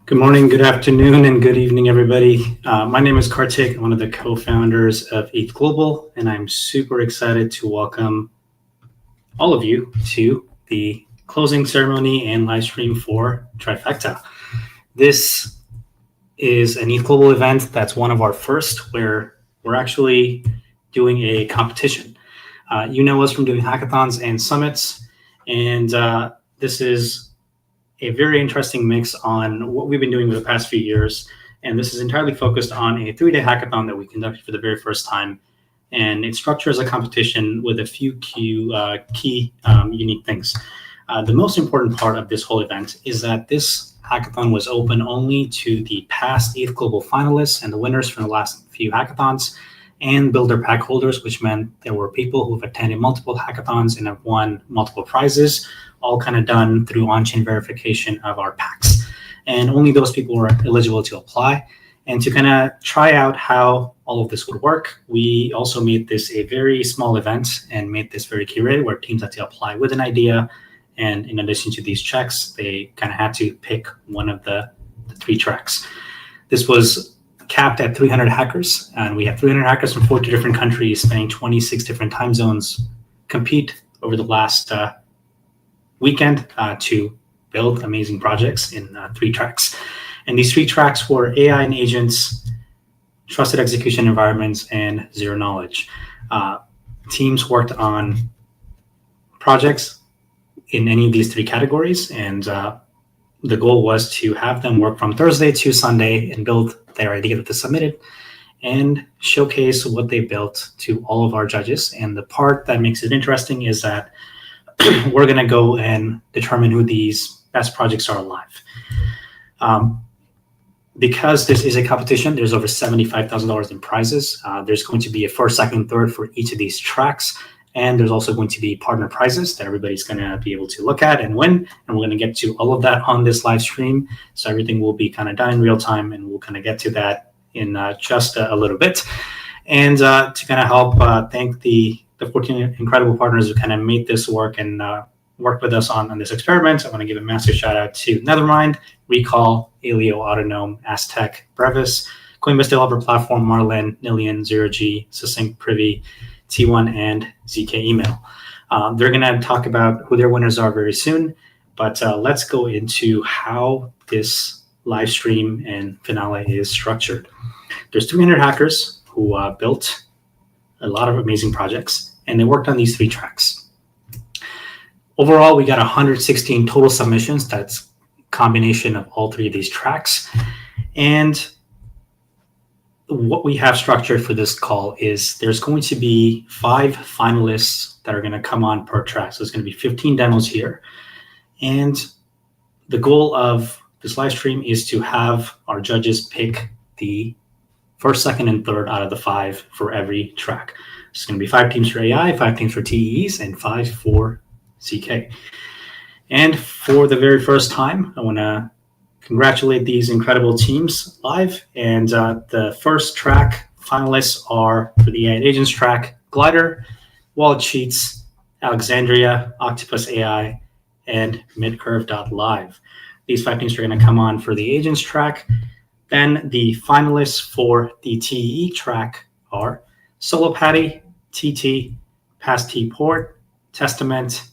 Good morning, good afternoon, and good evening, everybody. My name is Kartik. I'm one of the co-founders of ETH Global, and I'm super excited to welcome all of you to the closing ceremony and live stream for Trifecta. This is an ETH Global event that's one of our first, where we're actually doing a competition. You know us from doing hackathons and summits, and this is a very interesting mix on what we've been doing for the past few years. And this is entirely focused on a 3-day hackathon that we conducted for the very first time. And it's structured as a competition with a few key unique things. The most important part of this whole event is that this hackathon was open only to the past ETH Global finalists and the winners from the last few hackathons and builder pack holders, which meant there were people who have attended multiple hackathons and have won multiple prizes, all kind of done through on-chain verification of our packs. And only those people were eligible to apply. And to kind of try out how all of this would work, we also made this a very small event and made this very curated, where teams had to apply with an idea. And in addition to these checks, they kind of had to pick one of the 3 tracks. This was capped at 300 hackers, and we had 300 hackers from 40 different countries spanning 26 different time zones compete over the last weekend to build amazing projects in 3 tracks. And these 3 tracks were AI and agents, trusted execution environments, and zero knowledge. Teams worked on projects in any of these 3 categories, and the goal was to have them work from Thursday to Sunday and build their idea that they submitted and showcase what they built to all of our judges. And the part that makes it interesting is that we're going to go and determine who these best projects are alive. Because this is a competition, there's over $75,000 in prizes. There's going to be a first, second, third for each of these tracks. And there's also going to be partner prizes that everybody's going to be able to look at and win. And we're going to get to all of that on this live stream. So everything will be kind of done in real time, and we'll kind of get to that in just a little bit. And to kind of help thank the 14 incredible partners who kind of made this work and worked with us on this experiment, I want to give a massive shout out to Nethermind, Recall, Alio, Autonome, Aztec, Brevis, Coinbase Developer Platform, Marlin, Nillion, Zero G, Succinct, Privy, T1, and ZK Email. They're going to talk about who their winners are very soon, but let's go into how this live stream and finale is structured. There's 300 hackers who built a lot of amazing projects, and they worked on these 3 tracks. Overall, we got 116 total submissions. That's a combination of all 3 of these tracks. And what we have structured for this call is there's going to be 5 finalists that are going to come on per track. So there's going to be 15 demos here. And the goal of this live stream is to have our judges pick the first, second, and third out of the 5 for every track. It's going to be 5 teams for AI, 5 teams for TEs, and 5 for ZK. And for the very first time, I want to congratulate these incredible teams live. And the first track finalists are for the AI Agents track, Glider, Wallet Cheats, Alexandria, Octopus AI, and Midcurve.live. These 5 teams are going to come on for the Agents track. Then the finalists for the TE track are Solo Patty, TT, Pastport, Testament,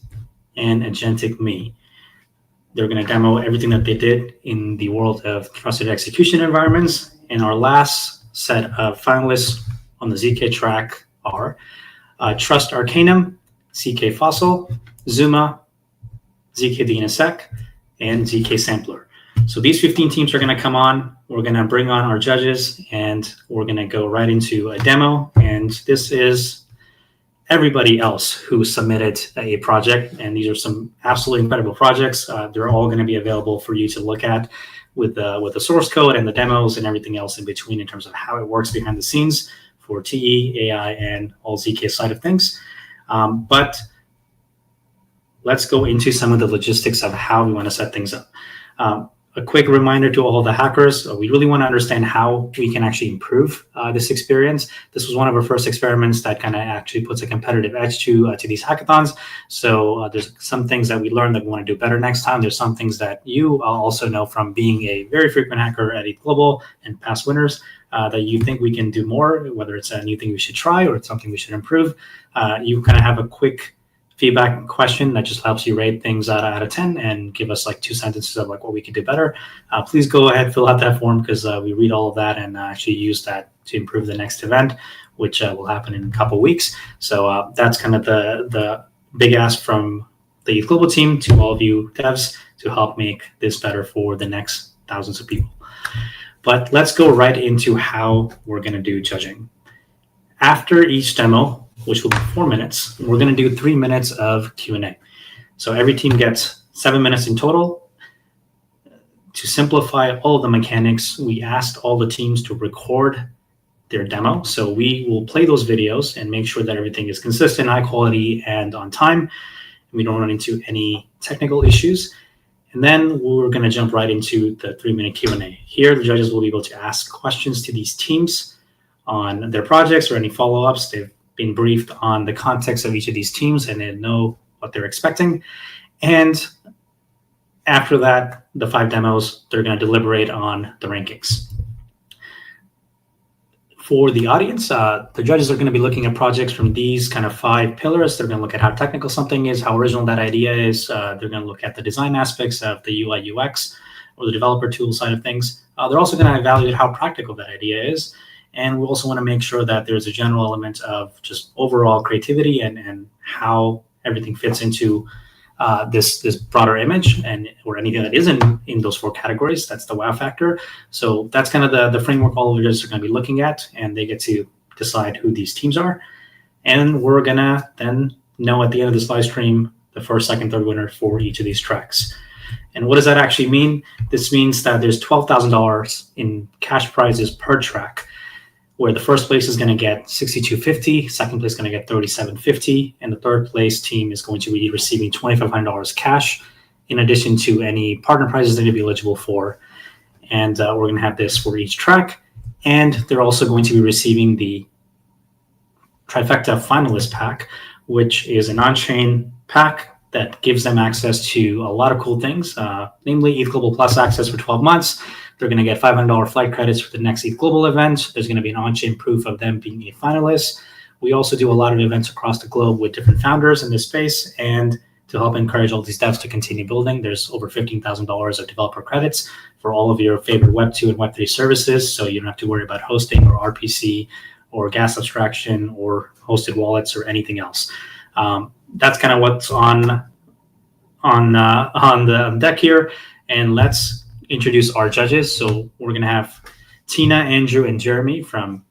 and Aentic Me. They're going to demo everything that they did in the world of trusted execution environments. And our last set of finalists on the ZK track are Trust Arcanum, ZK Fossil, Zuma, ZK DNSSEC, and ZK Sampler. So these 15 teams are going to come on. We're going to bring on our judges, and we're going to go right into a demo. And this is everybody else who submitted a project, and these are some absolutely incredible projects. They're all going to be available for you to look at with the source code and the demos and everything else in between in terms of how it works behind the scenes for TE, AI, and all ZK side of things. But let's go into some of the logistics of how we want to set things up. A quick reminder to all the hackers, we really want to understand how we can actually improve this experience. This was one of our first experiments that kind of actually puts a competitive edge to these hackathons. So there's some things that we learned that we want to do better next time. There's some things that you also know from being a very frequent hacker at ETH Global and past winners that you think we can do more, whether it's a new thing we should try or it's something we should improve. You kind of have a quick feedback question that just helps you rate things out of 10 and give us like 2 sentences of like what we could do better. Please go ahead, fill out that form, because we read all of that and actually use that to improve the next event, which will happen in a couple of weeks. So that's kind of the big ask from the ETH Global team to all of you devs to help make this better for the next thousands of people. But let's go right into how we're going to do judging. After each demo, which will be 4 minutes, we're going to do 3 minutes of Q&A. So every team gets 7 minutes in total. To simplify all of the mechanics, we asked all the teams to record their demo. So we will play those videos and make sure that everything is consistent, high quality, and on time. And we don't run into any technical issues. And then we're going to jump right into the 3-minute Q&A. Here, the judges will be able to ask questions to these teams on their projects or any follow-ups. They've been briefed on the context of each of these teams and they know what they're expecting. And after that, the 5 demos, they're going to deliberate on the rankings. For the audience, the judges are going to be looking at projects from these kind of 5 pillars. They're going to look at how technical something is, how original that idea is. They're going to look at the design aspects of the UI UX or the developer tool side of things. They're also going to evaluate how practical that idea is. And we also want to make sure that there's a general element of just overall creativity and how everything fits into this broader image and or anything that isn't in those 4 categories. That's the wow factor. So that's kind of the framework all of the judges are going to be looking at, and they get to decide who these teams are. And we're going to then know at the end of this live stream the first, second, third winner for each of these tracks. And what does that actually mean? This means that there's $12,000 in cash prizes per track, where the first place is going to get $6,250, second place is going to get $3,750, and the third place team is going to be receiving $2,500 cash, in addition to any partner prizes they're going to be eligible for. And we're going to have this for each track. And they're also going to be receiving the Trifecta finalist pack, which is an on-chain pack that gives them access to a lot of cool things, namely ETH Global Plus access for 12 months. They're going to get $500 flight credits for the next ETH Global event. There's going to be an on-chain proof of them being a finalist. We also do a lot of events across the globe with different founders in this space. And to help encourage all these devs to continue building, there's over $15,000 of developer credits for all of your favorite Web 2 and Web 3 services. So you don't have to worry about hosting or RPC or gas abstraction or hosted wallets or anything else. That's kind of what's on the deck here. And let's introduce our judges. So we're going to have Tina, Andrew, and Jeremy from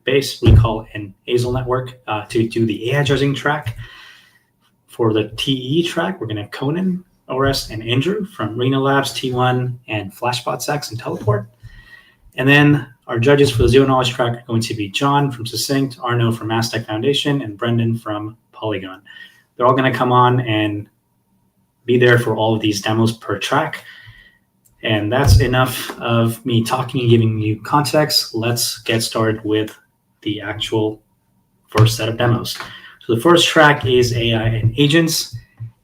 Base, Recall, and Hazel Network to do the AI judging track. For the TE track, we're going to have Conan, Ores, and Andrew from Reno Labs, T1, and Flashbots X and Teleport. And then our judges for the Zero Knowledge track are going to be John from Succinct, Arno from Aztec Foundation, and Brendan from Polygon. They're all going to come on and be there for all of these demos per track. And that's enough of me talking and giving you context. Let's get started with the actual first set of demos. So the first track is AI and Agents,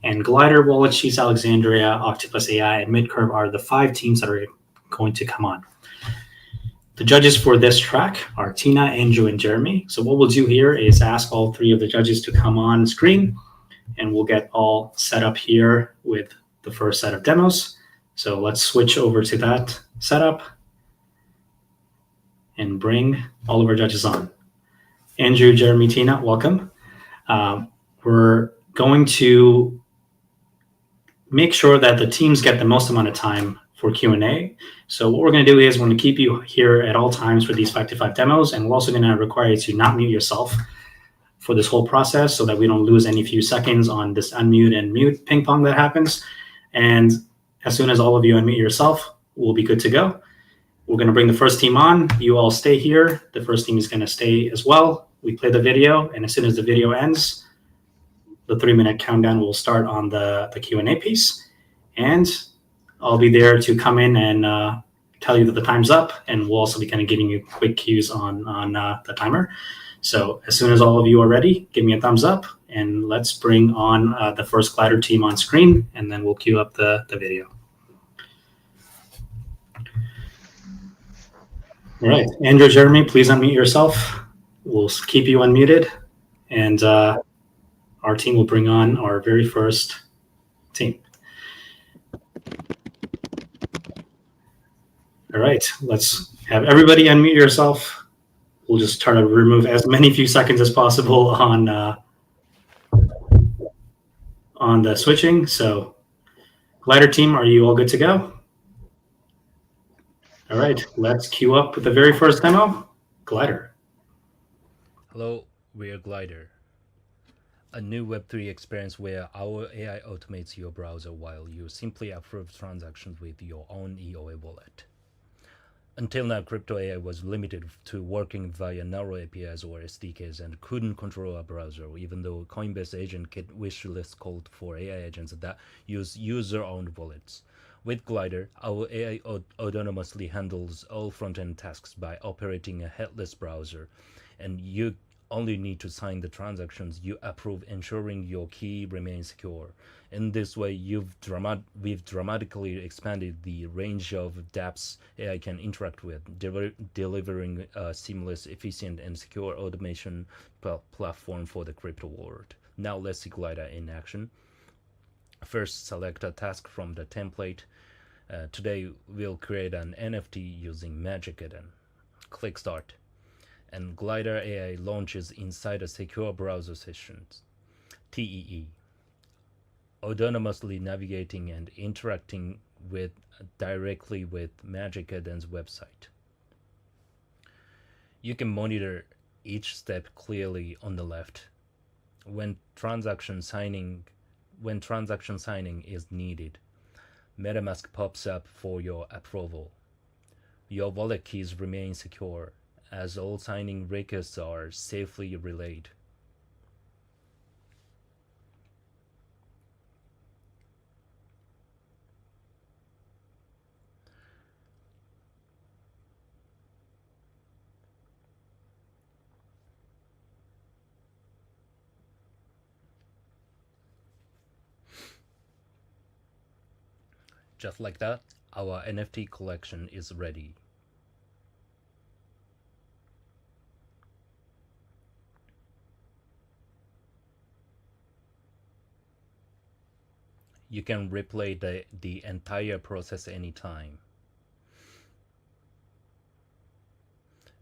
and Glider, Wallet Sheets, Alexandria, Octopus AI, and Midcurve are the 5 teams that are going to come on. The judges for this track are Tina, Andrew, and Jeremy. So what we'll do here is ask all 3 of the judges to come on screen, and we'll get all set up here with the first set of demos. So let's switch over to that setup and bring all of our judges on. Andrew, Jeremy, Tina, welcome. We're going to make sure that the teams get the most amount of time for Q&A. So what we're going to do is we're going to keep you here at all times for these 5 to 5 demos, and we're also going to require you to not mute yourself for this whole process so that we don't lose any few seconds on this unmute and mute ping pong that happens. And as soon as all of you unmute yourself, we'll be good to go. we're going to bring the first team on. You all stay here. The first team is going to stay as well. We play the video, and as soon as the video ends, the 3-minute countdown will start on the Q&A piece. And I'll be there to come in and tell you that the time's up, and we'll also be kind of giving you quick cues on the timer. So as soon as all of you are ready, give me a thumbs up, and let's bring on the first Glider team on screen, and then we'll queue up the video. All right, Andrew, Jeremy, please unmute yourself. We'll keep you unmuted, and our team will bring on our very first team. All right, let's have everybody unmute yourself. We'll just try to remove as many few seconds as possible on the switching. So, Glider team, are you all good to go? All right, let's queue up with the very first demo, Glider. Hello, we're Glider, a new Web3 experience where our AI automates your browser while you simply approve transactions with your own EOA wallet. Until now, crypto AI was limited to working via narrow APIs or SDKs and couldn't control a browser, even though Coinbase Agent Kit wishlist called for AI agents that use user-owned wallets. With Glider, our AI autonomously handles all front-end tasks by operating a headless browser, and you only need to sign the transactions you approve, ensuring your key remains secure. In this way, we've dramatically expanded the range of dApps AI can interact with, delivering a seamless, efficient, and secure automation platform for the crypto world. Now let's see Glider in action. First, select a task from the template. Today, we'll create an NFT using Magic Eden. Click Start, and Glider AI launches inside a secure browser session, TEE, autonomously navigating and interacting directly with Magic Eden's website. You can monitor each step clearly on the left. When transaction signing is needed, MetaMask pops up for your approval. Your wallet keys remain secure, as all signing requests are safely relayed. Just like that, our NFT collection is ready. You can replay the entire process anytime.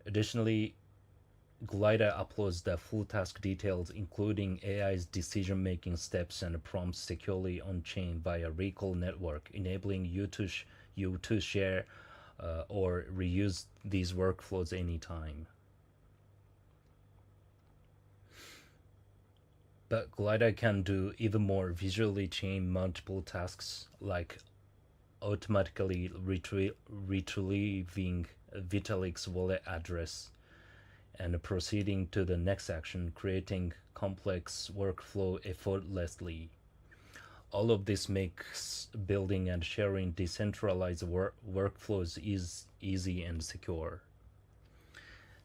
Additionally, Glider uploads the full task details, including AI's decision-making steps and prompts, securely on-chain via Recall network, enabling you to share or reuse these workflows anytime. But Glider can do even more, visually chain multiple tasks, like automatically retrieving Vitalik's wallet address and proceeding to the next action, creating complex workflow effortlessly. All of this makes building and sharing decentralized workflows easy and secure.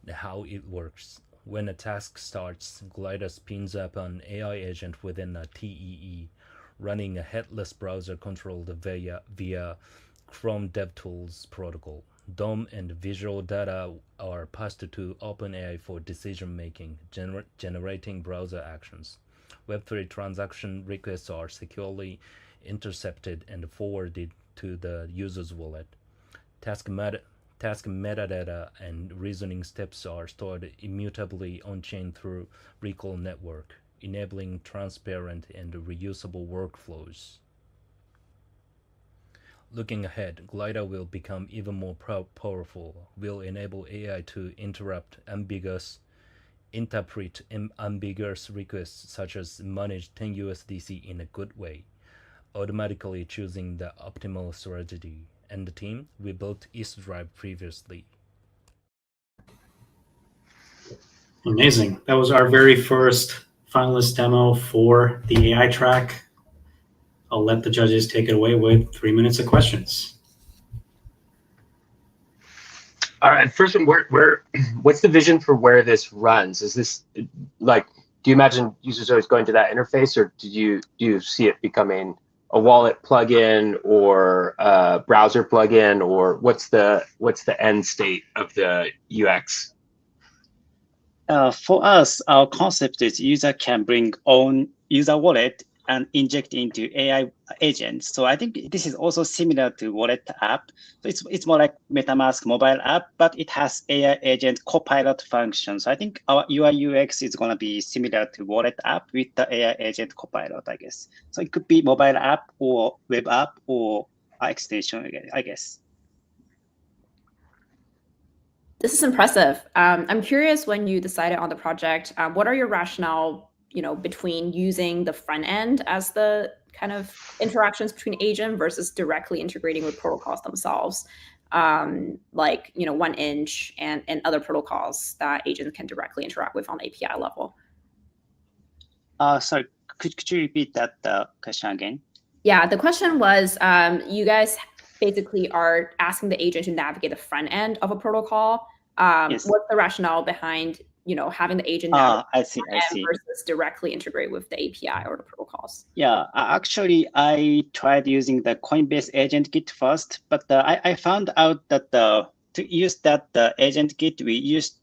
How it works. When a task starts, Glider spins up an AI agent within a TEE, running a headless browser controlled via Chrome DevTools protocol. DOM and visual data are passed to OpenAI for decision-making, generating browser actions. Web3 transaction requests are securely intercepted and forwarded to the user's wallet. Task metadata and reasoning steps are stored immutably on-chain through Recall network, enabling transparent and reusable workflows. Looking ahead, Glider will become even more powerful. Will enable AI to interpret ambiguous requests, such as manage 10 USDC in a good way, automatically choosing the optimal strategy, and the team, we built ETH Drive previously. Amazing. That was our very first finalist demo for the AI track. I'll let the judges take it away with 3 minutes of questions. All right, first one, what's the vision for where this runs? Is this like, do you imagine users always going to that interface, or do you see it becoming a wallet plugin or a browser plugin, or what's the end state of the UX? For us, our concept is user can bring own user wallet and inject into AI agents. So I think this is also similar to wallet app. So it's more like MetaMask mobile app, but it has AI agent copilot function. So I think our UI UX is going to be similar to wallet app with the AI agent copilot, I guess. So it could be mobile app or web app or extension, I guess. This is impressive. I'm curious, when you decided on the project, what are your rationale, between using the front end as the kind of interactions between agent versus directly integrating with protocols themselves, like 1inch and other protocols that agents can directly interact with on API level? Sorry, could you repeat that question again? Yeah, the question was, you guys basically are asking the agent to navigate the front end of a protocol. Yes. What's the rationale behind having the agent navigate I see. versus directly integrate with the API or the protocols? Yeah, actually, I tried using the Coinbase agent kit first, but I found out that to use that agent kit, we used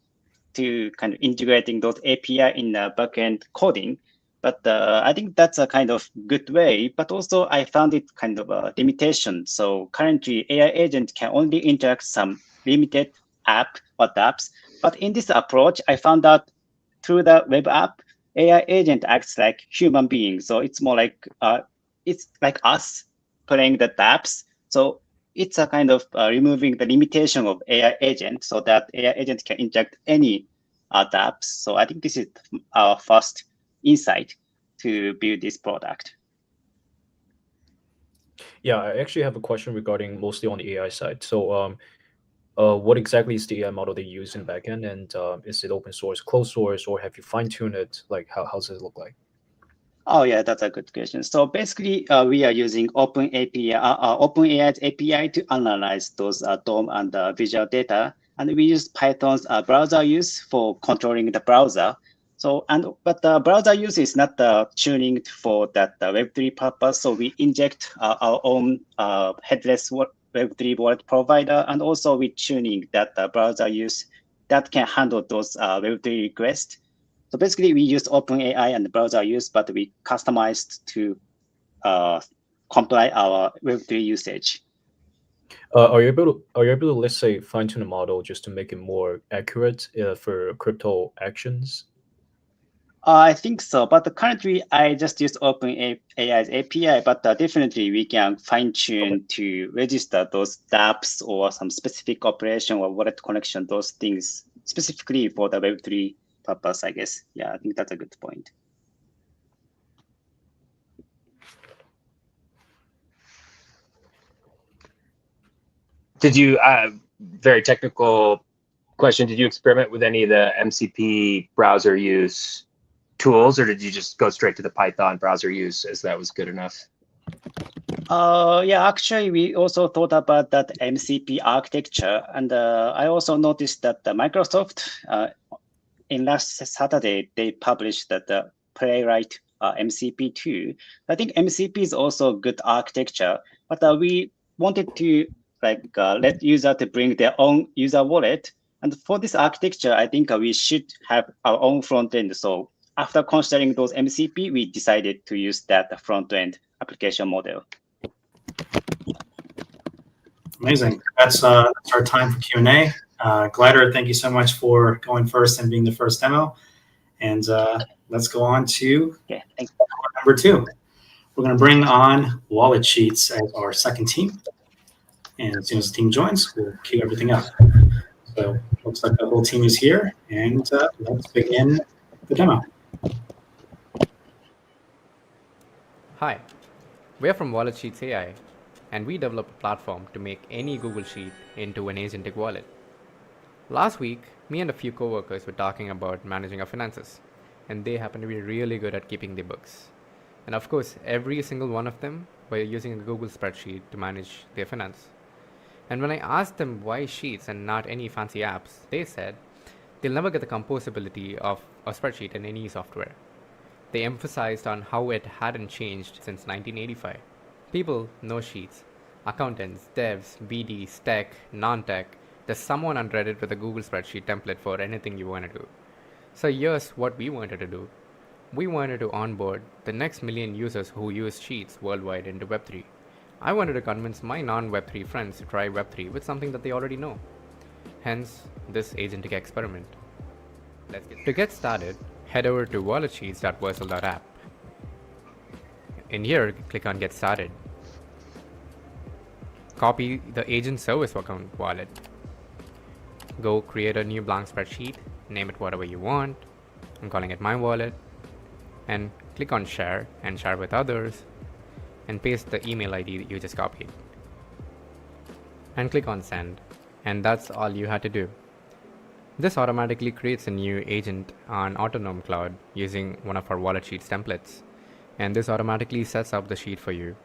to kind of integrating those API in the backend coding. But I think that's a kind of good way, but also I found it kind of a limitation. So currently AI agent can only interact some limited app or apps. But in this approach, I found out through the web app, AI agent acts like human being. So it's more like it's like us playing the apps. So it's a kind of removing the limitation of AI agent so that AI agent can inject any apps. So I think this is our first insight to build this product. Yeah, I actually have a question regarding mostly on the AI side. So what exactly is the AI model they use in backend, and is it open source, closed source, or have you fine-tuned it? Like, how does it look like? Oh yeah, that's a good question. So basically, we are using OpenAI's API to analyze those DOM and visual data, and we use Python's browser use for controlling the browser. So but the browser use is not tuning for that Web3 purpose. So we inject our own headless Web3 wallet provider, and also we tuning that browser use that can handle those Web3 requests. So basically, we use OpenAI and the browser use, but we customized to comply our Web3 usage. Are you able to, let's say, fine-tune a model just to make it more accurate for crypto actions? I think so, but currently I just use OpenAI's API, but definitely we can fine-tune to register those dApps or some specific operation or wallet connection, those things specifically for the Web3 purpose, I guess. Yeah, I think that's a good point. Did you, very technical question, did you experiment with any of the MCP browser use tools, or did you just go straight to the Python browser use as that was good enough? Yeah, actually, we also thought about that MCP architecture. And I also noticed that Microsoft, in last Saturday, they published that the Playwright MCP2. I think MCP is also good architecture, but we wanted to let user to bring their own user wallet. And for this architecture, I think we should have our own front end. So after considering those MCP, we decided to use that front end application model. Amazing. That's our time for Q&A. Glider, thank you so much for going first and being the first demo. And let's go on to number 2. We're going to bring on Wallet Sheets as our second team. And as soon as the team joins, we'll queue everything up. So looks like the whole team is here, and let's begin the demo. Hi, we are from Wallet Sheets AI. and we develop a platform to make any Google Sheet into an agentic wallet. Last week, me and a few coworkers were talking about managing our finances, and they happen to be really good at keeping their books. And of course, every single one of them were using a Google spreadsheet to manage their finance. And when I asked them why Sheets and not any fancy apps, they said they'll never get the composability of a spreadsheet in any software. They emphasized on how it hadn't changed since 1985. People know Sheets. Accountants, devs, BDs, tech, non-tech. There's someone on Reddit with a Google spreadsheet template for anything you want to do. So here's what we wanted to do. We wanted to onboard the next million users who use Sheets worldwide into Web3. I wanted to convince my non-Web3 friends to try Web3 with something that they already know. Hence, this agentic experiment. To get started, head over to walletsheets.versal.app. In here, click on Get Started. Copy the agent service account wallet. Go create a new blank spreadsheet, name it whatever you want. I'm calling it my wallet. And click on share and share with others. And paste the email ID that you just copied. And click on send. And that's all you had to do. This automatically creates a new agent on Arcanum Cloud using one of our wallet sheets templates. And this automatically sets up the sheet for you.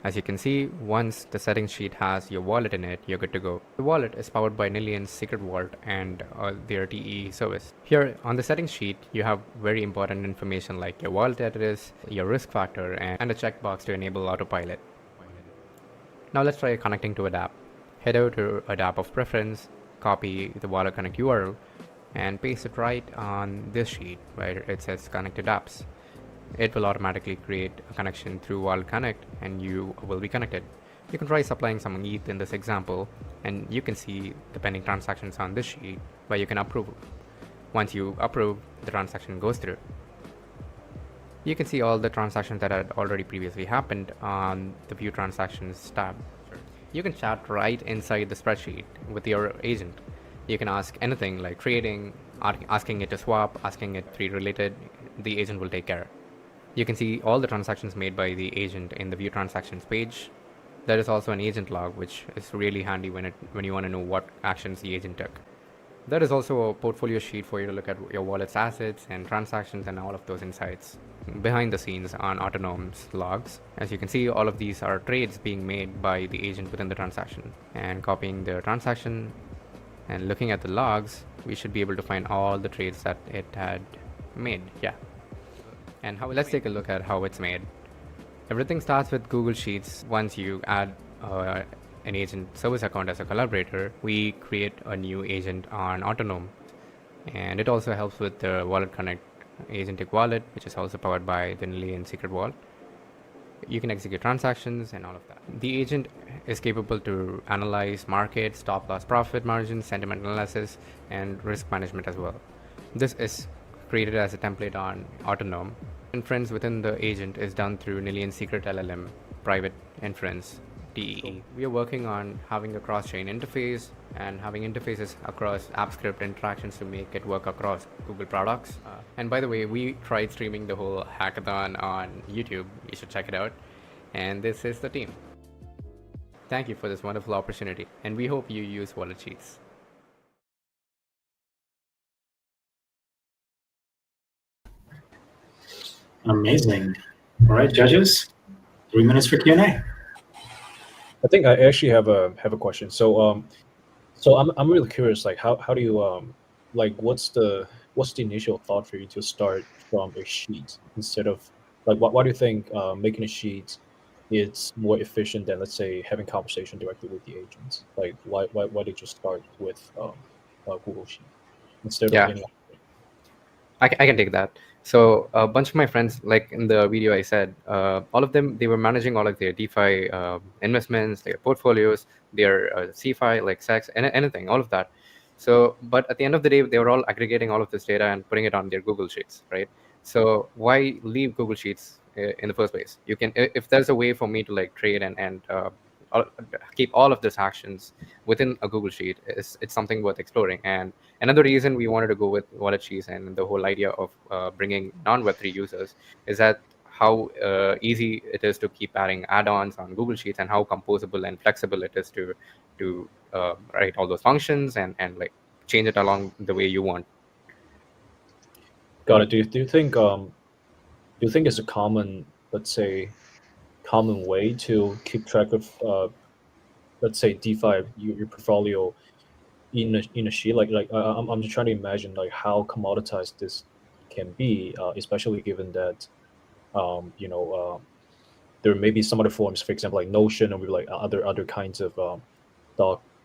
As you can see, once the settings sheet has your wallet in it, you're good to go. The wallet is powered by Nilian's Secret Vault and their TE service. Here on the settings sheet, you have very important information like your wallet address, your risk factor, and a checkbox to enable autopilot. Now let's try connecting to a dApp. Head over to a dApp of preference, copy the wallet connect URL, and paste it right on this sheet where it says connect to dApps. It will automatically create a connection through Wallet Connect and you will be connected. You can try supplying some ETH in this example and you can see the pending transactions on this sheet where you can approve. Once you approve, the transaction goes through. You can see all the transactions that had already previously happened on the View Transactions tab. You can chat right inside the spreadsheet with your agent. You can ask anything like trading, asking it to swap, asking it to be related. The agent will take care. You can see all the transactions made by the agent in the View Transactions page. There is also an agent log, which is really handy when you want to know what actions the agent took. There is also a portfolio sheet for you to look at your wallet's assets and transactions and all of those insights. Behind the scenes on Arcanum's logs, as you can see, all of these are trades being made by the agent within the transaction. And copying the transaction and looking at the logs, we should be able to find all the trades that it had made. Yeah. And let's take a look at how it's made. Everything starts with Google Sheets. Once you add an agent service account as a collaborator, we create a new agent on Arcanum. And it also helps with the Wallet Connect agentic wallet, which is also powered by the Nilian Secret Vault. You can execute transactions and all of that. The agent is capable to analyze market, stop loss profit margins, sentiment analysis, and risk management as well. This is created as a template on Arcanum. Inference within the agent is done through Nilian's secret LLM, private inference, TEE. We are working on having a cross-chain interface and having interfaces across AppScript interactions to make it work across Google products. And by the way, we tried streaming the whole hackathon on YouTube. You should check it out. And this is the team. Thank you for this wonderful opportunity, and we hope you use Wallet Sheets. Amazing. All right, judges, 3 minutes for Q&A. I think I actually have a question. So I'm really curious, like how do you like what's the initial thought for you to start from a sheet instead of like why do you think making a sheet is more efficient than, let's say, having conversation directly with the agents? Like why did you start with Google Sheet instead of any? I can take that. So a bunch of my friends, like in the video I said, all of them, they were managing all of their DeFi investments, their portfolios, their CeFi, like SEX, anything, all of that. So, but at the end of the day, they were all aggregating all of this data and putting it on their Google Sheets, right? So why leave Google Sheets in the first place? You can, if there's a way for me to like trade and keep all of these actions within a Google Sheet, it's something worth exploring. And another reason we wanted to go with Wallet Sheets and the whole idea of bringing non-Web3 users is that how easy it is to keep adding add-ons on Google Sheets, and how composable and flexible it is to write all those functions and like change it along the way you want. Got it. Do you think it's a common, let's say, common way to keep track of let's say DeFi your portfolio in a sheet? Like I'm just trying to imagine like how commoditized this can be, especially given that there may be some other forms, for example, like Notion, or maybe like other kinds of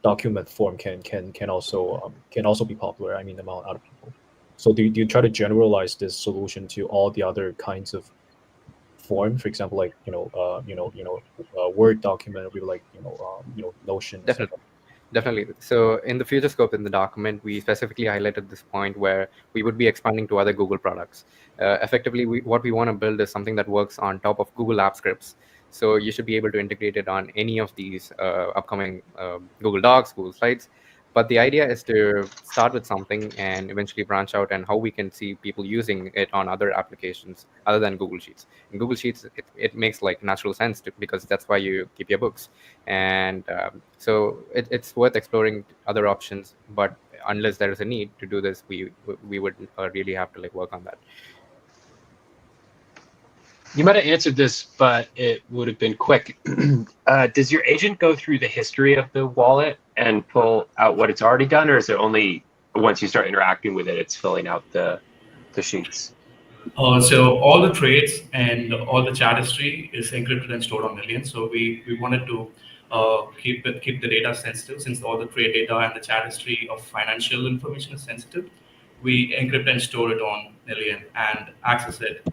document form can also be popular. I mean, among other people. So do you try to generalize this solution to all the other kinds of form? For example, like Word document, or maybe like Notion. Definitely. So in the future scope in the document, we specifically highlighted this point where we would be expanding to other Google products. Effectively, what we want to build is something that works on top of Google App Scripts. So you should be able to integrate it on any of these upcoming Google Docs, Google Slides. But the idea is to start with something and eventually branch out, and how we can see people using it on other applications other than Google Sheets. In Google Sheets, it makes like natural sense because that's why you keep your books. And so it's worth exploring other options. But unless there is a need to do this, we would really have to like work on that. You might have answered this, but it would have been quick. Does your agent go through the history of the wallet and pull out what it's already done, or is it only once you start interacting with it, it's filling out the sheets? So all the trades and all the chat history is encrypted and stored on Million. So we wanted to keep the data sensitive, since all the trade data and the chat history of financial information is sensitive. We encrypt and store it on Million and access it.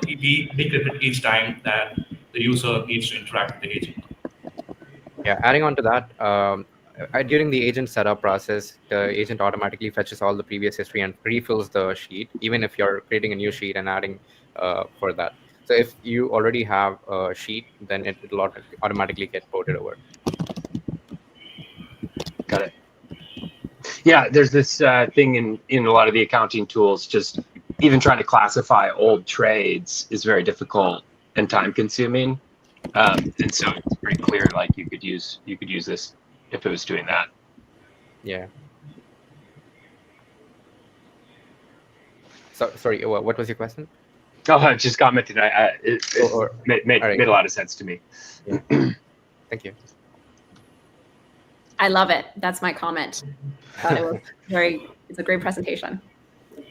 We decrypt it each time that the user needs to interact with the agent. Yeah, adding on to that, during the agent setup process, the agent automatically fetches all the previous history and refills the sheet, even if you're creating a new sheet and adding for that. So if you already have a sheet, then it'll automatically get ported over. Got it. Yeah, there's this thing in a lot of the accounting tools, just even trying to classify old trades is very difficult and time consuming. And so it's pretty clear, like you could use this if it was doing that. Yeah. So sorry, what was your question? Oh, I just commented. It made a lot of sense to me. Yeah. Thank you. I love it. That's my comment. It's a great presentation.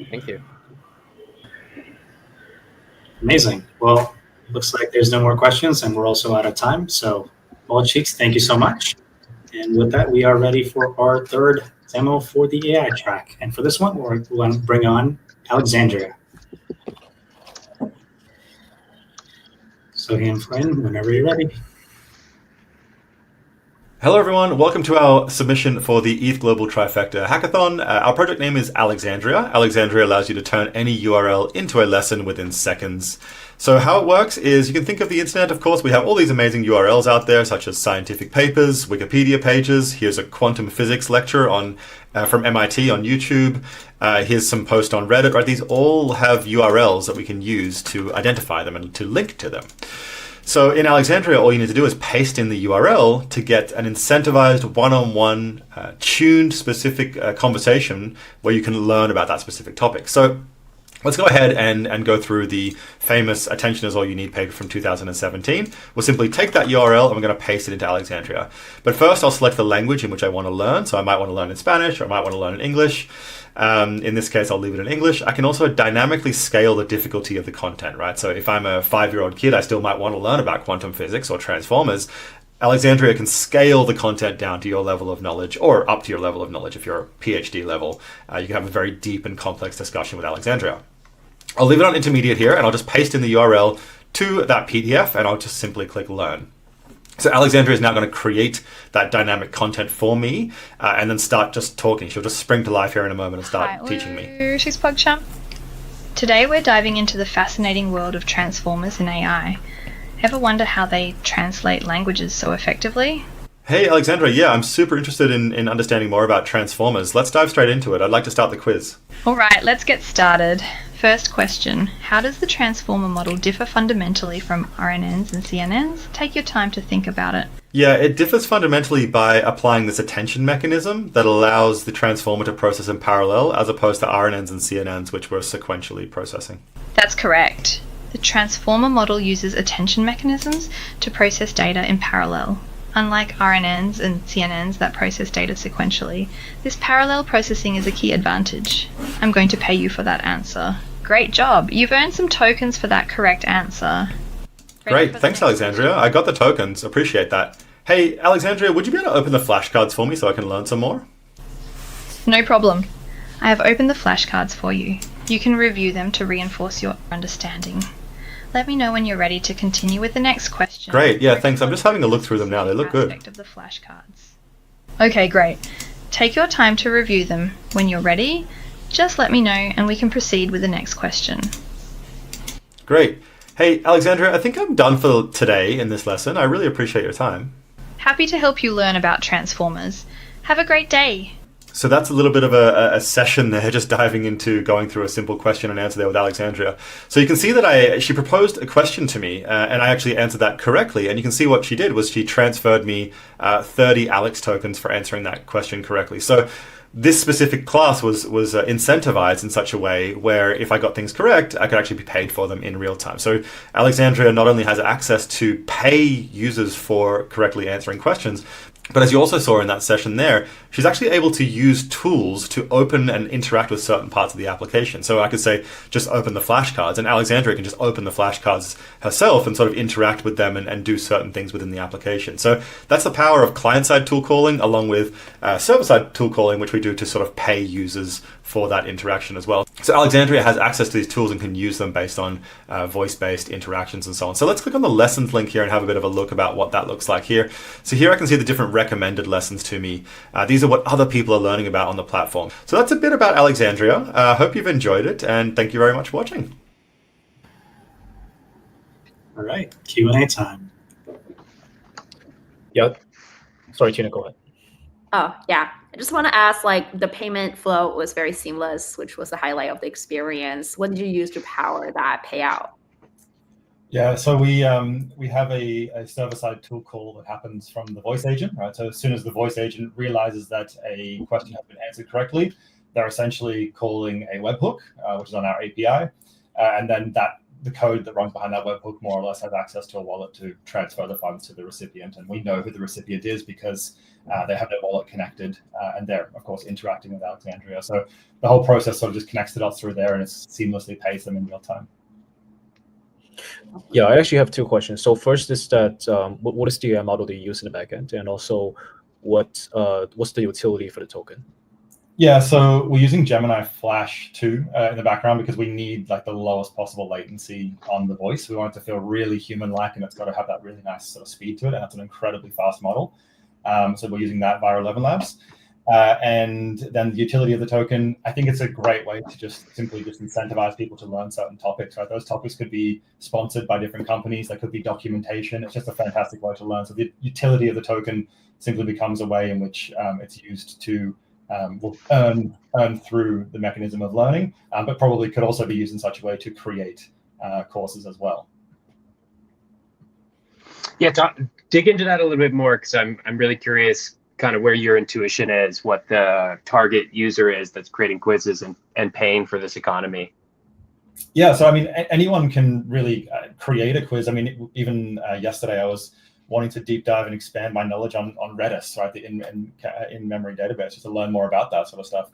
Thank you. Amazing. Well, looks like there's no more questions, and we're also out of time. So, Bald Cheeks, thank you so much. And with that, we are ready for our third demo for the AI track. And for this one, we're going to bring on Alexandria. So, hand friend, whenever you're ready. Hello everyone, welcome to our submission for the ETH Global Trifecta Hackathon. Our project name is Alexandria. Alexandria allows you to turn any URL into a lesson within seconds. So how it works is you can think of the internet, of course. We have all these amazing URLs out there, such as scientific papers, Wikipedia pages. Here's a quantum physics lecture from MIT on YouTube. Here's some post on Reddit, right? These all have URLs that we can use to identify them and to link to them. So in Alexandria, all you need to do is paste in the URL to get an incentivized one-on-one tuned specific conversation where you can learn about that specific topic. So let's go ahead and go through the famous Attention is All You Need paper from 2017. We'll simply take that URL and we're going to paste it into Alexandria. But first I'll select the language in which I want to learn. So I might want to learn in Spanish, or I might want to learn in English. In this case, I'll leave it in English. I can also dynamically scale the difficulty of the content, right? So if I'm a 5-year-old kid, I still might want to learn about quantum physics or transformers. Alexandria can scale the content down to your level of knowledge, or up to your level of knowledge if you're a PhD level. You can have a very deep and complex discussion with Alexandria. I'll leave it on intermediate here, and I'll just paste in the URL to that PDF, and I'll just simply click Learn. So Alexandria is now going to create that dynamic content for me, and then start just talking. She'll just spring to life here in a moment and start teaching me. She's PogChamp. Today we're diving into the fascinating world of transformers in AI. Ever wonder how they translate languages so effectively? Hey Alexandria, yeah, I'm super interested in understanding more about transformers. Let's dive straight into it. I'd like to start the quiz. Alright, let's get started. First question, how does the transformer model differ fundamentally from RNNs and CNNs? Take your time to think about it. Yeah, it differs fundamentally by applying this attention mechanism that allows the transformer to process in parallel, as opposed to RNNs and CNNs, which were sequentially processing. That's correct. The transformer model uses attention mechanisms to process data in parallel. Unlike RNNs and CNNs that process data sequentially, this parallel processing is a key advantage. I'm going to pay you for that answer. Great job! You've earned some tokens for that correct answer. Great, thanks Alexandria. I got the tokens, appreciate that. Hey Alexandria, would you be able to open the flashcards for me so I can learn some more? No problem. I have opened the flashcards for you. You can review them to reinforce your understanding. Let me know when you're ready to continue with the next question. Great, yeah, thanks. I'm just having a look through them now. They look good. Of the flashcards. Okay, great. Take your time to review them. When you're ready, just let me know and we can proceed with the next question. Great. Hey, Alexandria, I think I'm done for today in this lesson. I really appreciate your time. Happy to help you learn about transformers. Have a great day. So that's a little bit of a session there, just diving into going through a simple question and answer there with Alexandria. So you can see that she proposed a question to me, and I actually answered that correctly. And you can see what she did was she transferred me 30 Alex tokens for answering that question correctly. So this specific class was incentivized in such a way where if I got things correct, I could actually be paid for them in real time. So Alexandria not only has access to pay users for correctly answering questions, but as you also saw in that session there, she's actually able to use tools to open and interact with certain parts of the application. So I could say, just open the flashcards, and Alexandria can just open the flashcards herself and sort of interact with them and do certain things within the application. So that's the power of client-side tool calling along with server-side tool calling, which we do to sort of pay users for that interaction as well. So Alexandria has access to these tools and can use them based on voice-based interactions and so on. So let's click on the lessons link here and have a bit of a look about what that looks like here. So here I can see the different recommended lessons to me. These are what other people are learning about on the platform. So that's a bit about Alexandria. Hope you've enjoyed it, and thank you very much for watching. All right, Q&A time. Yeah. Sorry, Tina, go ahead. Oh, yeah. I just want to ask, like, the payment flow was very seamless, which was the highlight of the experience. What did you use to power that payout? Yeah, so we have a server-side tool call that happens from the voice agent, right? So as soon as the voice agent realizes that a question has been answered correctly, they're essentially calling a webhook, which is on our API, and then the code that runs behind that webhook more or less has access to a wallet to transfer the funds to the recipient. And we know who the recipient is because they have their wallet connected, and they're, of course, interacting with Alexandria. So the whole process sort of just connects the dots through there, and it seamlessly pays them in real time. Yeah, I actually have two questions. So first is that what is the model they use in the backend, and also what's the utility for the token? Yeah, so we're using Gemini Flash 2 in the background because we need like the lowest possible latency on the voice. We want it to feel really human-like, and it's got to have that really nice sort of speed to it, and that's an incredibly fast model. So we're using that via 11 Labs. And then the utility of the token, I think it's a great way to just simply incentivize people to learn certain topics, right? Those topics could be sponsored by different companies. There could be documentation. It's just a fantastic way to learn. So the utility of the token simply becomes a way in which it's used to earn through the mechanism of learning, but probably could also be used in such a way to create courses as well. Yeah, dig into that a little bit more, because I'm really curious kind of where your intuition is, what the target user is that's creating quizzes and paying for this economy. Yeah, so I mean, anyone can really create a quiz. I mean, even yesterday I was wanting to deep dive and expand my knowledge on Redis, right, the in-memory database, just to learn more about that sort of stuff.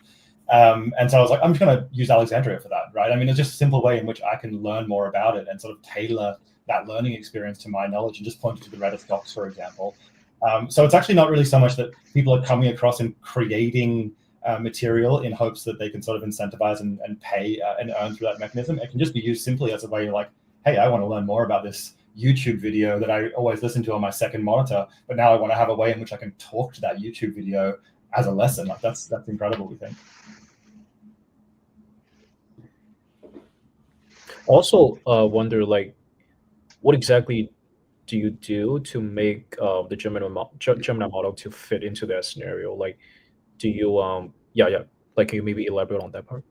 And so I was like, I'm just going to use Alexandria for that, right? I mean, it's just a simple way in which I can learn more about it and sort of tailor that learning experience to my knowledge and just point to the Redis docs, for example. So it's actually not really so much that people are coming across and creating material in hopes that they can sort of incentivize and pay and earn through that mechanism. It can just be used simply as a way like, hey, I want to learn more about this YouTube video that I always listen to on my second monitor, but now I want to have a way in which I can talk to that YouTube video as a lesson. Like that's incredible, we think. Also wonder, like, what exactly do you do to make the Gemini model to fit into that scenario? Like, do you like, can you maybe elaborate on that part?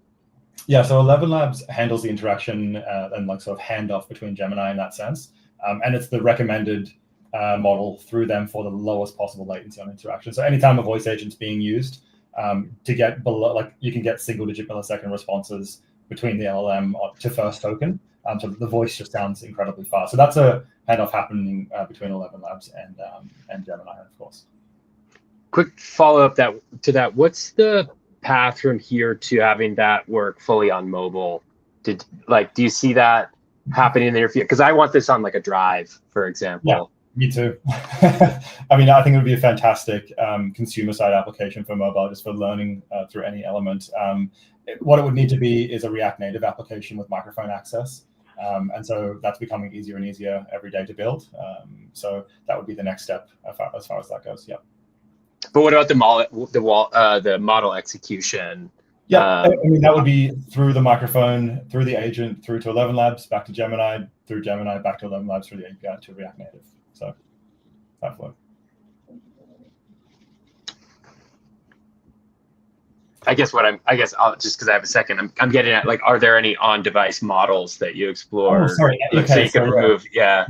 Yeah, so 11 Labs handles the interaction and like sort of handoff between Gemini in that sense. And it's the recommended model through them for the lowest possible latency on interaction. So anytime a voice agent's being used, to get below, like you can get single-digit millisecond responses between the LLM to first token. So the voice just sounds incredibly fast. So that's a handoff happening between 11 Labs and Gemini, of course. Quick follow-up to that. What's the path from here to having that work fully on mobile? Do you see that happening in the near future? Because I want this on like a drive, for example. Yeah. Me too. I mean, I think it would be a fantastic consumer side application for mobile, just for learning through any element. What it would need to be is a React Native application with microphone access. And so that's becoming easier and easier every day to build. So that would be the next step as far as that goes. Yeah. But what about the model execution? Yeah, I mean, that would be through the microphone, through the agent, through to 11 Labs, back to Gemini, through Gemini, back to 11 Labs, through the API to React Native. So that flow. I guess I'll just because I have a second, I'm getting at like, are there any on-device models that you explore? Oh, sorry. Like, so you can remove, yeah,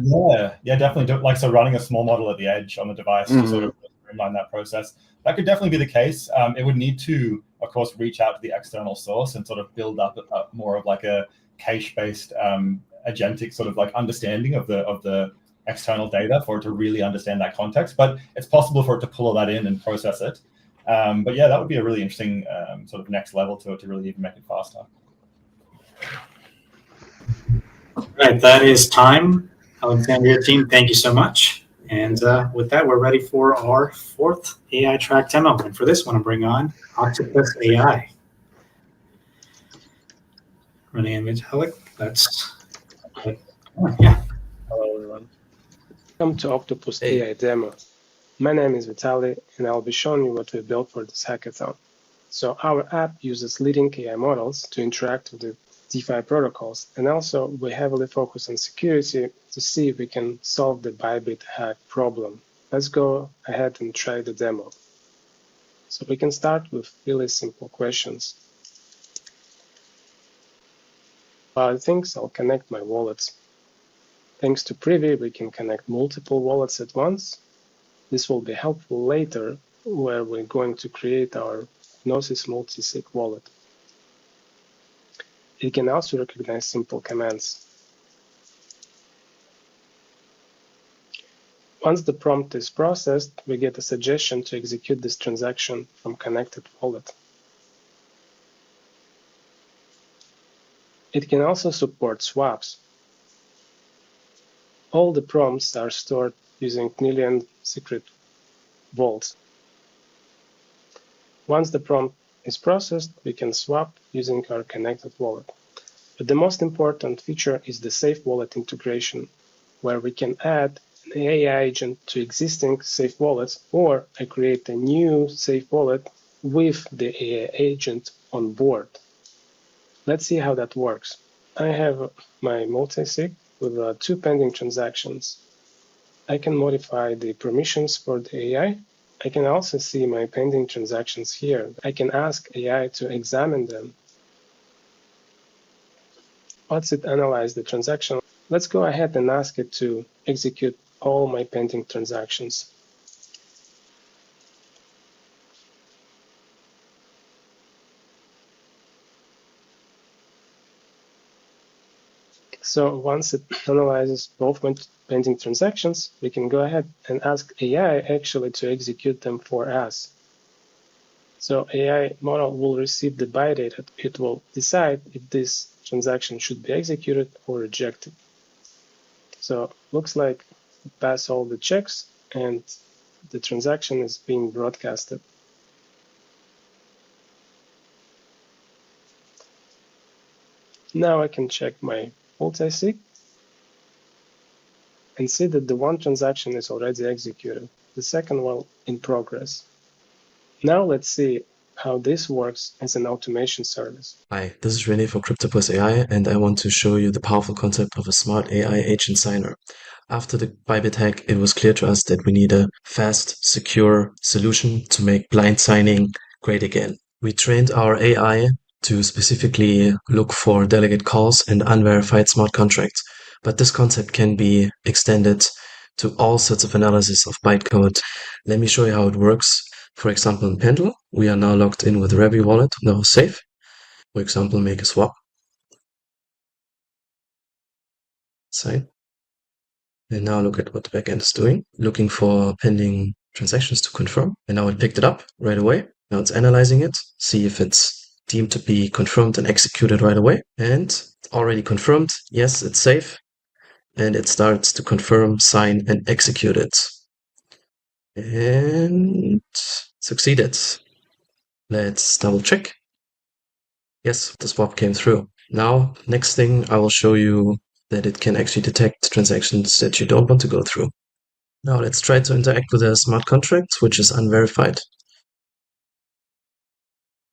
definitely. Like, so running a small model at the edge on the device to sort of streamline that process. That could definitely be the case. It would need to, of course, reach out to the external source and sort of build up more of like a cache-based agentic sort of like understanding of the external data for it to really understand that context. But it's possible for it to pull that in and process it. But yeah, that would be a really interesting sort of next level to it to really even make it faster. All right, that is time. Alexandria team, thank you so much. And with that, we're ready for our fourth AI track demo. And for this one, I'm bringing on Octopus AI. Running Vitalik, yeah. Hello, everyone. Welcome to Octopus AI demo. My name is Vitaly, and I'll be showing you what we built for this hackathon. So our app uses leading AI models to interact with the DeFi protocols, and also we heavily focus on security to see if we can solve the Bybit hack problem. Let's go ahead and try the demo. So we can start with really simple questions. While things, I'll connect my wallets. Thanks to Privy, we can connect multiple wallets at once. This will be helpful later, where we're going to create our Gnosis multi-sig wallet. It can also recognize simple commands. Once the prompt is processed, we get a suggestion to execute this transaction from connected wallet. It can also support swaps. All the prompts are stored using Million secret vaults. Once the prompt is processed, we can swap using our connected wallet. But the most important feature is the safe wallet integration, where we can add an AI agent to existing safe wallets, or I create a new safe wallet with the AI agent on board. Let's see how that works. I have my multi-sig with 2 pending transactions. I can modify the permissions for the AI. I can also see my pending transactions here. I can ask AI to examine them. Once it analyzes the transaction, let's go ahead and ask it to execute all my pending transactions. So once it analyzes both pending transactions, we can go ahead and ask AI actually to execute them for us. So AI model will receive the buy data. It will decide if this transaction should be executed or rejected. So looks like it passed all the checks and the transaction is being broadcasted. Now I can check my multi-sig and see that the one transaction is already executed, the second one in progress. Now let's see how this works as an automation service. Hi, this is Rene for Octopus AI, and I want to show you the powerful concept of a smart AI agent signer. After the Bybit hack, it was clear to us that we need a fast, secure solution to make blind signing great again. We trained our AI to specifically look for delegate calls and unverified smart contracts. But this concept can be extended to all sorts of analysis of bytecode. Let me show you how it works. For example, in Pendle, we are now logged in with Revi wallet, now safe. For example, make a swap. Side. And now look at what the backend is doing, looking for pending transactions to confirm. And now it picked it up right away. Now it's analyzing it, see if it's deemed to be confirmed and executed right away. And already confirmed, yes, it's safe. And it starts to confirm, sign, and execute it. And succeeded. Let's double check. Yes, the swap came through. Now, next thing, I will show you that it can actually detect transactions that you don't want to go through. Now let's try to interact with a smart contract, which is unverified,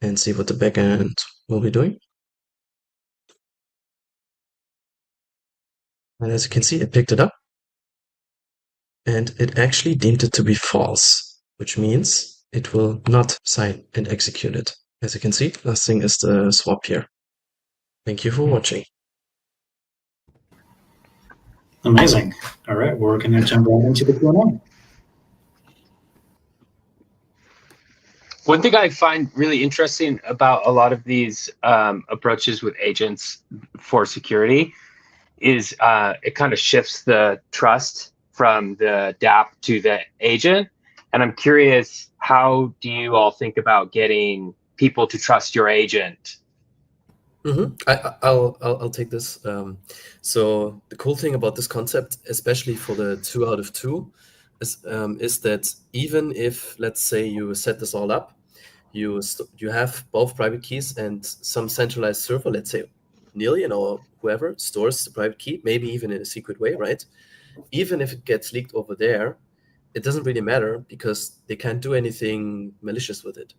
and see what the backend will be doing. And as you can see, it picked it up, and it actually deemed it to be false, which means it will not sign and execute it. As you can see, last thing is the swap here. Thank you for watching. Amazing. All right, we're going to jump right into the Q&A. One thing I find really interesting about a lot of these approaches with agents for security is it kind of shifts the trust from the dApp to the agent. And I'm curious, how do you all think about getting people to trust your agent? I'll take this. So the cool thing about this concept, especially for the 2 out of 2, is that even if, let's say, you set this all up, you have both private keys and some centralized server, let's say Nilian or whoever stores the private key, maybe even in a secret way, right? Even if it gets leaked over there, it doesn't really matter because they can't do anything malicious with it.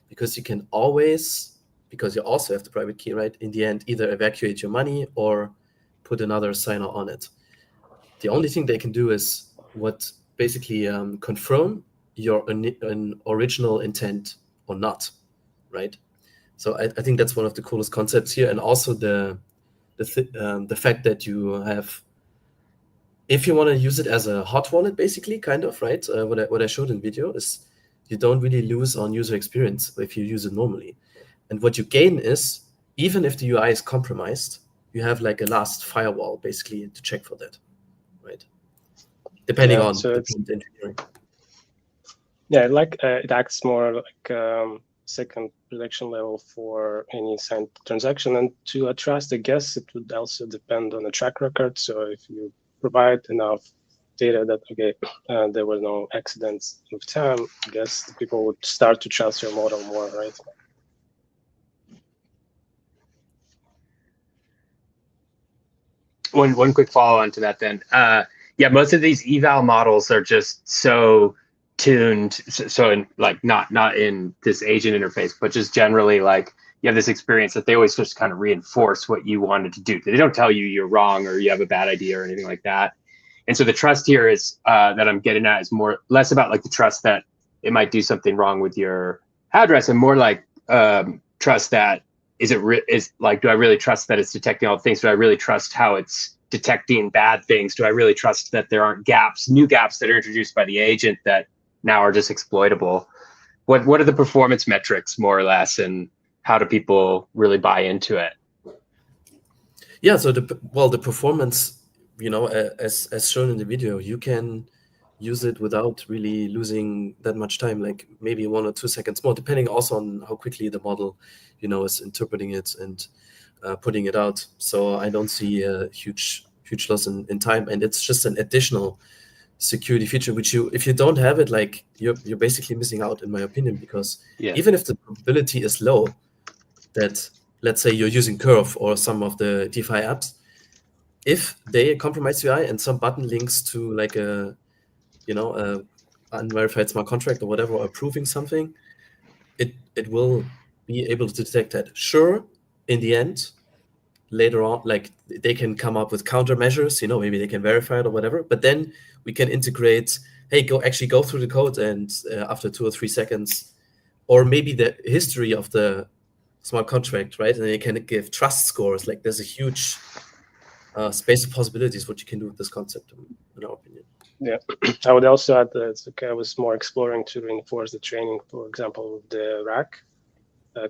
Because you can always, because you also have the private key, right? In the end, either evacuate your money or put another signer on it. The only thing they can do is what basically confirm your original intent or not, right? So I think that's one of the coolest concepts here, and also the fact that you have, if you want to use it as a hot wallet, basically, kind of, right? What I showed in video is you don't really lose on user experience if you use it normally. And what you gain is, even if the UI is compromised, you have like a last firewall, basically, to check for that, right? Depending on the engineering. Yeah, it acts more like second protection level for any signed transaction. And to a trust, I guess it would also depend on the track record. So if you provide enough data that, okay, there were no accidents with time, I guess the people would start to trust your model more, right? One quick follow on to that then. Yeah, most of these eval models are just so tuned, so in, like not in this agent interface, but just generally like you have this experience that they always just kind of reinforce what you wanted to do. They don't tell you you're wrong or you have a bad idea or anything like that. And so the trust here is that I'm getting at is less about like the trust that it might do something wrong with your address, and more like trust that is like, do I really trust that it's detecting all things? Do I really trust how it's detecting bad things? Do I really trust that there aren't new gaps that are introduced by the agent that now are just exploitable? What are the performance metrics, more or less, and how do people really buy into it? Yeah, so the performance, as shown in the video, you can use it without really losing that much time, like maybe 1 or 2 seconds more, depending also on how quickly the model, is interpreting it and putting it out. So I don't see a huge loss in time, and it's just an additional security feature which if you don't have it, like you're basically missing out, in my opinion, because even if the probability is low that, let's say, you're using Curve or some of the DeFi apps, if they compromise UI and some button links to like a unverified smart contract or whatever, or approving something, it will be able to detect that. Sure, in the end, later on, like they can come up with countermeasures, maybe they can verify it or whatever, but then we can integrate, hey, go through the code, and after 2 or 3 seconds, or maybe the history of the smart contract, right? And then you can give trust scores. Like there's a huge space of possibilities what you can do with this concept, in our opinion. Yeah, I would also add that I was more exploring to reinforce the training, for example, the rack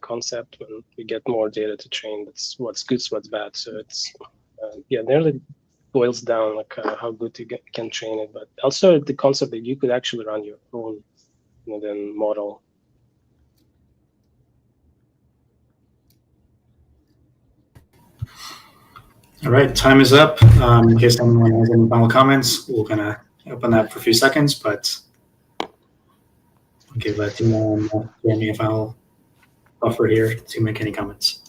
concept. When we get more data to train, that's what's good, what's bad. So it's nearly boils down like how good you can train it, but also the concept that you could actually run your own then model. All right, time is up. In case anyone has any final comments, we're gonna open that for a few seconds, but I'll give Timo and Jeremy a final buffer here to make any comments.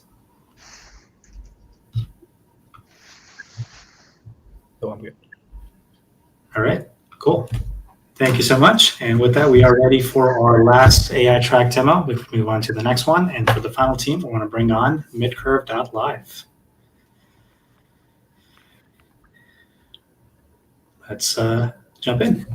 So I'm good. All right, cool. Thank you so much. And with that, we are ready for our last AI track demo. We move on to the next one. And for the final team, we want to bring on Midcurve.live. Let's jump in.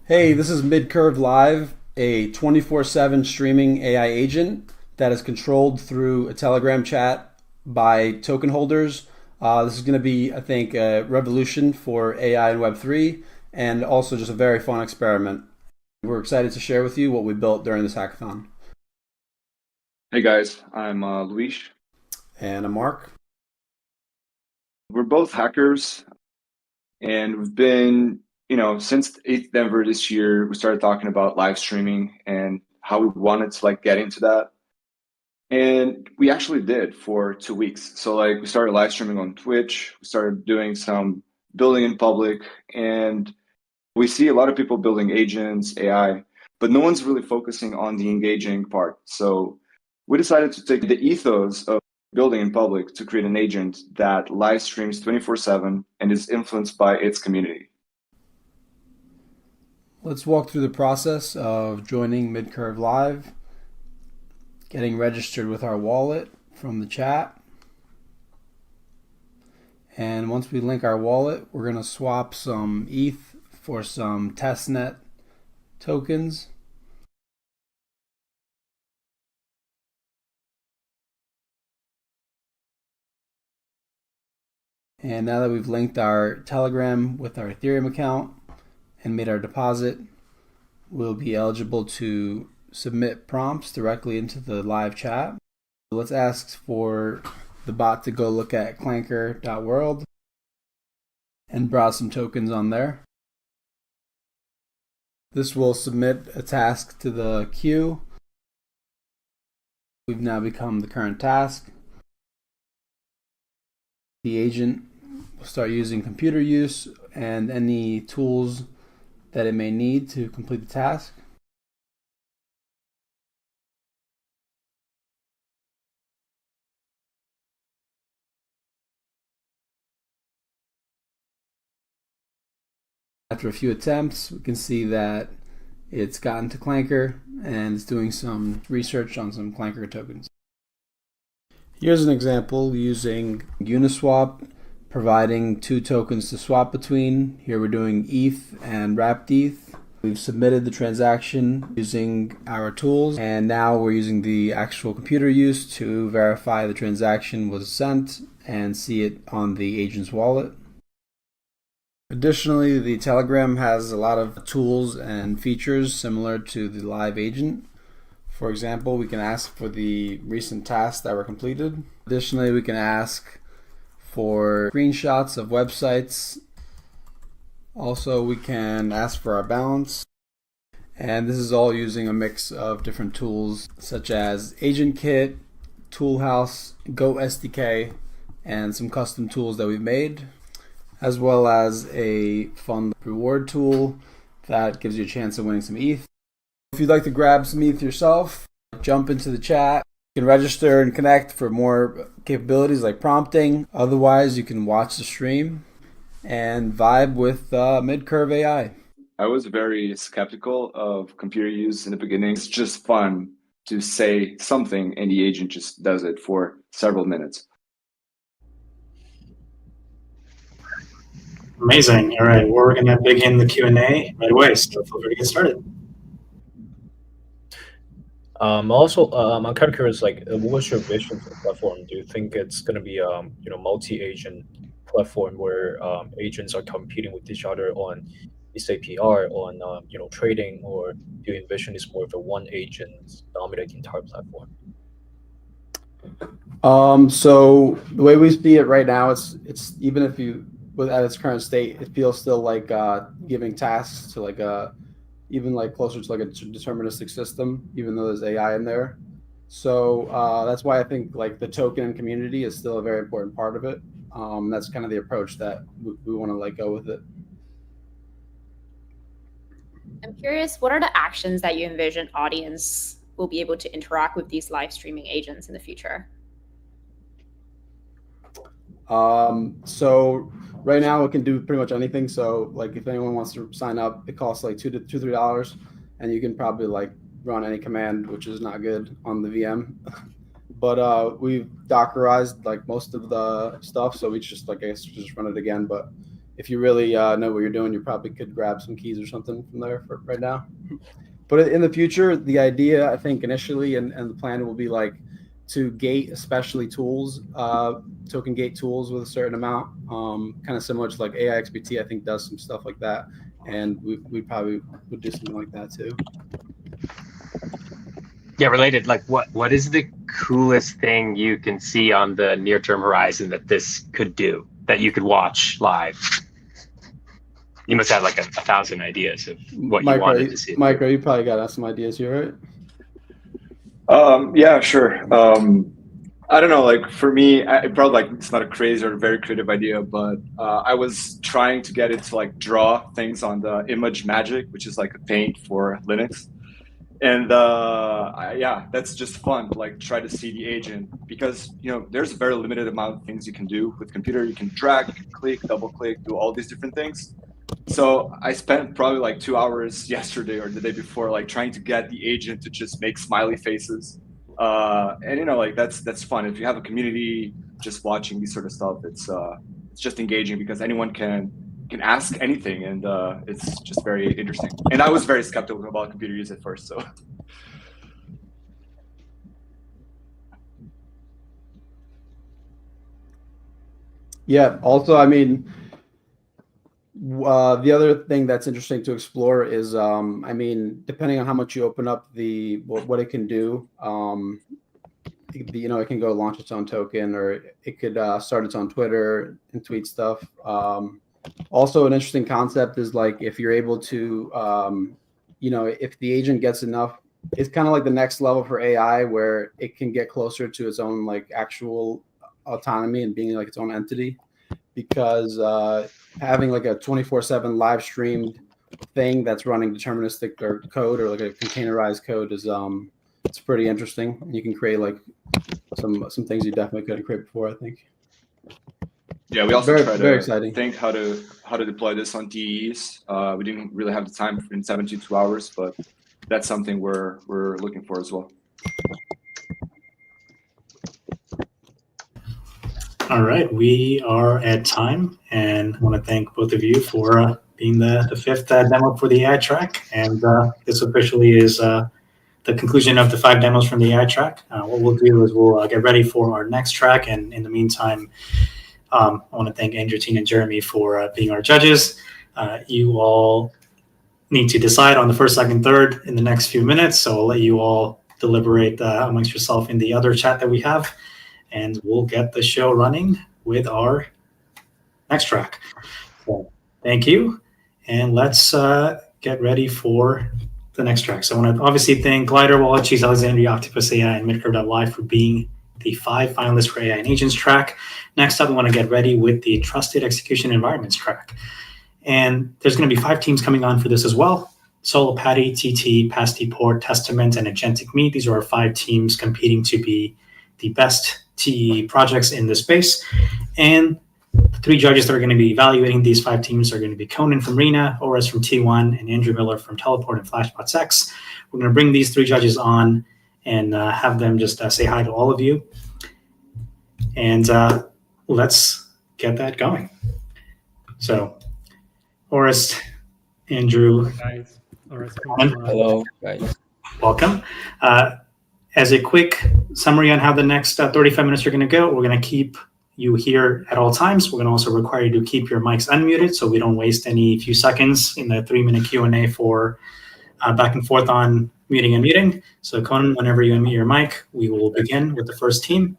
Hey, this is Midcurve Live, a 24/7 streaming AI agent that is controlled through a Telegram chat by token holders. This is going to be, I think, a revolution for AI and Web3, and also just a very fun experiment. We're excited to share with you what we built during this hackathon. Hey guys, I'm Luis. And I'm Mark. We're both hackers, and we've been, since ETH Denver this year, we started talking about live streaming and how we wanted to get into that. And we actually did for 2 weeks. So we started live streaming on Twitch, we started doing some building in public, and we see a lot of people building agents, AI, but no one's really focusing on the engaging part. So we decided to take the ethos of building in public to create an agent that live streams 24/7 and is influenced by its community. Let's walk through the process of joining Midcurve Live, getting registered with our wallet from the chat. And once we link our wallet, we're going to swap some ETH for some testnet tokens. And now that we've linked our Telegram with our Ethereum account and made our deposit, we'll be eligible to submit prompts directly into the live chat. Let's ask for the bot to go look at clanker.world and browse some tokens on there. This will submit a task to the queue. We've now become the current task. The agent will start using computer use and any tools that it may need to complete the task. After a few attempts, we can see that it's gotten to Clanker and it's doing some research on some Clanker tokens. Here's an example using Uniswap, providing 2 tokens to swap between. Here we're doing ETH and wrapped ETH. We've submitted the transaction using our tools, and now we're using the actual computer use to verify the transaction was sent and see it on the agent's wallet. Additionally, the Telegram has a lot of tools and features similar to the live agent. For example, we can ask for the recent tasks that were completed. Additionally, we can ask for screenshots of websites. Also, we can ask for our balance. And this is all using a mix of different tools such as AgentKit, Toolhouse, Go SDK, and some custom tools that we've made, as well as a fun reward tool that gives you a chance of winning some ETH. If you'd like to grab some ETH yourself, jump into the chat. You can register and connect for more capabilities like prompting. Otherwise, you can watch the stream and vibe with Midcurve AI. I was very skeptical of computer use in the beginning. It's just fun to say something and the agent just does it for several minutes. Amazing. All right, we're going to begin the Q&A right away, so feel free to get started. Also, I'm kind of curious, like, what was your vision for the platform? Do you think it's going to be, multi-agent platform where agents are competing with each other on, say, PR, on, trading, or do you envision it's more of a one agent dominate the entire platform? So the way we see it right now, it's even if you at its current state, it feels still like giving tasks to like even like closer to like a deterministic system, even though there's AI in there. So that's why I think like the token community is still a very important part of it. That's kind of the approach that we want to like go with it. I'm curious, what are the actions that you envision audience will be able to interact with these live streaming agents in the future? So right now it can do pretty much anything. So like if anyone wants to sign up, it costs like $2-3, and you can probably like run any command, which is not good on the VM. But we've Dockerized like most of the stuff, so we just like I guess just run it again. But if you really know what you're doing, you probably could grab some keys or something from there for right now. But in the future, the idea I think initially and the plan will be like to gate especially tools, token gate tools with a certain amount, kind of similar to like AIXBT, I think does some stuff like that. And we probably would do something like that too. Yeah, related, like what is the coolest thing you can see on the near-term horizon that this could do, that you could watch live? You must have like a 1,000 ideas of what you wanted to see. Micro, you probably got some ideas here, right? Yeah, sure. I don't know, like for me, probably like it's not a crazy or very creative idea, but I was trying to get it to like draw things on the image magic, which is like a paint for Linux. And yeah, that's just fun to like try to see the agent, because there's a very limited amount of things you can do with computer. You can drag, you can click, double click, do all these different things. So I spent probably like 2 hours yesterday or the day before, like trying to get the agent to just make smiley faces. And like that's fun. If you have a community just watching these sort of stuff, it's just engaging because anyone can ask anything, and it's just very interesting. And I was very skeptical about computer use at first, so. Yeah. Also, I mean, the other thing that's interesting to explore is, I mean, depending on how much you open up what it can do, it can go launch its own token, or it could start its own Twitter and tweet stuff. Also, an interesting concept is like if you're able to, if the agent gets enough, it's kind of like the next level for AI, where it can get closer to its own like actual autonomy and being like its own entity, because having like a 24/7 live streamed thing that's running deterministic or code or like a containerized code is it's pretty interesting. You can create like some things you definitely couldn't create before, I think. Yeah, we also try very to exciting. think how to deploy this on DEs. We didn't really have the time in 72 hours, but that's something we're looking for as well. All right, we are at time, and I want to thank both of you for being the fifth demo for the AI track. And this officially is the conclusion of the 5 demos from the AI track. What we'll do is we'll get ready for our next track, and in the meantime, I want to thank Andrew, Tina, and Jeremy for being our judges. You all need to decide on the first, second, third in the next few minutes, so I'll let you all deliberate amongst yourself in the other chat that we have, and we'll get the show running with our next track. So thank you, and let's get ready for the next track. So I want to obviously thank Glider, Wallet Cheese, Alexandria, Octopus AI, and Midcurve.live for being the 5 finalists for AI and Agents track. Next up, we want to get ready with the Trusted Execution Environments track. And there's going to be 5 teams coming on for this as well. Solo Patty, TT, Pastport, Testament, and Aentic Me. These are our 5 teams competing to be the best TE projects in this space. And the 3 judges that are going to be evaluating these 5 teams are going to be Conan from Rena, Oris from T1, and Andrew Miller from Teleport and Flashbots X. We're going to bring these 3 judges on and have them just say hi to all of you. And let's get that going. So, Oris, Andrew, guys. Oris, hello, guys. Welcome. as a quick summary on how the next 35 minutes are going to go, we're going to keep you here at all times. We're going to also require you to keep your mics unmuted so we don't waste any few seconds in the 3-minute Q&A for back and forth on muting and muting. So Conan, whenever you unmute your mic, we will begin with the first team.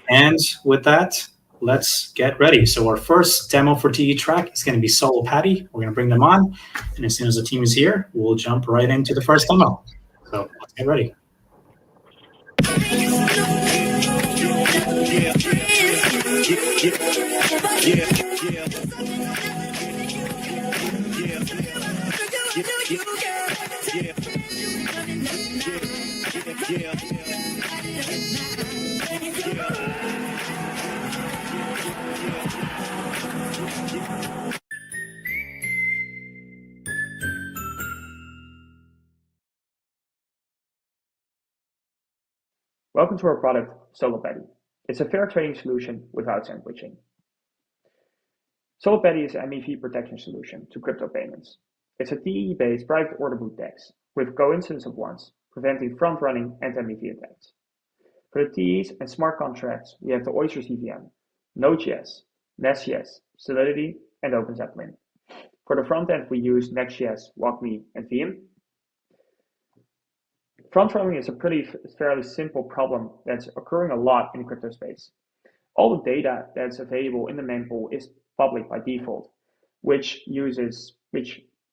And with that, let's get ready. So our first demo for TE track is going to be Solo Patty. We're going to bring them on. And as soon as the team is here, we'll jump right into the first demo. So let's get ready. Welcome to our product, Solo Patty. It's a fair trading solution without sandwiching. Solo Patty is an MEV protection solution to crypto payments. It's a TE-based private order book DEX with coincidence of ones, preventing front-running and MEV attacks. For the TEs and smart contracts, we have the Oyster CVM, Node.js, Nest.js, Solidity, and OpenZeppelin. For the front end, we use Next.js, WalkMe, and VM. Front-running is a fairly simple problem that's occurring a lot in the crypto space. All the data that's available in the mempool is public by default, which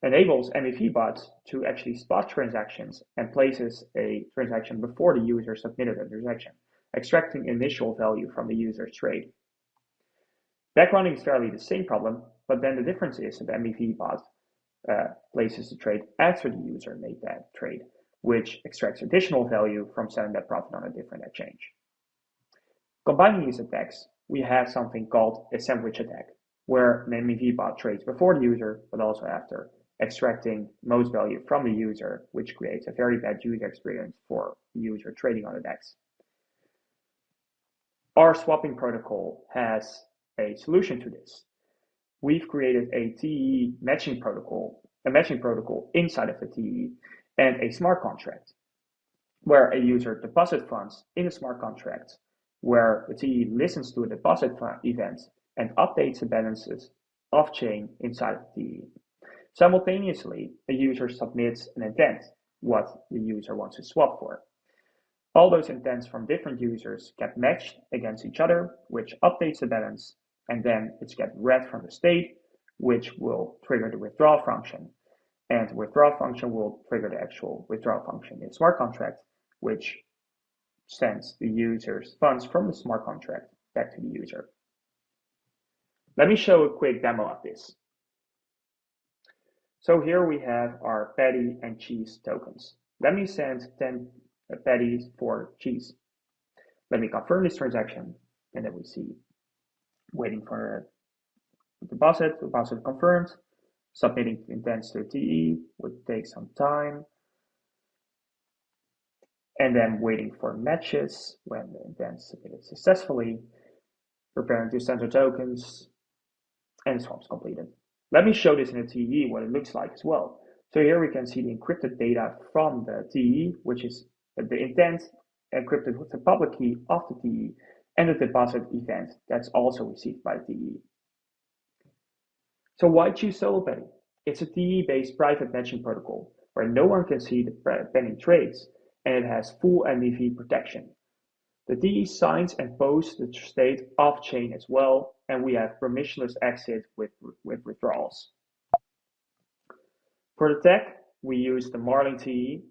enables MEV bots to actually spot transactions and places a transaction before the user submitted a transaction, extracting initial value from the user's trade. Backrunning is fairly the same problem, but then the difference is that the MEV bot places the trade after the user made that trade, which extracts additional value from selling that profit on a different exchange. Combining these attacks, we have something called a sandwich attack, where an MEV bot trades before the user, but also after, extracting most value from the user, which creates a very bad user experience for the user trading on the DEX. Our swapping protocol has a solution to this. We've created a TE matching protocol inside of the TE, and a smart contract, where a user deposits funds in a smart contract, where the TE listens to a deposit event and updates the balances off-chain inside of the TE. Simultaneously, a user submits an intent, what the user wants to swap for. All those intents from different users get matched against each other, which updates the balance, and then it's get read from the state, which will trigger the withdrawal function. And the withdrawal function will trigger the actual withdrawal function in the smart contract, which sends the user's funds from the smart contract back to the user. Let me show a quick demo of this. So here we have our patty and cheese tokens. Let me send 10 patties for cheese. Let me confirm this transaction, and then we see waiting for a deposit confirmed. Submitting intents to TE would take some time. And then waiting for matches when the intent submitted successfully. Preparing to send the tokens, and the swap's completed. Let me show this in a TE what it looks like as well. So here we can see the encrypted data from the TE, which is the intent encrypted with the public key of the TE, and the deposit event that's also received by the TE. So why choose Solo Patty? It's a TE-based private matching protocol where no one can see the pending trades, and it has full MEV protection. The TE signs and posts the state off-chain as well, and we have permissionless exit with withdrawals. For the tech, we use the Marlin TE,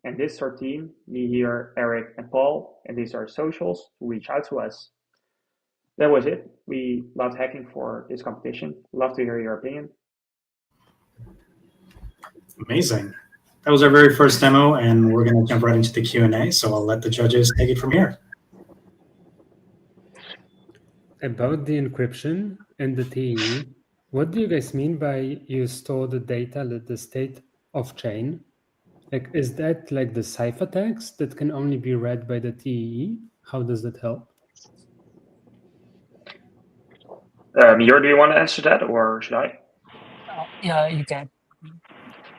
and this is our team, me here, Eric, and Paul, and these are socials to reach out to us. That was it. We loved hacking for this competition. Love to hear your opinion. Amazing. That was our very first demo, and we're going to jump right into the Q&A, so I'll let the judges take it from here. About the encryption and the TE, what do you guys mean by you store the data at the state of chain? Like, is that like the ciphertext that can only be read by the TE? How does that help? Mior, do you want to answer that, or should I? Yeah, you can.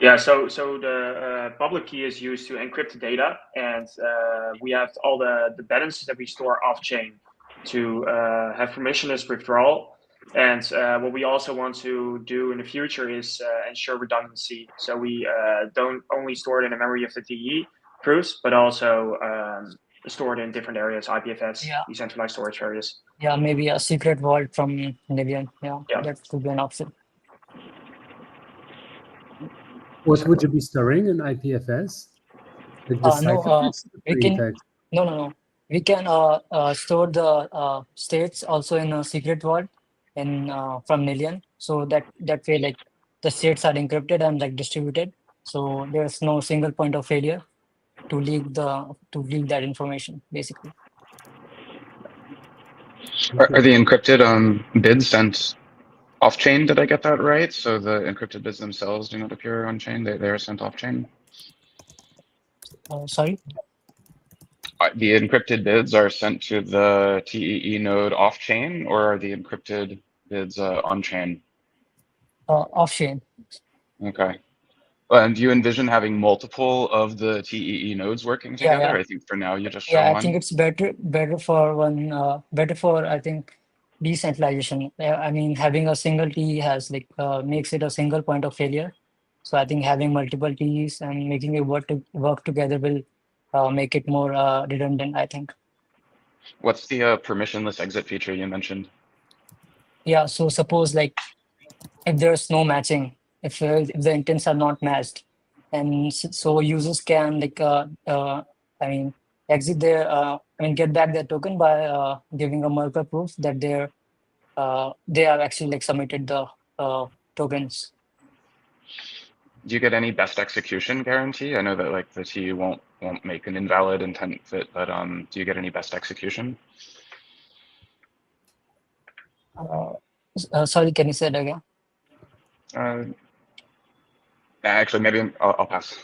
Yeah, so the public key is used to encrypt the data, and we have all the balances that we store off chain to have permissionless withdrawal. And what we also want to do in the future is ensure redundancy. So we don't only store it in the memory of the TE proofs, but also store it in different areas, IPFS, decentralized storage areas. Yeah, maybe a secret vault from Nivian. Yeah, that could be an option. What would you be storing in IPFS? Like the ciphertext or we can. plaintext? No. We can store the states also in a secret vault in from Nivian. So that way, like the states are encrypted and like distributed. So there's no single point of failure to leak that information, basically. Are the encrypted bids sent off chain? Did I get that right? So the encrypted bids themselves do not appear on chain; they are sent off chain. Sorry. The encrypted bids are sent to the TEE node off chain, or are the encrypted bids on chain? Off chain. Okay. And do you envision having multiple of the TEE nodes working together? Yeah. I think for now you just show I one. think it's better for one. Better for, I think, decentralization. I mean, having a single TE has like makes it a single point of failure. So I think having multiple TEs and making it work together will make it more redundant, I think. What's the permissionless exit feature you mentioned? Yeah. So suppose like if there's no matching, if the intents are not matched, and so users can like exit their get back their token by giving a marker proof that they have actually like submitted the tokens. Do you get any best execution guarantee? I know that like the TE won't make an invalid intent fit, but do you get any best execution? Sorry, can you say that again? Actually, maybe I'll pass.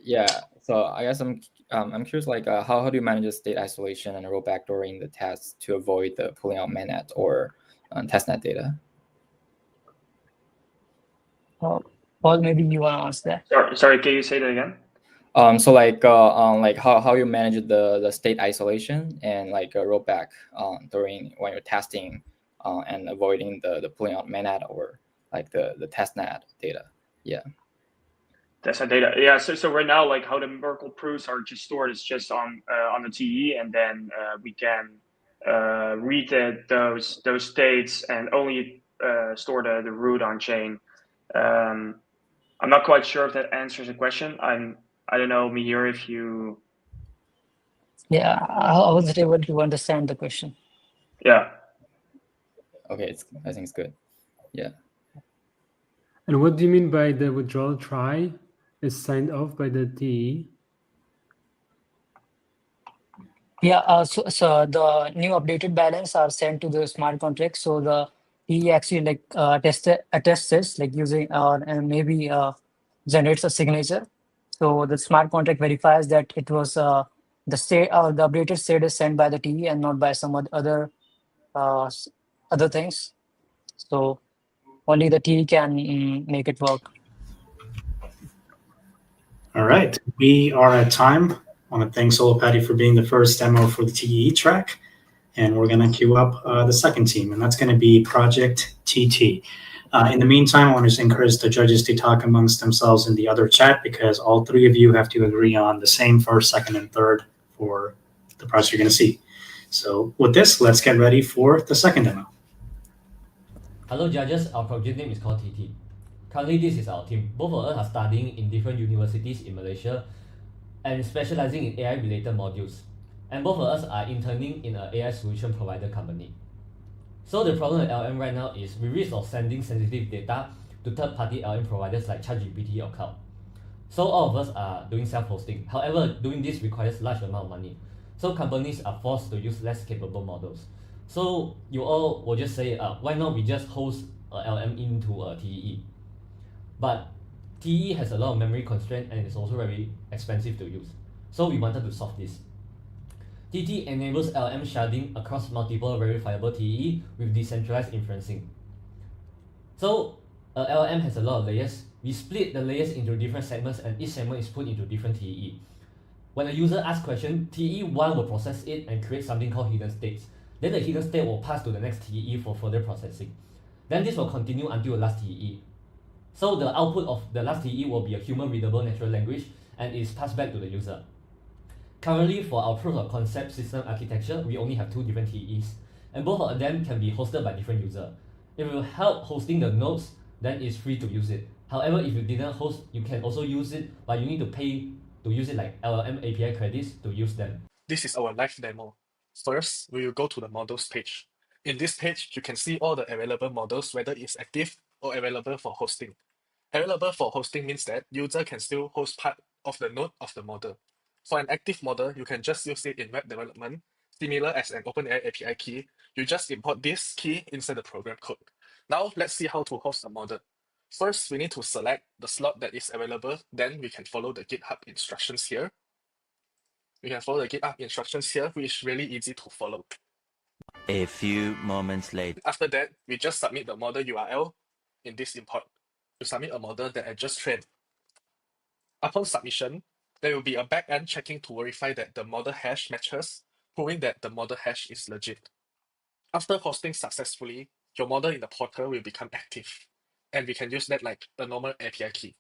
Yeah. So I guess I'm curious, like how do you manage the state isolation and rollback during the test to avoid the pulling out mainnet or testnet data? Paul, maybe you want to answer that. Sorry, can you say that again? So like how you manage the state isolation and like rollback during when you're testing and avoiding the pulling out mainnet or like the testnet data. Yeah. Testnet data. Yeah. So right now, like how the Merkle proofs are just stored is just on the TE, and then we can read those states and only store the root on chain. I'm not quite sure if that answers the question. I don't know, Mihir, if you. Yeah, I wasn't able to understand the question. Yeah. Okay, I think it's good. Yeah. And what do you mean by the withdrawal try is signed off by the TE? Yeah, so the new updated balance are sent to the smart contract. So the TE actually like attests it like using and maybe generates a signature. So the smart contract verifies that it was the state or the updated state is sent by the TE and not by some other things. So only the TE can make it work. All right, we are at time. I want to thank Solopatty for being the first demo for the TE track. And we're going to queue up the second team, and that's going to be Project TT. In the meantime, I want to encourage the judges to talk amongst themselves in the other chat, because all three of you have to agree on the same first, second, and third for the project you're going to see. So with this, let's get ready for the second demo. Hello judges, our project name is called TT. Currently, this is our team. Both of us are studying in different universities in Malaysia and specializing in AI-related modules. And both of us are interning in an AI solution provider company. So the problem with LM right now is we risk of sending sensitive data to third-party LM providers like ChatGPT or Cloud. So all of us are doing self-hosting. However, doing this requires large amount of money. So companies are forced to use less capable models. So you all will just say, why not we just host a LM into a TEE? But TEE has a lot of memory constraint and it's also very expensive to use. So we wanted to solve this. TT enables LM sharding across multiple verifiable TEE with decentralized inferencing. So LLM has a lot of layers. We split the layers into different segments, and each segment is put into different TEE. When a user asks question, TE1 will process it and create something called hidden states. Then the hidden state will pass to the next TE for further processing. Then this will continue until the last TE. So the output of the last TE will be a human-readable natural language and is passed back to the user. Currently, for our proof of concept system architecture, we only have 2 different TEs, and both of them can be hosted by different users. If it will help hosting the nodes, then it's free to use it. However, if you didn't host, you can also use it, but you need to pay to use it like LLM API credits to use them. This is our live demo. First, we will go to the models page. In this page, you can see all the available models, whether it's active or available for hosting. Available for hosting means that user can still host part of the node of the model. For an active model, you can just use it in web development, similar as an OpenAI API key. You just import this key inside the program code. Now, let's see how to host a model. First, we need to select the slot that is available. Then we can follow the GitHub instructions here. We can follow the GitHub instructions here, which is really easy to follow. A few moments later. After that, we just submit the model URL in this import. To submit a model that I just trained. Upon submission, there will be a backend checking to verify that the model hash matches, proving that the model hash is legit. After hosting successfully, your model in the portal will become active, and we can use that like a normal API key.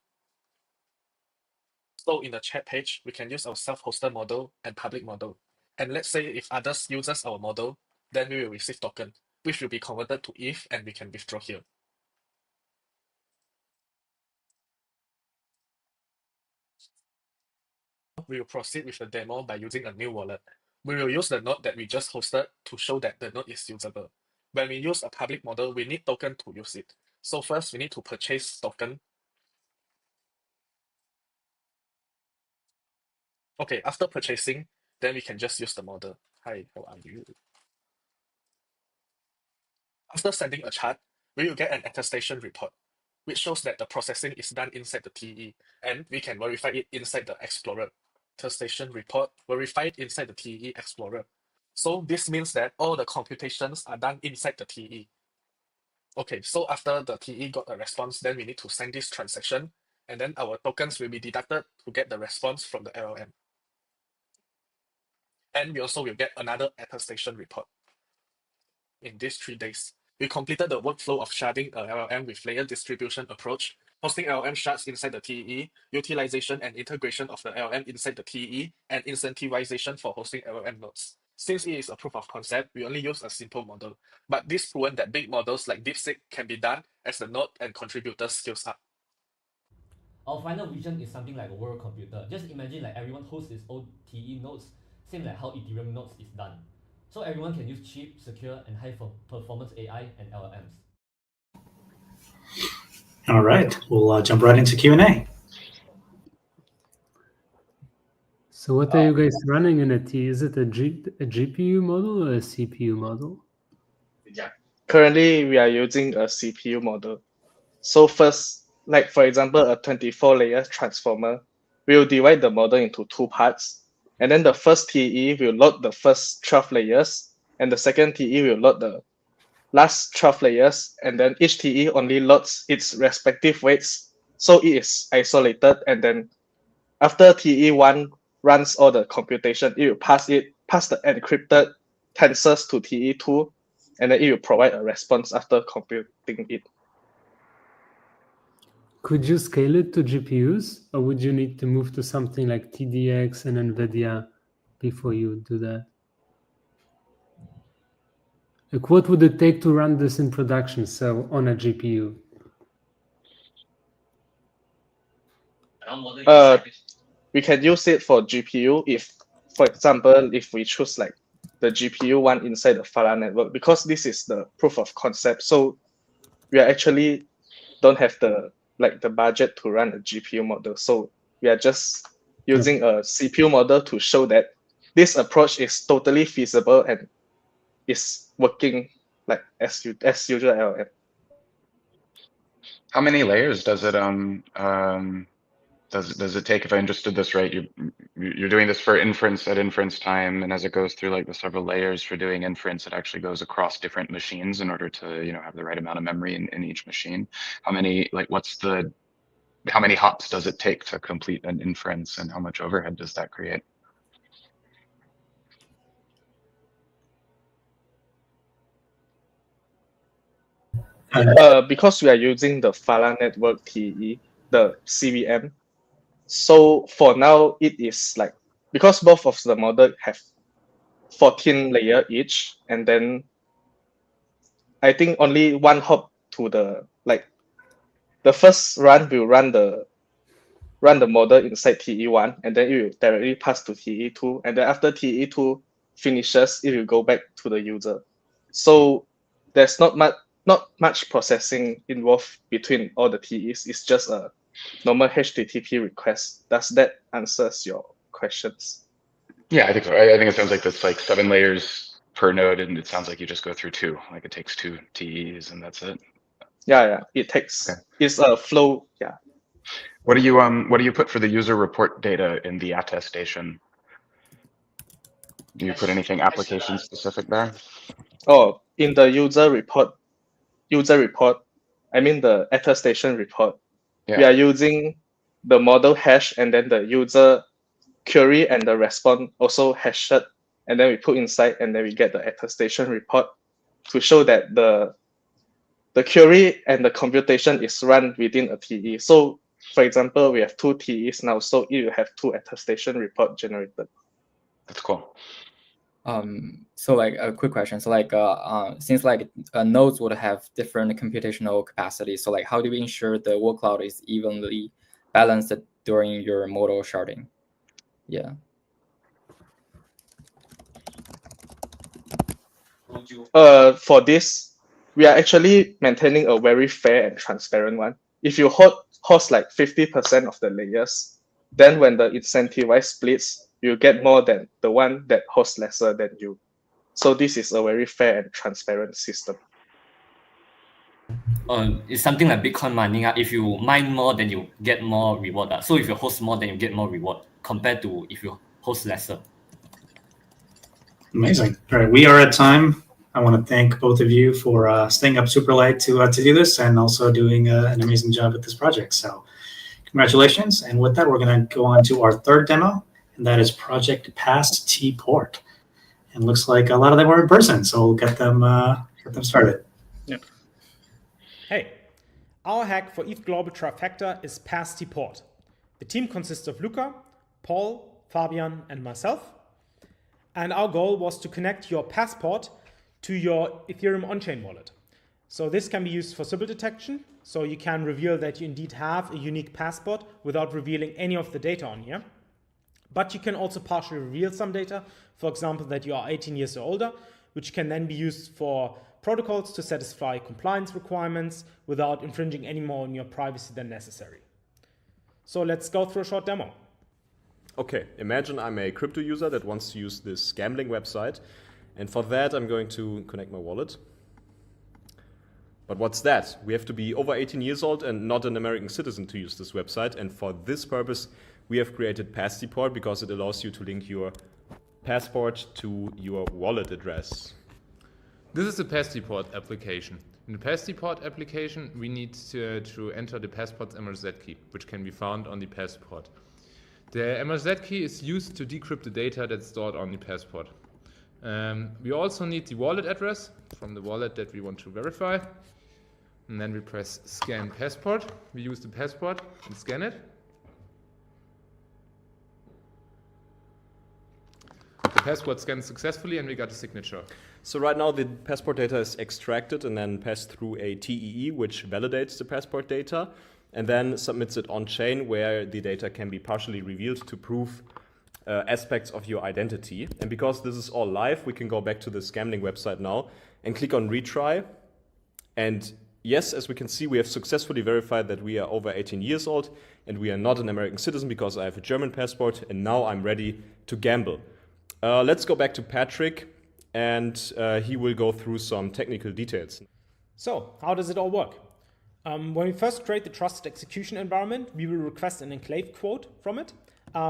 So in the chat page, we can use our self-hosted model and public model. And let's say if others uses our model, then we will receive token, which will be converted to ETH and we can withdraw here. We will proceed with the demo by using a new wallet. We will use the node that we just hosted to show that the node is usable. When we use a public model, we need token to use it. So first, we need to purchase token. Okay, after purchasing, then we can just use the model. Hi, how are you? After sending a chart, we will get an attestation report, which shows that the processing is done inside the TE, and we can verify it inside the Explorer. Attestation report verified inside the TE Explorer. So this means that all the computations are done inside the TE. Okay, so after the TE got a response, then we need to send this transaction, and then our tokens will be deducted to get the response from the LLM. And we also will get another attestation report. In these 3 days, we completed the workflow of sharding a LLM with layer distribution approach, hosting LLM shards inside the TE, utilization and integration of the LLM inside the TE, and incentivization for hosting LLM nodes. Since it is a proof of concept, we only use a simple model, but this proven that big models like DeepSeek can be done as the node and contributors scales up. Our final vision is something like a world computer. Just imagine like everyone hosts its own TE nodes, same like how Ethereum nodes is done. So everyone can use cheap, secure, and high-performance AI and LLMs. All right, we'll jump right into Q&A. So what are you guys running in a T? Is it a GPU model or a CPU model? Yeah. Currently, we are using a CPU model. So first, like for example, a 24-layer transformer, we will divide the model into 2 parts. And then the first TE will load the first 12 layers, and the second TE will load the last 12 layers, and then each TE only loads its respective weights, so it is isolated, and then after TE1 runs all the computation, it will pass the encrypted tensors to TE2, and then it will provide a response after computing it. Could you scale it to GPUs, or would you need to move to something like TDX and NVIDIA before you do that? Like, what would it take to run this in production, so on a GPU? We can use it for GPU if, for example, if we choose like the GPU one inside the Fala network, because this is the proof of concept. So we are actually don't have the budget to run a GPU model. So we are just using a CPU model to show that this approach is totally feasible and is working like as usual LLM. How many layers does it does it take, if I understood this right, you're doing this for inference at inference time, and as it goes through like the several layers for doing inference, it actually goes across different machines in order to, you know, have the right amount of memory in each machine. How many, like, how many hops does it take to complete an inference, and how much overhead does that create? Because we are using the Fala network TE, the CVM. So for now, it is like, because both of the model have 14 layer each, and then I think only one hop to the, like, the first run will run the model inside TE1, and then it will directly pass to TE2, and then after TE2 finishes, it will go back to the user. So there's not much processing involved between all the TEs. It's just a normal HTTP request. Does that answers your questions? Yeah, I think so. I think it sounds like that's like 7 layers per node, and it sounds like you just go through 2. Like it takes 2 TEs, and that's it. Yeah. It takes. Okay. It's a flow. Yeah. What do you put for the user report data in the attestation? Do you put anything application specific there? Oh, in the user report, I mean the attestation report, we are using the model hash, and then the user query and the response also hashed, and then we put inside, and then we get the attestation report to show that the query and the computation is run within a TE. So for example, we have 2 TEs now, so it will have 2 attestation report generated. That's cool. So like a quick question. So like since like nodes would have different computational capacity, so like how do we ensure the workload is evenly balanced during your model sharding? Yeah. For this, we are actually maintaining a very fair and transparent one. If you host like 50% of the layers, then when the incentivized splits, you get more than the one that hosts lesser than you. So this is a very fair and transparent system. It's something like Bitcoin mining. If you mine more, then you get more reward. So if you host more, then you get more reward compared to if you host lesser. Amazing. All right, we are at time. I want to thank both of you for staying up super late to do this, and also doing an amazing job with this project. So congratulations. And with that, we're going to go on to our third demo, and that is Project Pastport. And looks like a lot of them were in person, so we'll get them started. Yeah. Hey, our hack for ETH Global Trifecta is Pastport. The team consists of Luca, Paul, Fabian, and myself. And our goal was to connect your passport to your Ethereum on-chain wallet. So this can be used for symbol detection. So you can reveal that you indeed have a unique passport without revealing any of the data on here. But you can also partially reveal some data, for example, that you are 18 years or older, which can then be used for protocols to satisfy compliance requirements without infringing any more on your privacy than necessary. So let's go through a short demo. Okay, imagine I'm a crypto user that wants to use this gambling website, and for that I'm going to connect my wallet. But what's that? We have to be over 18 years old and not an American citizen to use this website, and for this purpose we have created Pastport because it allows you to link your passport to your wallet address. This is the Pastport application. In the Pastport application, we need to enter the passport's MRZ key, which can be found on the passport. The MRZ key is used to decrypt the data that's stored on the passport. We also need the wallet address from the wallet that we want to verify. And then we press Scan Passport. We use the passport and scan it. The passport scans successfully and we got a signature. So right now the passport data is extracted and then passed through a TEE, which validates the passport data and then submits it on-chain, where the data can be partially revealed to prove aspects of your identity. And because this is all live, we can go back to this gambling website now and click on retry. And yes, as we can see, we have successfully verified that we are over 18 years old and we are not an American citizen because I have a German passport, and now I'm ready to gamble. Let's go back to Patrick, and he will go through some technical details. So how does it all work? When we first create the trusted execution environment, we will request an enclave quote from it,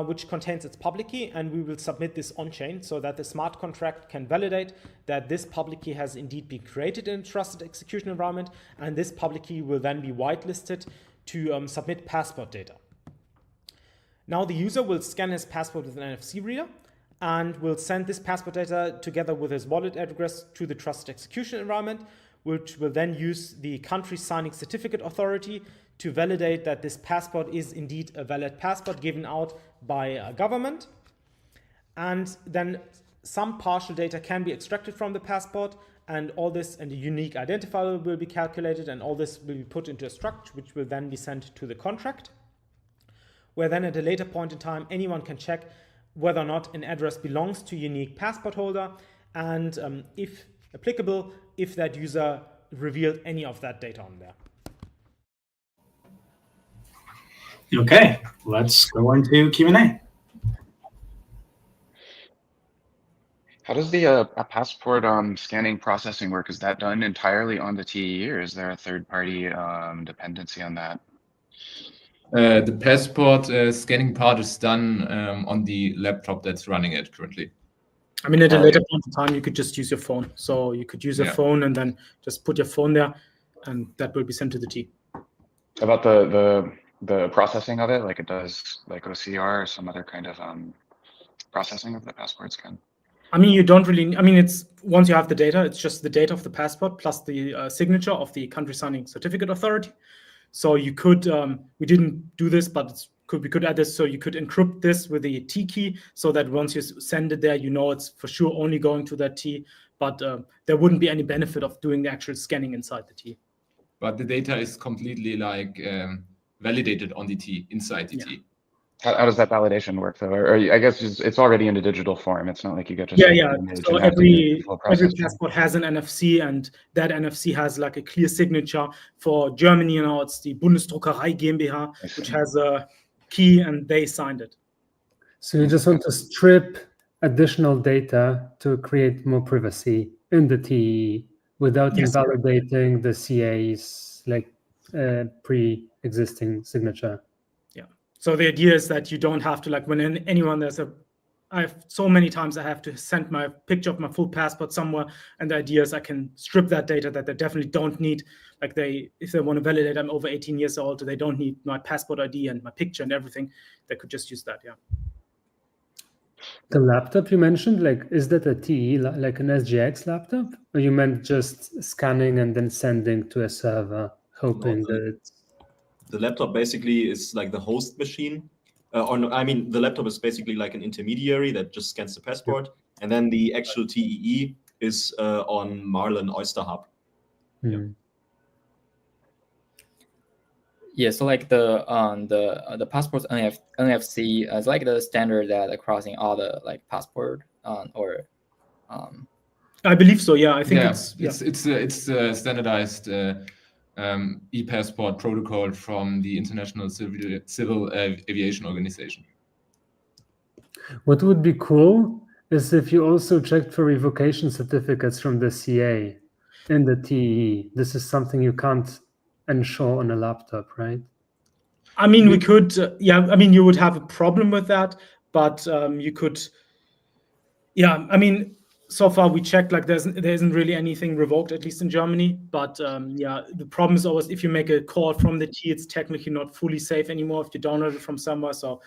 which contains its public key, and we will submit this on-chain so that the smart contract can validate that this public key has indeed been created in a trusted execution environment, and this public key will then be whitelisted to submit passport data. Now the user will scan his passport with an NFC reader and will send this passport data together with his wallet address to the trusted execution environment, which will then use the country signing certificate authority to validate that this passport is indeed a valid passport given out by a government. And then some partial data can be extracted from the passport, and all this and a unique identifier will be calculated, and all this will be put into a struct, which will then be sent to the contract, where then at a later point in time, anyone can check whether or not an address belongs to a unique passport holder, and if applicable, if that user revealed any of that data on there. Okay, let's go into Q&A. How does the passport scanning processing work? Is that done entirely on the TE, or is there a third-party dependency on that? The passport scanning part is done on the laptop that's running it currently. I mean, at a later point in time, you could just use your phone. So you could use a phone and then just put your phone there, and that will be sent to the T. About the processing of it, like it does like OCR or some other kind of processing of the passport scan? I mean, you don't really, I mean, it's once you have the data, it's just the data of the passport plus the signature of the country signing certificate authority. So you could, we didn't do this, but we could add this. So you could encrypt this with the T key so that once you send it there, you know it's for sure only going to that T, but there wouldn't be any benefit of doing the actual scanning inside the T. But the data is completely like validated on the T, inside the T. How does that validation work though? Or I guess it's already in a digital form. It's not like you get to So every passport has an NFC, and that NFC has like a clear signature. For Germany, you know, it's the Bundesdruckerei GmbH, which has a key, and they signed it. So you just want to strip additional data to create more privacy in the TE without invalidating the CA's like pre-existing signature. So the idea is that you don't have to, like, when anyone I've so many times I have to send my picture of my full passport somewhere, and the idea is I can strip that data that they definitely don't need. Like if they want to validate I'm over 18 years old, they don't need my passport ID and my picture and everything. They could just use that, The laptop you mentioned, like, is that a TE, like an SGX laptop? Or you meant just scanning and then sending to a server, hoping that it's... The laptop basically is like the host machine. The laptop is basically like an intermediary that just scans the passport. And then the actual TEE is on Marlin Oyster Hub. Yeah, so like the passport's NFC is like the standard that crossing all the like passport I believe so. Yeah, I think it's standardized e-passport protocol from the International Civil Aviation Organization. What would be cool is if you also checked for revocation certificates from the CA in the TE. This is something you can't ensure on a laptop, right? I mean, we could, I mean, you would have a problem with that, but you could, I mean, so far we checked, like there isn't really anything revoked, at least in Germany. But the problem is always if you make a call from the T, it's technically not fully safe anymore if you download it from somewhere. So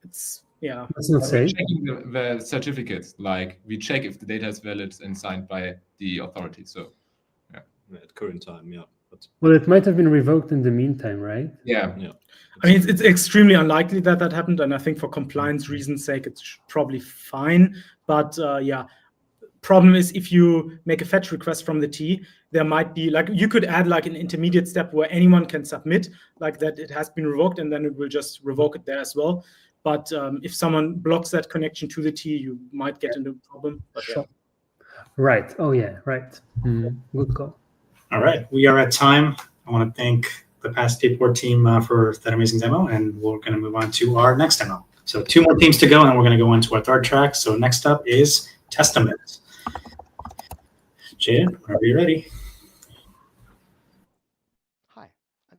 it's, That's not safe. Checking the certificates, like we check if the data is valid and signed by the authority. So at current time, Well, it might have been revoked in the meantime, right? Yeah. I mean, it's extremely unlikely that happened, and I think for compliance reasons' sake, it's probably fine. But problem is if you make a fetch request from the T, there might be like you could add like an intermediate step where anyone can submit like that it has been revoked, and then it will just revoke it there as well. But if someone blocks that connection to the T, you might get into a problem. But, Right. Oh yeah. Right. Good call. All right, we are at time. I want to thank the Pastport team for that amazing demo, and we're going to move on to our next demo. So 2 more teams to go, and then we're going to go into our third track. So next up is Testament. Jade, whenever you're ready. Hi,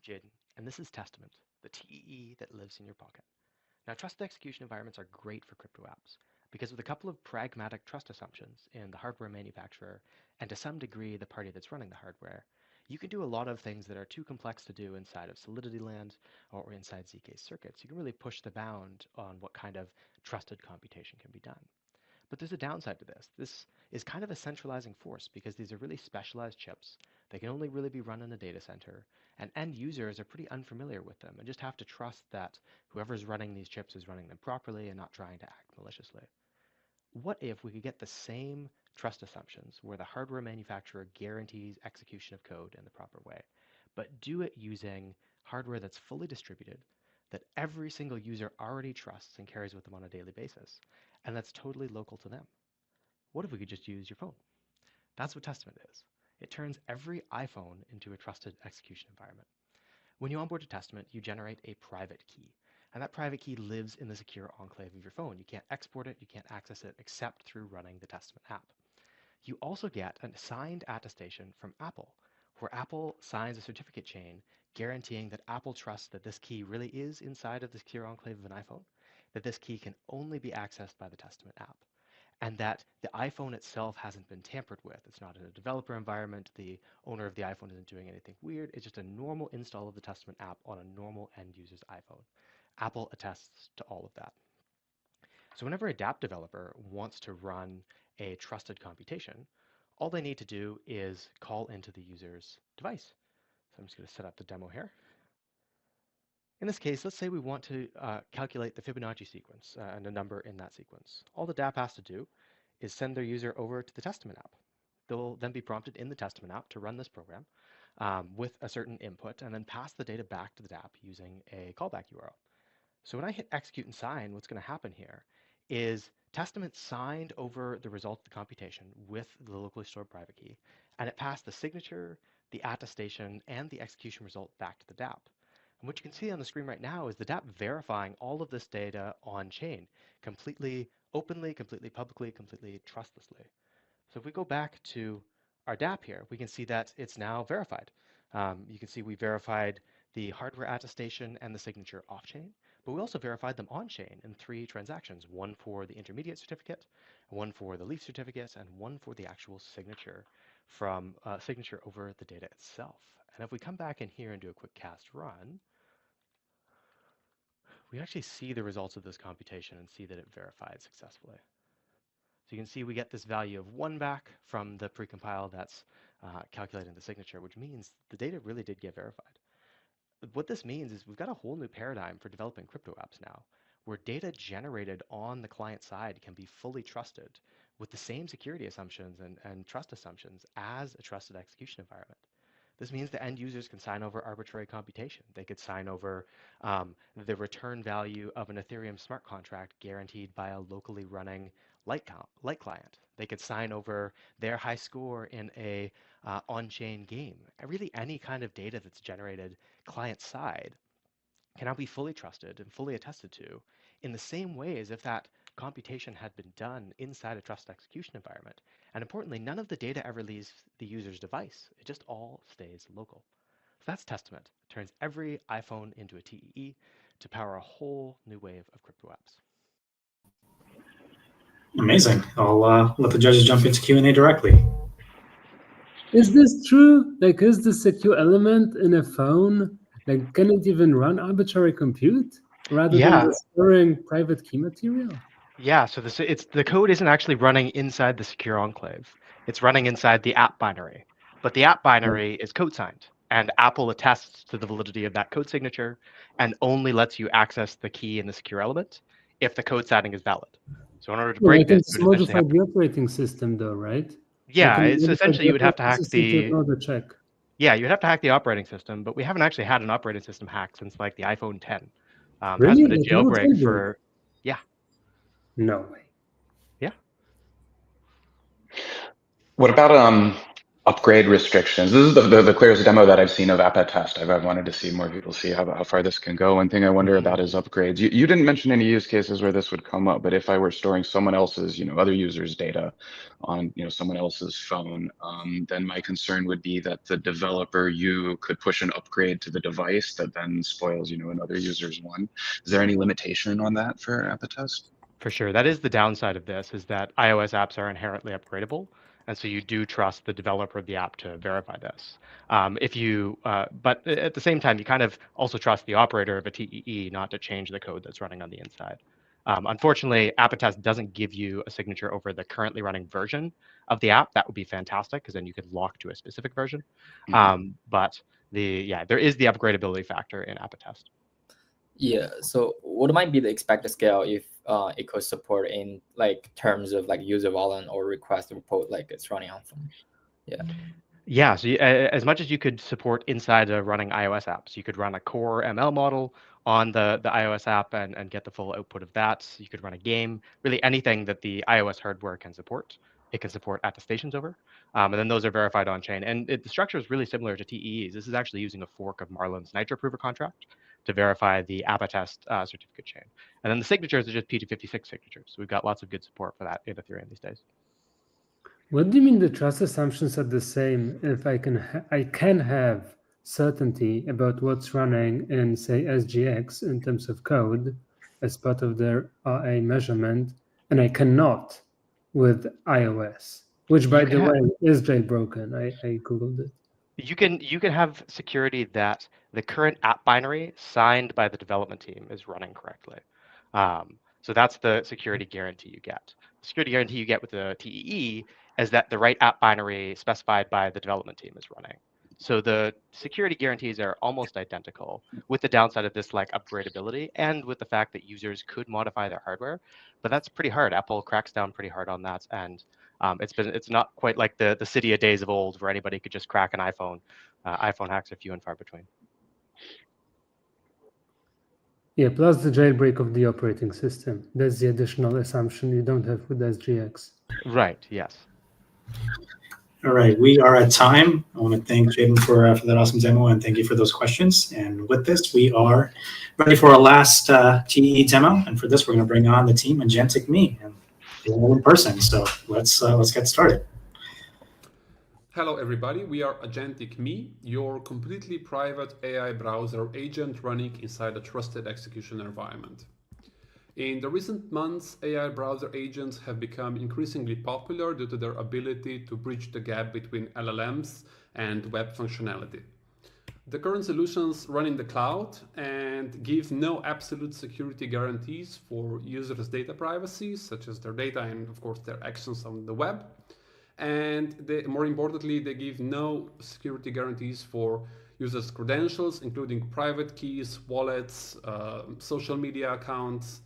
Jaden, and this is Testament, the TEE that lives in your pocket. Now, trusted execution environments are great for crypto apps because with a couple of pragmatic trust assumptions in the hardware manufacturer and to some degree the party that's running the hardware, you can do a lot of things that are too complex to do inside of Solidity land or inside ZK circuits. You can really push the bound on what kind of trusted computation can be done. But there's a downside to this. This is kind of a centralizing force because these are really specialized chips. They can only really be run in a data center, and end users are pretty unfamiliar with them and just have to trust that whoever's running these chips is running them properly and not trying to act maliciously. What if we could get the same trust assumptions where the hardware manufacturer guarantees execution of code in the proper way, but do it using hardware that's fully distributed, that every single user already trusts and carries with them on a daily basis, and that's totally local to them? What if we could just use your phone? That's what Testament is. It turns every iPhone into a trusted execution environment. When you onboard to Testament, you generate a private key, and that private key lives in the secure enclave of your phone. You can't export it, you can't access it except through running the Testament app. You also get a signed attestation from Apple, where Apple signs a certificate chain guaranteeing that Apple trusts that this key really is inside of the secure enclave of an iPhone, that this key can only be accessed by the Testament app, and that the iPhone itself hasn't been tampered with. It's not in a developer environment. The owner of the iPhone isn't doing anything weird. It's just a normal install of the Testament app on a normal end user's iPhone. Apple attests to all of that. So whenever a dApp developer wants to run a trusted computation, all they need to do is call into the user's device. So I'm just going to set up the demo here. In this case, let's say we want to calculate the Fibonacci sequence and a number in that sequence. All the dApp has to do is send their user over to the Testament app. They'll then be prompted in the Testament app to run this program with a certain input and then pass the data back to the dApp using a callback URL. So when I hit execute and sign, what's going to happen here is Testament signed over the result of the computation with the locally stored private key, and it passed the signature, the attestation, and the execution result back to the dApp. And what you can see on the screen right now is the dApp verifying all of this data on chain, completely openly, completely publicly, completely trustlessly. So if we go back to our dApp here, we can see that it's now verified. You can see we verified the hardware attestation and the signature off-chain, but we also verified them on-chain in 3 transactions, one for the intermediate certificate, one for the leaf certificate, and one for the actual signature from signature over the data itself. And if we come back in here and do a quick cast run, we actually see the results of this computation and see that it verified successfully. So you can see we get this value of 1 back from the precompile that's calculating the signature, which means the data really did get verified. What this means is we've got a whole new paradigm for developing crypto apps now, where data generated on the client side can be fully trusted with the same security assumptions and trust assumptions as a trusted execution environment. This means the end users can sign over arbitrary computation. They could sign over the return value of an Ethereum smart contract guaranteed by a locally running light client. They could sign over their high score in a on-chain game. Really any kind of data that's generated client side can now be fully trusted and fully attested to in the same way as if that computation had been done inside a trusted execution environment. And importantly, none of the data ever leaves the user's device. It just all stays local. So that's Testament. It turns every iPhone into a TEE to power a whole new wave of crypto apps. Amazing. I'll let the judges jump into Q&A directly. Is this true? Like, is the secure element in a phone, like, can it even run arbitrary compute rather than just storing private key material? Yeah, so the code isn't actually running inside the secure enclave. It's running inside the app binary. But the app binary is code signed, and Apple attests to the validity of that code signature and only lets you access the key in the secure element if the code signing is valid. So in order to break this, it's modified the operating system, though, right? Yeah, it's essentially you would have to hack the. Check. Yeah, you'd have to hack the operating system, but we haven't actually had an operating system hack since like the iPhone 10. There Really? hasn't been a jailbreak for. Yeah. No way. Yeah. What about upgrade restrictions. This is the clearest demo that I've seen of app.test. I've wanted to see more people see how far this can go. One thing I wonder about is upgrades. You didn't mention any use cases where this would come up, but if I were storing someone else's, other users' data on, someone else's phone, then my concern would be that the developer, you could push an upgrade to the device that then spoils, another user's one. Is there any limitation on that for app.test? For sure. That is the downside of this, is that iOS apps are inherently upgradable. And so you do trust the developer of the app to verify this. But at the same time, you kind of also trust the operator of a TEE not to change the code that's running on the inside. Unfortunately, app.test doesn't give you a signature over the currently running version of the app. That would be fantastic, because then you could lock to a specific version. But there is the upgradability factor in app.test. Yeah. So what might be the expected scale if it could support in terms of user volume or request report it's running on from? Yeah. Yeah. So as much as you could support inside a running iOS apps, you could run a core ML model on the iOS app and get the full output of that. You could run a game, really anything that the iOS hardware can support. It can support attestations over, and then those are verified on chain. And the structure is really similar to TEEs. This is actually using a fork of Marlin's Nitro Prover contract to verify the app.test certificate chain. And then the signatures are just P256 signatures. So we've got lots of good support for that in Ethereum these days. What do you mean the trust assumptions are the same if I can have certainty about what's running in, say, SGX in terms of code as part of their RA measurement, and I cannot with iOS, which, by the way, is jailbroken. I Googled it. You can have security that the current app binary signed by the development team is running correctly. So that's the security guarantee you get. The security guarantee you get with the TEE is that the right app binary specified by the development team is running. So the security guarantees are almost identical, with the downside of this upgradability and with the fact that users could modify their hardware. But that's pretty hard. Apple cracks down pretty hard on that, and it's not quite like the Cydia days of old where anybody could just crack an iPhone. iPhone hacks are few and far between. Yeah, plus the jailbreak of the operating system. That's the additional assumption you don't have with SGX. Right, yes. All right, we are at time. I want to thank Jaden for that awesome demo, and thank you for those questions. And with this, we are ready for our last TE demo. And for this, we're going to bring on the team Aentic Me, and they're all in person. So let's get started. Hello, everybody. We are Aentic Me, your completely private AI browser agent running inside a trusted execution environment. In the recent months, AI browser agents have become increasingly popular due to their ability to bridge the gap between LLMs and web functionality. The current solutions run in the cloud and give no absolute security guarantees for users' data privacy, such as their data and, of course, their actions on the web. And more importantly, they give no security guarantees for users' credentials, including private keys, wallets, social media accounts,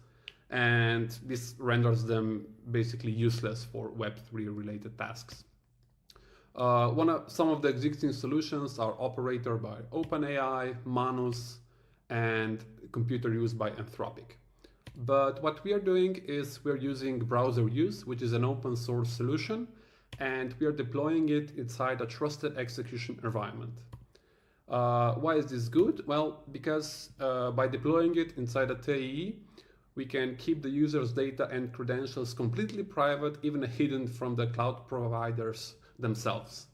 and this renders them basically useless for Web3 related tasks. Some of the existing solutions are Operator by OpenAI, Manus, and Computer Use by Anthropic. But what we are doing is we're using Browser Use, which is an open source solution, and we are deploying it inside a trusted execution environment. Why is this good? Well, because by deploying it inside a TEE, we can keep the user's data and credentials completely private, even hidden from the cloud providers themselves.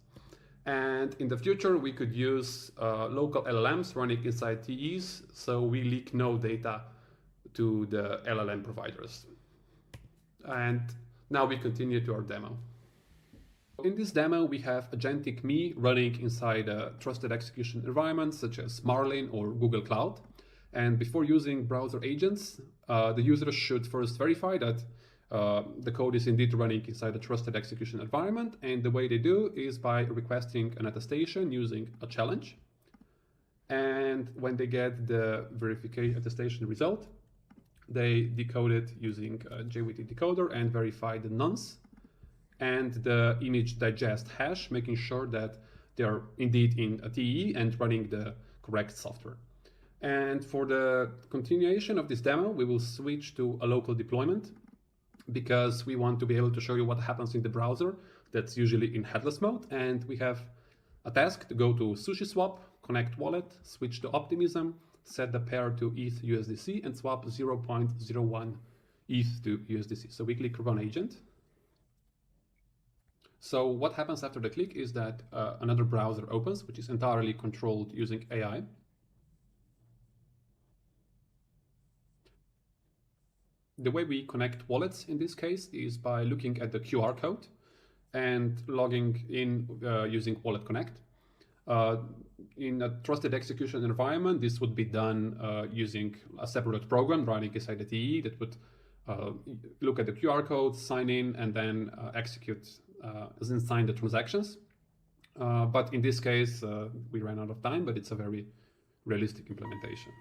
And in the future, we could use local LLMs running inside TEs, so we leak no data to the LLM providers. And now we continue to our demo. In this demo, we have Aentic Me running inside a trusted execution environment, such as Marlin or Google Cloud. And before using browser agents, the user should first verify that the code is indeed running inside a trusted execution environment. And the way they do is by requesting an attestation using a challenge. And when they get the verification attestation result, they decode it using a JWT decoder and verify the nonce and the image digest hash, making sure that they are indeed in a TE and running the correct software. And for the continuation of this demo, we will switch to a local deployment because we want to be able to show you what happens in the browser that's usually in headless mode. And we have a task to go to SushiSwap, connect wallet, switch to Optimism, set the pair to ETH USDC, and swap 0.01 ETH to USDC. So we click Run Agent. So what happens after the click is that another browser opens, which is entirely controlled using AI. The way we connect wallets in this case is by looking at the QR code and logging in using Wallet Connect. In a trusted execution environment, this would be done using a separate program running inside the TE that would look at the QR code, sign in, and then execute, as in sign the transactions. But in this case, we ran out of time, but it's a very realistic implementation.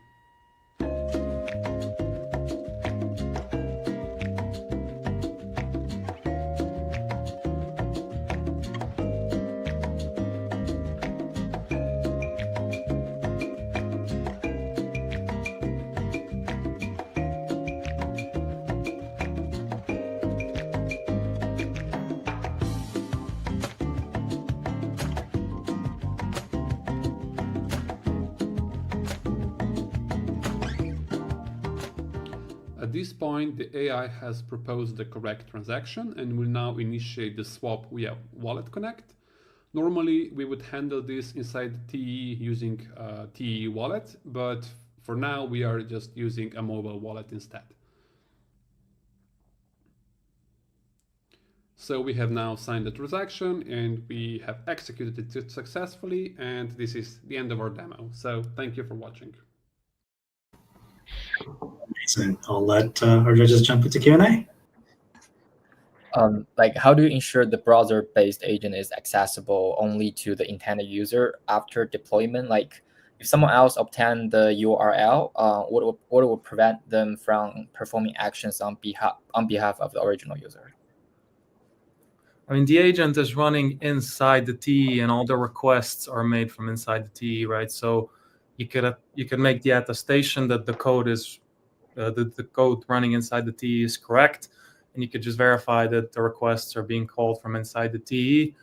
At this point, the AI has proposed the correct transaction and will now initiate the swap via Wallet Connect. Normally, we would handle this inside the TE using TE wallet, but for now, we are just using a mobile wallet instead. So we have now signed the transaction and we have executed it successfully, and this is the end of our demo. So thank you for watching. Amazing. I'll let our judges jump into Q&A. Like, how do you ensure the browser-based agent is accessible only to the intended user after deployment? Like, if someone else obtained the URL, what would prevent them from performing actions on behalf of the original user? I mean, the agent is running inside the TE, and all the requests are made from inside the TE, right? So you could make the attestation that the code is the code running inside the TE is correct, and you could just verify that the requests are being called from inside the TE.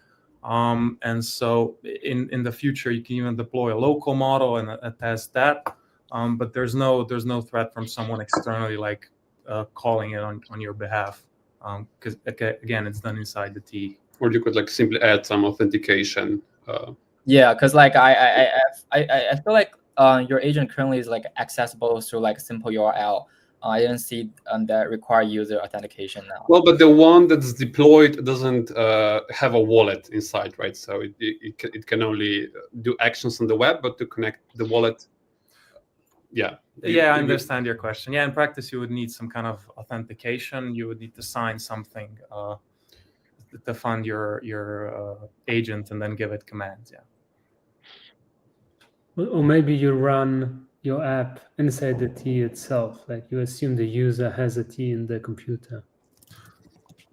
And so in the future, you can even deploy a local model and attest that. But there's no threat from someone externally like calling it on your behalf, because again, it's done inside the TE. Or you could like simply add some authentication. Yeah, because like I feel like your agent currently is like accessible through like simple URL. I didn't see that require user authentication now. Well, but the one that's deployed doesn't have a wallet inside, right? So it can only do actions on the web, but to connect the wallet, yeah. Yeah, I understand your question. Yeah, in practice, you would need some kind of authentication. You would need to sign something to fund your agent and then give it commands. Yeah. Or maybe you run your app inside the TE itself, like you assume the user has a TE in the computer.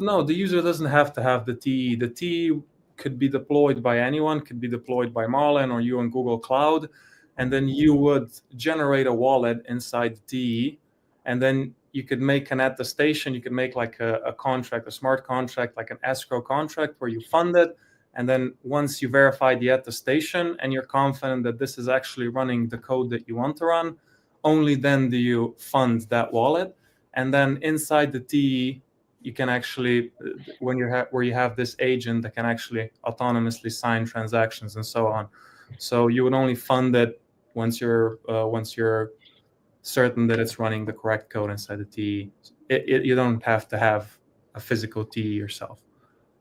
No, the user doesn't have to have the TE. The TE could be deployed by anyone, could be deployed by Marlin or you on Google Cloud, and then you would generate a wallet inside the TE, and then you could make an attestation. You could make like a contract, a smart contract, like an escrow contract where you fund it. And then once you verify the attestation and you're confident that this is actually running the code that you want to run, only then do you fund that wallet. And then inside the TE, you can actually, where you have this agent that can actually autonomously sign transactions and so on. So you would only fund it once you're certain that it's running the correct code inside the TE. You don't have to have a physical TE yourself.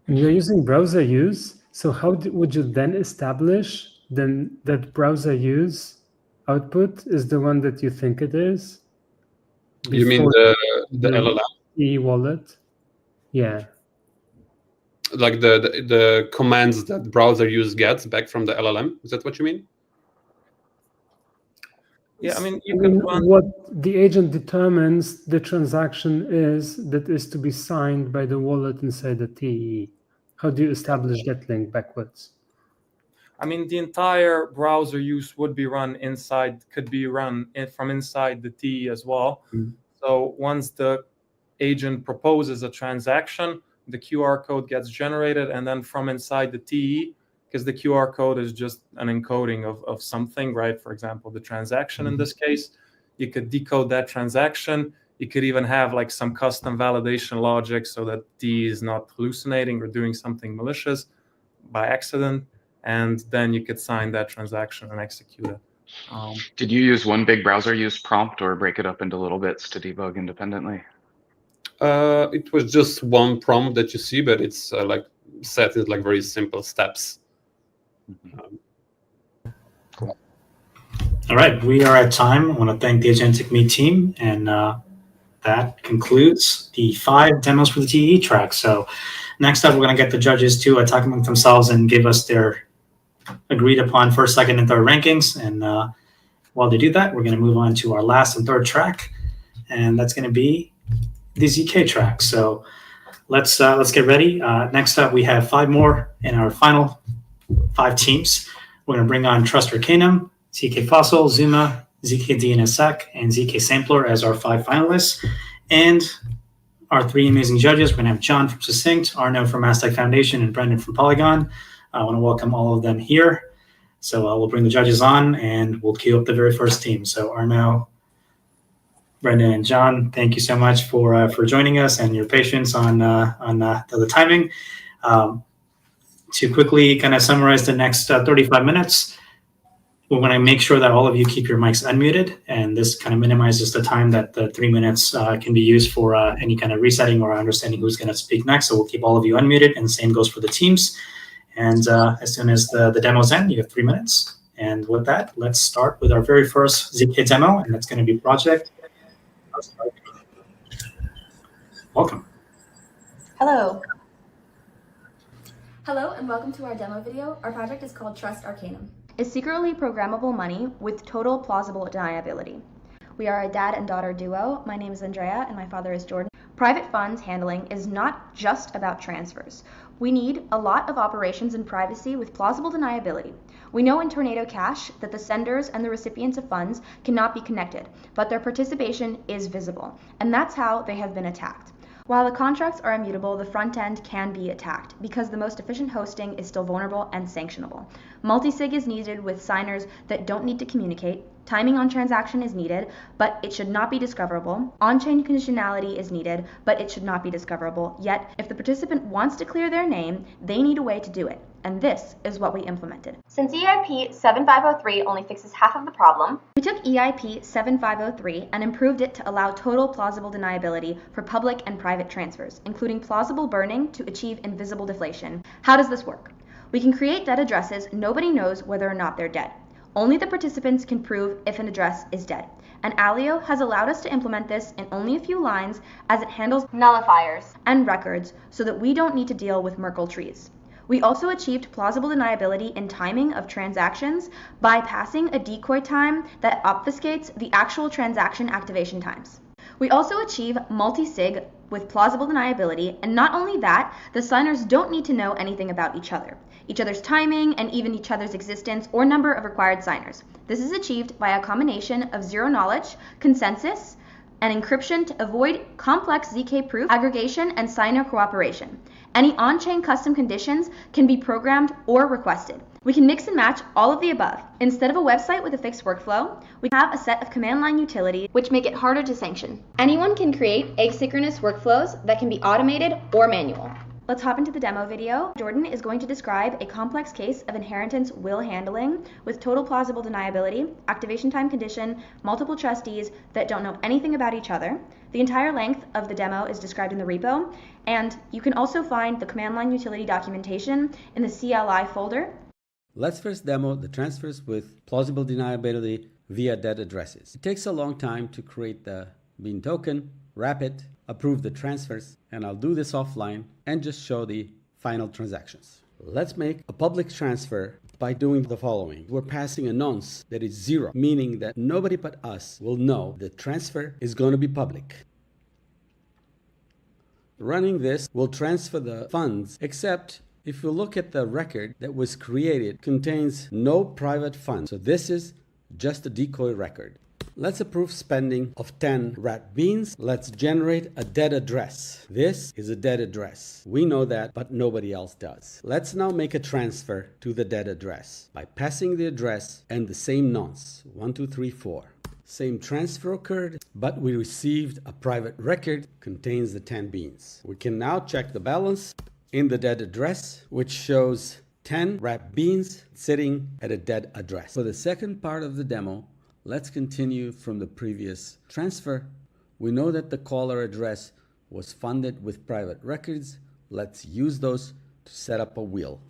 And you're using browser use. So how would you then establish then that browser use output is the one that you think it is? You mean the LLM? E-wallet? Yeah. Like the commands that browser use gets back from the LLM? Is that what you mean? Yeah, I mean, you can run... What the agent determines the transaction is that is to be signed by the wallet inside the TE. How do you establish that link backwards? I mean, the entire browser use would be run inside, could be run from inside the TE as well. Mm-hmm. So once the agent proposes a transaction, the QR code gets generated, and then from inside the TE, because the QR code is just an encoding of something, right? For example, the transaction in this case, you could decode that transaction. You could even have like some custom validation logic so that TE is not hallucinating or doing something malicious by accident, and then you could sign that transaction and execute it. Did you use one big browser use prompt or break it up into little bits to debug independently? It was just one prompt that you see, but it's like set in like very simple steps. Cool. All right, we are at time. I want to thank the Agentic Me team, and that concludes the 5 demos for the TE track. So next up, we're going to get the judges to talk among themselves and give us their agreed upon first, second, and third rankings. And while they do that, we're going to move on to our last and third track, and that's going to be the ZK track. So let's get ready. Next up, we have 5 more in our final 5 teams. We're going to bring on Trust Arcanum, ZK Fossil, Zuma, ZK DNSSEC, and ZK Sampler as our 5 finalists. And our 3 amazing judges, we're going to have John from Succinct, Arno from Aztec Foundation, and Brendan from Polygon. I want to welcome all of them here. So we'll bring the judges on, and we'll queue up the very first team. So Arno, Brendan, and John, thank you so much for joining us and your patience on the timing. To quickly kind of summarize the next 35 minutes, we want to make sure that all of you keep your mics unmuted, and this kind of minimizes the time that the 3 minutes can be used for any kind of resetting or understanding who's going to speak next. So we'll keep all of you unmuted, and the same goes for the teams. And as soon as the demos end, you have 3 minutes. And with that, let's start with our very first ZK demo, and that's going to be Project. Welcome. Hello. Hello and welcome to our demo video. Our project is called Trust Arcanum. It's secretly programmable money with total plausible deniability. We are a dad and daughter duo. My name is Andrea and my father is Jordan. Private funds handling is not just about transfers. We need a lot of operations and privacy with plausible deniability. We know in Tornado Cash that the senders and the recipients of funds cannot be connected, but their participation is visible, and that's how they have been attacked. While the contracts are immutable, the front end can be attacked because the most efficient hosting is still vulnerable and sanctionable. Multisig is needed with signers that don't need to communicate. Timing on transaction is needed, but it should not be discoverable. On-chain conditionality is needed, but it should not be discoverable. Yet, if the participant wants to clear their name, they need a way to do it. And this is what we implemented. Since EIP 7503 only fixes half of the problem, we took EIP 7503 and improved it to allow total plausible deniability for public and private transfers, including plausible burning to achieve invisible deflation. How does this work? We can create dead addresses. Nobody knows whether or not they're dead. Only the participants can prove if an address is dead. And Alio has allowed us to implement this in only a few lines as it handles nullifiers and records so that we don't need to deal with Merkle trees. We also achieved plausible deniability in timing of transactions by passing a decoy time that obfuscates the actual transaction activation times. We also achieve multi-sig with plausible deniability, and not only that, the signers don't need to know anything about each other's timing, and even each other's existence or number of required signers. This is achieved by a combination of zero knowledge, consensus, and encryption to avoid complex ZK proof, aggregation, and signer cooperation. Any on-chain custom conditions can be programmed or requested. We can mix and match all of the above. Instead of a website with a fixed workflow, we have a set of command line utilities which make it harder to sanction. Anyone can create asynchronous workflows that can be automated or manual. Let's hop into the demo video. Jordan is going to describe a complex case of inheritance will handling with total plausible deniability, activation time condition, multiple trustees that don't know anything about each other. The entire length of the demo is described in the repo, and you can also find the command line utility documentation in the CLI folder. Let's first demo the transfers with plausible deniability via dead addresses. It takes a long time to create the bean token, wrap it, approve the transfers, and I'll do this offline and just show the final transactions. Let's make a public transfer by doing the following. We're passing a nonce that is 0, meaning that nobody but us will know the transfer is going to be public. Running this will transfer the funds, except if you look at the record that was created, it contains no private funds. So this is just a decoy record. Let's approve spending of 10 rat beans. Let's generate a dead address. This is a dead address. We know that, but nobody else does. Let's now make a transfer to the dead address by passing the address and the same nonce, 1, 2, 3, 4. Same transfer occurred, but we received a private record contains the 10 beans. We can now check the balance in the dead address, which shows 10 rat beans sitting at a dead address. For the second part of the demo, let's continue from the previous transfer. We know that the caller address was funded with private records. Let's use those to set up a will.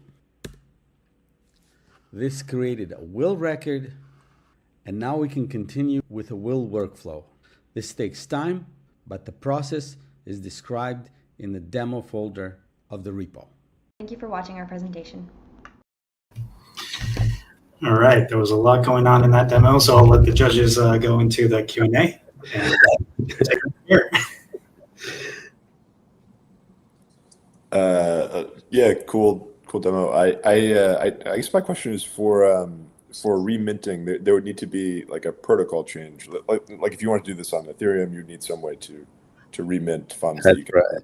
This created a will record, and now we can continue with a will workflow. This takes time, but the process is described in the demo folder of the repo. Thank you for watching our presentation. All right, there was a lot going on in that demo, so I'll let the judges go into the Q&A. And take it from here. Yeah, cool demo. I guess my question is for reminting. There would need to be like a protocol change. Like if you want to do this on Ethereum, you'd need some way to remint funds. That's that you can. right.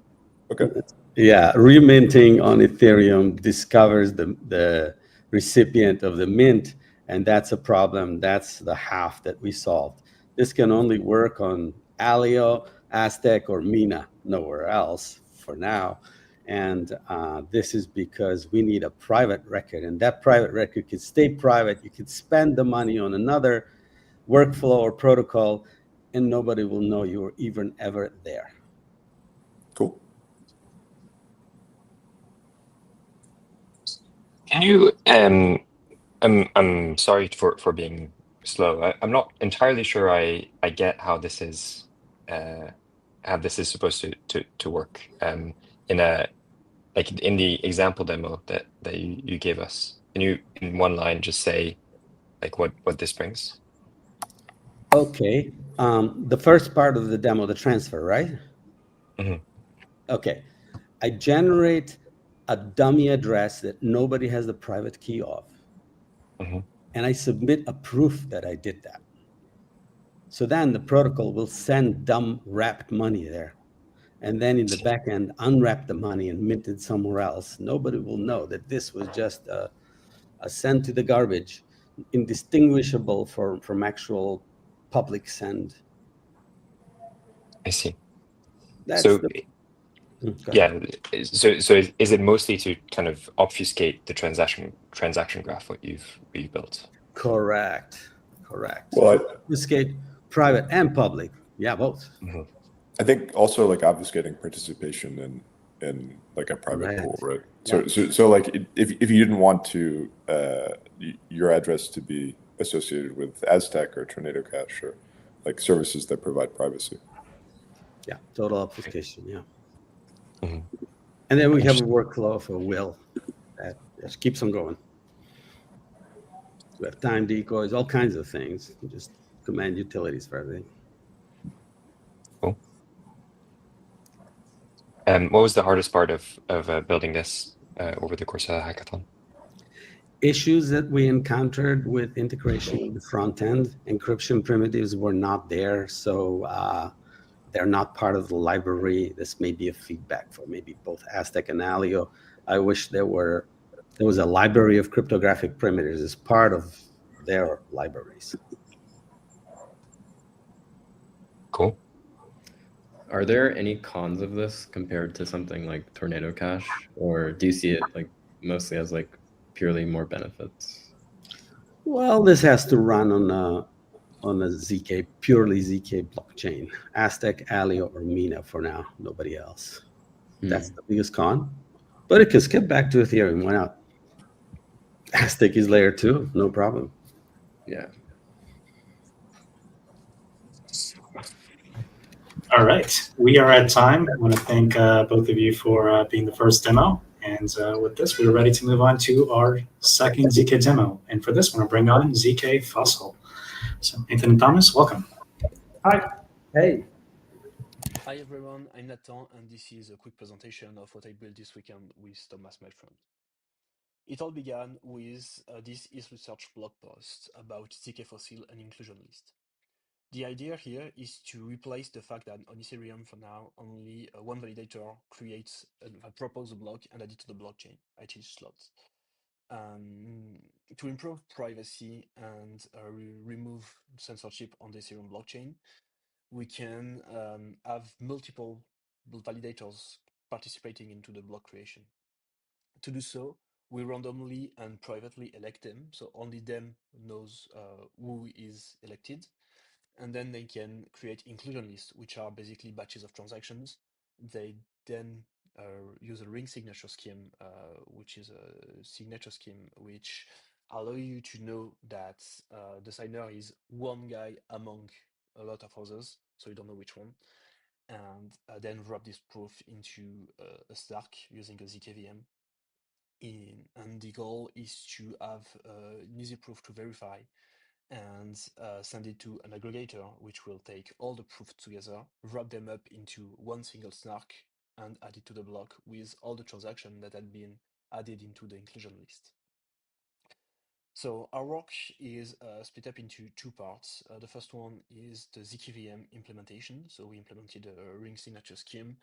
Okay. Yeah, reminting on Ethereum discovers the recipient of the mint, and that's a problem. That's the half that we solved. This can only work on Alio, Aztec, or Mina, nowhere else for now. And this is because we need a private record, and that private record can stay private. You could spend the money on another workflow or protocol, and nobody will know you were even ever there. Cool. Can you, I'm sorry for being slow. I'm not entirely sure I get how this is supposed to work. In a like in the example demo that you gave us. Can you in one line just say like what this brings? Okay. The first part of the demo, the transfer, right? Mm-hmm. Okay. I generate a dummy address that nobody has the private key of. Mm-hmm. And I submit a proof that I did that. So then the protocol will send dumb wrapped money there. And then in the back end, unwrap the money and mint it somewhere else. Nobody will know that this was just a send to the garbage, indistinguishable from actual public send. I see. That's so the... Yeah. So is it mostly to kind of obfuscate the transaction graph what you've built? Correct. Well, obfuscate private and public. Yeah, both. Mm-hmm. I think also like obfuscating participation in like a private pool, right? So like if you didn't want to your address to be associated with Aztec or Tornado Cash or like services that provide privacy. Yeah, total obfuscation. Yeah. Mm-hmm. And then we have a workflow for will that just keeps on going. We have time decoys, all kinds of things. Just command utilities for everything. Cool. What was the hardest part of building this over the course of the hackathon? Issues that we encountered with integration with the front end. Encryption primitives were not there, so they're not part of the library. This may be a feedback for maybe both Aztec and Alio. I wish there was a library of cryptographic primitives as part of their libraries. Cool. Are there any cons of this compared to something like Tornado Cash, or do you see it like mostly as like purely more benefits? Well, this has to run on a ZK, purely ZK blockchain. Aztec, Alio, or Mina for now, nobody else. That's the biggest con. But it can skip back to Ethereum, why not? Aztec is layer 2, no problem. Yeah. All right, we are at time. I want to thank both of you for being the first demo. And with this, we're ready to move on to our second ZK demo. And for this, we're going to bring on ZK Fossil. So Nathan and Thomas, welcome. Hi. Hey. Hi everyone, I'm Nathan, and this is a quick presentation of what I built this weekend with Thomas, my friend. It all began with this ETH research blog post about ZK Fossil and inclusion list. The idea here is to replace the fact that on Ethereum for now, only one validator creates a propose a block and add it to the blockchain at each slot. To improve privacy and remove censorship on the Ethereum blockchain, we can have multiple validators participating into the block creation. To do so, we randomly and privately elect them, so only them knows who is elected, and then they can create inclusion lists, which are basically batches of transactions. They then use a ring signature scheme, which is a signature scheme which allow you to know that the signer is one guy among a lot of others, so you don't know which one, and then wrap this proof into a Snark using a ZKVM. And the goal is to have an easy proof to verify and send it to an aggregator, which will take all the proofs together, wrap them up into one single Snark, and add it to the block with all the transactions that had been added into the inclusion list. So our work is split up into two parts. The first one is the ZKVM implementation. So we implemented a ring signature scheme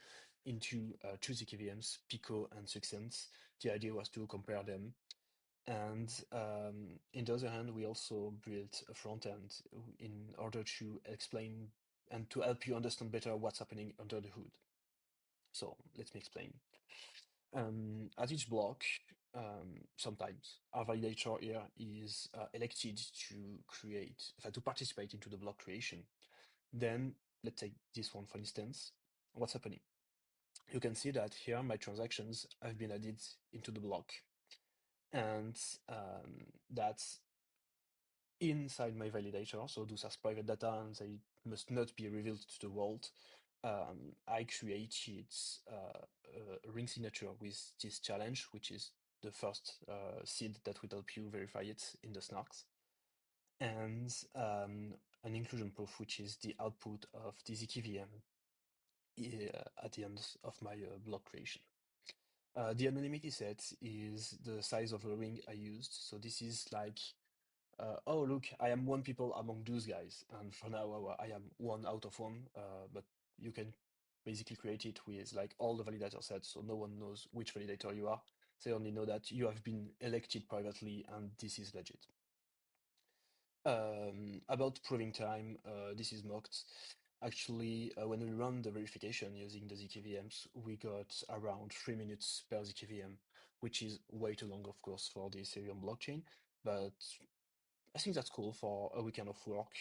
into two ZKVMs, Pico and Success. The idea was to compare them. And on the other hand, we also built a front end in order to explain and to help you understand better what's happening under the hood. So let me explain. At each block, sometimes our validator here is elected to participate into the block creation. Then let's take this one for instance. What's happening? You can see that here my transactions have been added into the block, and that's inside my validator. So those are private data and they must not be revealed to the world. I created a ring signature with this challenge, which is the first seed that will help you verify it in the snarks, and an inclusion proof, which is the output of the ZKVM at the end of my block creation. The anonymity set is the size of the ring I used. So this is like, oh, look, I am one people among those guys. And for now, I am one out of one, but you can basically create it with like all the validator sets. So no one knows which validator you are. They only know that you have been elected privately and this is legit. About proving time, this is mocked. Actually, when we run the verification using the ZKVMs, we got around 3 minutes per ZKVM, which is way too long, of course, for the Ethereum blockchain. But I think that's cool for a weekend of work.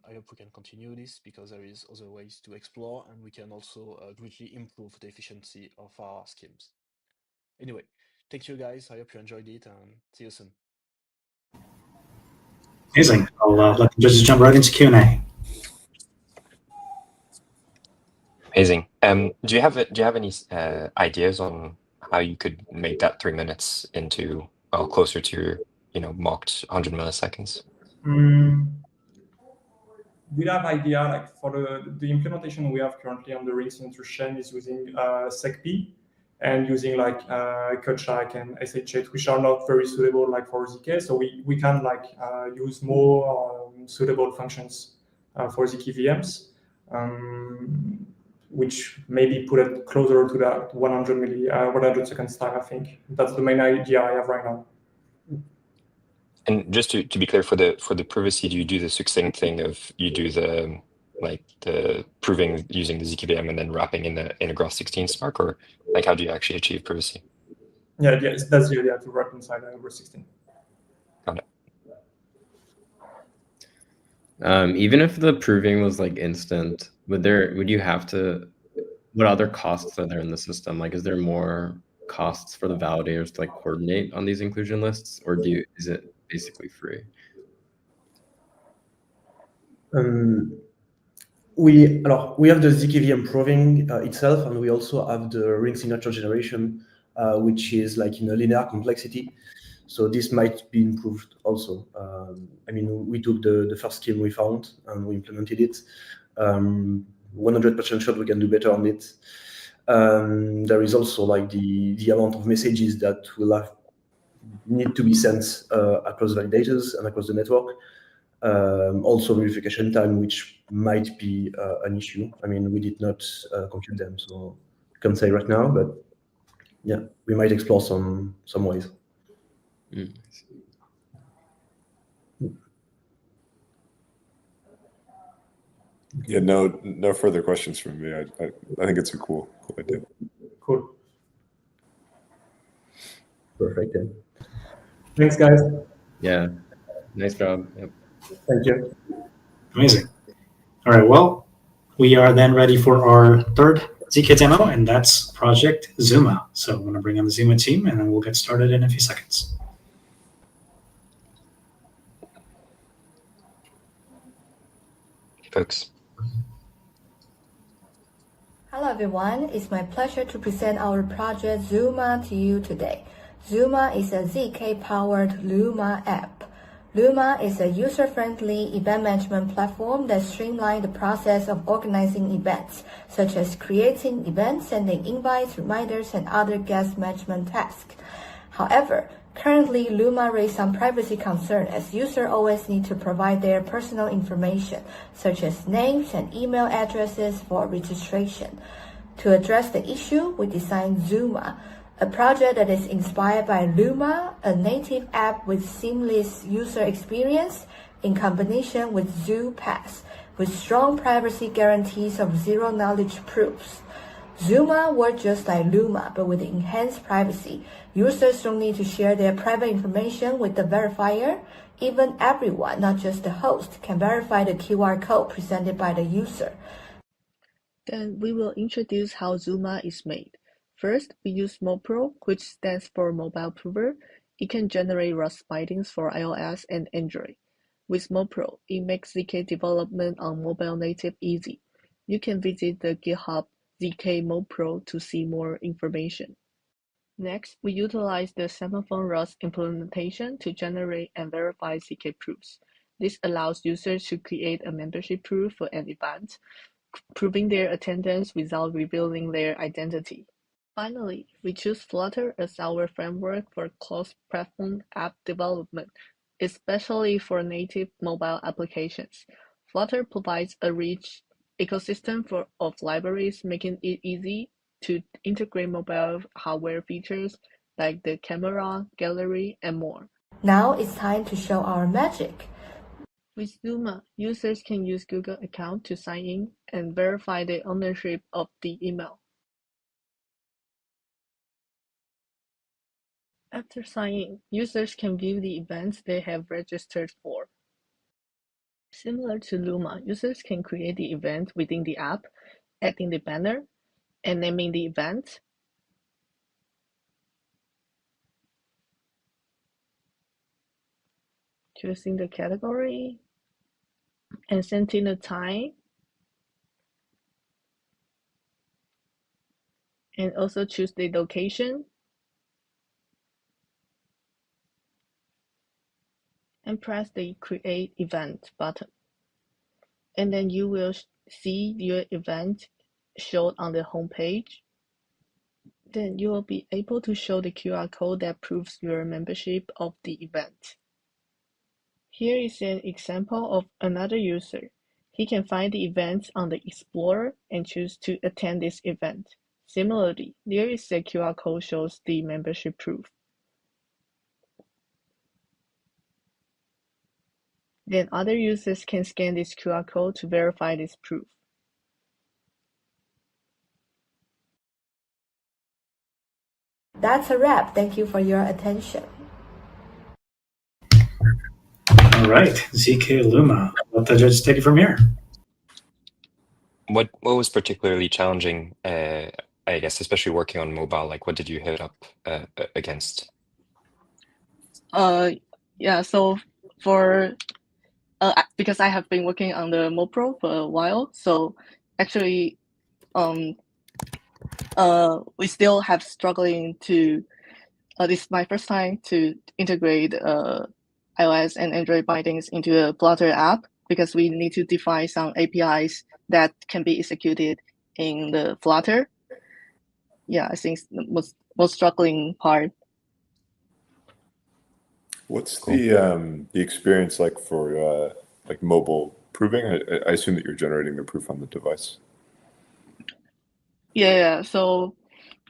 I hope we can continue this because there is other ways to explore, and we can also greatly improve the efficiency of our schemes. Anyway, thank you guys. I hope you enjoyed it, and see you soon. Amazing. I'll let the judges jump right into Q&A. Amazing. Do you have any ideas on how you could make that 3 minutes into closer to mocked 100 milliseconds? We have idea like for the implementation we have currently on the ring signature chain is using SecP and using like Kutchak and SH8, which are not very suitable like for ZK. So we can like use more suitable functions for ZK VMs, which maybe put it closer to that 100 seconds time. I think that's the main idea I have right now. And just to be clear, for the privacy, do you do the succinct thing of you do the proving using the ZKVM and then wrapping in a Groth16 Snark, or like how do you actually achieve privacy? Yeah, that's the idea, to wrap inside a Groth16. Got it. Even if the proving was like instant, would what other costs are there in the system? Like, is there more costs for the validators to like coordinate on these inclusion lists, or is it basically free? We have the ZKVM proving itself, and we also have the ring signature generation, which is like in a linear complexity. So this might be improved also. I mean, we took the first scheme we found and we implemented it. 100% sure we can do better on it. There is also like the amount of messages that will need to be sent across validators and across the network. Also verification time, which might be an issue. I mean, we did not compute them, so I can't say right now, but yeah, we might explore some ways. Yeah, no further questions from me. I think it's a cool idea. Cool. Perfect. Then. Thanks, guys. Yeah, nice job. Yep. Thank you. Amazing. All right, well, we are then ready for our third ZK demo, and that's Project Zuma. So I'm going to bring on the Zuma team, and then we'll get started in a few seconds. Folks. Hello everyone, it's my pleasure to present our project Zuma to you today. Zuma is a ZK-powered Luma app. Luma is a user-friendly event management platform that streamlines the process of organizing events, such as creating events, sending invites, reminders, and other guest management tasks. However, currently, Luma raised some privacy concerns as users always need to provide their personal information, such as names and email addresses for registration. To address the issue, we designed Zuma, a project that is inspired by Luma, a native app with seamless user experience in combination with ZooPass, with strong privacy guarantees of zero-knowledge proofs. Zuma works just like Luma, but with enhanced privacy. Users don't need to share their private information with the verifier. Even everyone, not just the host, can verify the QR code presented by the user. Then we will introduce how Zuma is made. First, we use MoPro, which stands for Mobile Prover. It can generate Rust bindings for iOS and Android. With MoPro, it makes ZK development on mobile native easy. You can visit the GitHub ZK MoPro to see more information. Next, we utilize the Semaphore Rust implementation to generate and verify ZK proofs. This allows users to create a membership proof for an event, proving their attendance without revealing their identity. Finally, we choose Flutter as our framework for cross-platform app development, especially for native mobile applications. Flutter provides a rich ecosystem of libraries, making it easy to integrate mobile hardware features like the camera, gallery, and more. Now it's time to show our magic. With Zuma, users can use Google account to sign in and verify the ownership of the email. After signing, users can view the events they have registered for. Similar to Luma, users can create the event within the app, adding the banner, and naming the event. Choosing the category, and setting the time, and also choose the location, and press the Create Event button. And then you will see your event showed on the home page. Then you will be able to show the QR code that proves your membership of the event. Here is an example of another user. He can find the events on the Explorer and choose to attend this event. Similarly, there is a QR code shows the membership proof. Then other users can scan this QR code to verify this proof. That's a wrap. Thank you for your attention. All right, ZK Luma. Let the judge take it from here. What was particularly challenging, I guess, especially working on mobile? Like, what did you hit up against? Yeah, so for because I have been working on the MoPro for a while, so actually we still have struggling to this is my first time to integrate iOS and Android bindings into a Flutter app, because we need to define some APIs that can be executed in the Flutter. Yeah, I think the most struggling part. What's the experience like for like mobile proving? I assume that you're generating the proof on the device. Yeah. So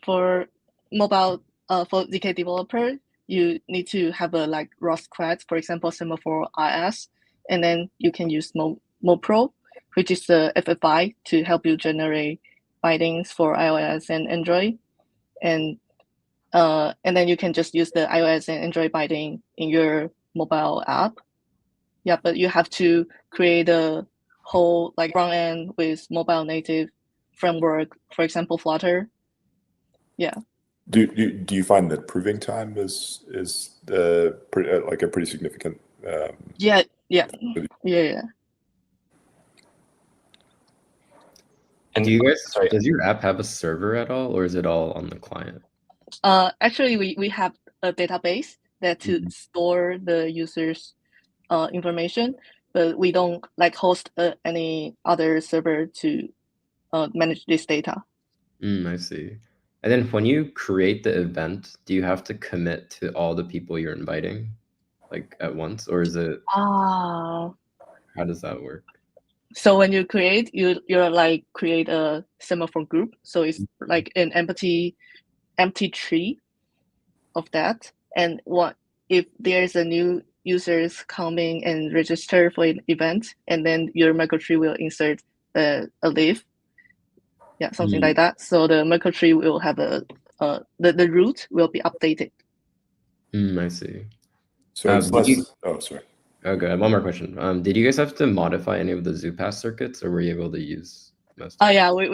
for mobile, for ZK developer, you need to have a like Rosquad, for example, Semaphore RS, and then you can use MoPro, which is the FFI to help you generate bindings for iOS and Android, and then you can just use the iOS and Android binding in your mobile app. Yeah, but you have to create a whole like front end with mobile native framework, for example, Flutter. Yeah. Do you find that proving time is like a pretty significant? Yeah. And do you guys? Does your app have a server at all, or is it all on the client? Actually, we have a database that to store the users' information, but we don't like host any other server to manage this data. I see. And then when you create the event, do you have to commit to all the people you're inviting, like at once, or is it? How does that work? So when you create, you're like create a semaphore group. So it's like an empty tree of that. And what if there's a new users coming and register for an event, and then your microtree will insert a leaf. Yeah, something like that. So the microtree will have the root will be updated. I see. So it's less. Oh, sorry. Okay, one more question. Did you guys have to modify any of the ZooPass circuits, or were you able to use most? Oh yeah, we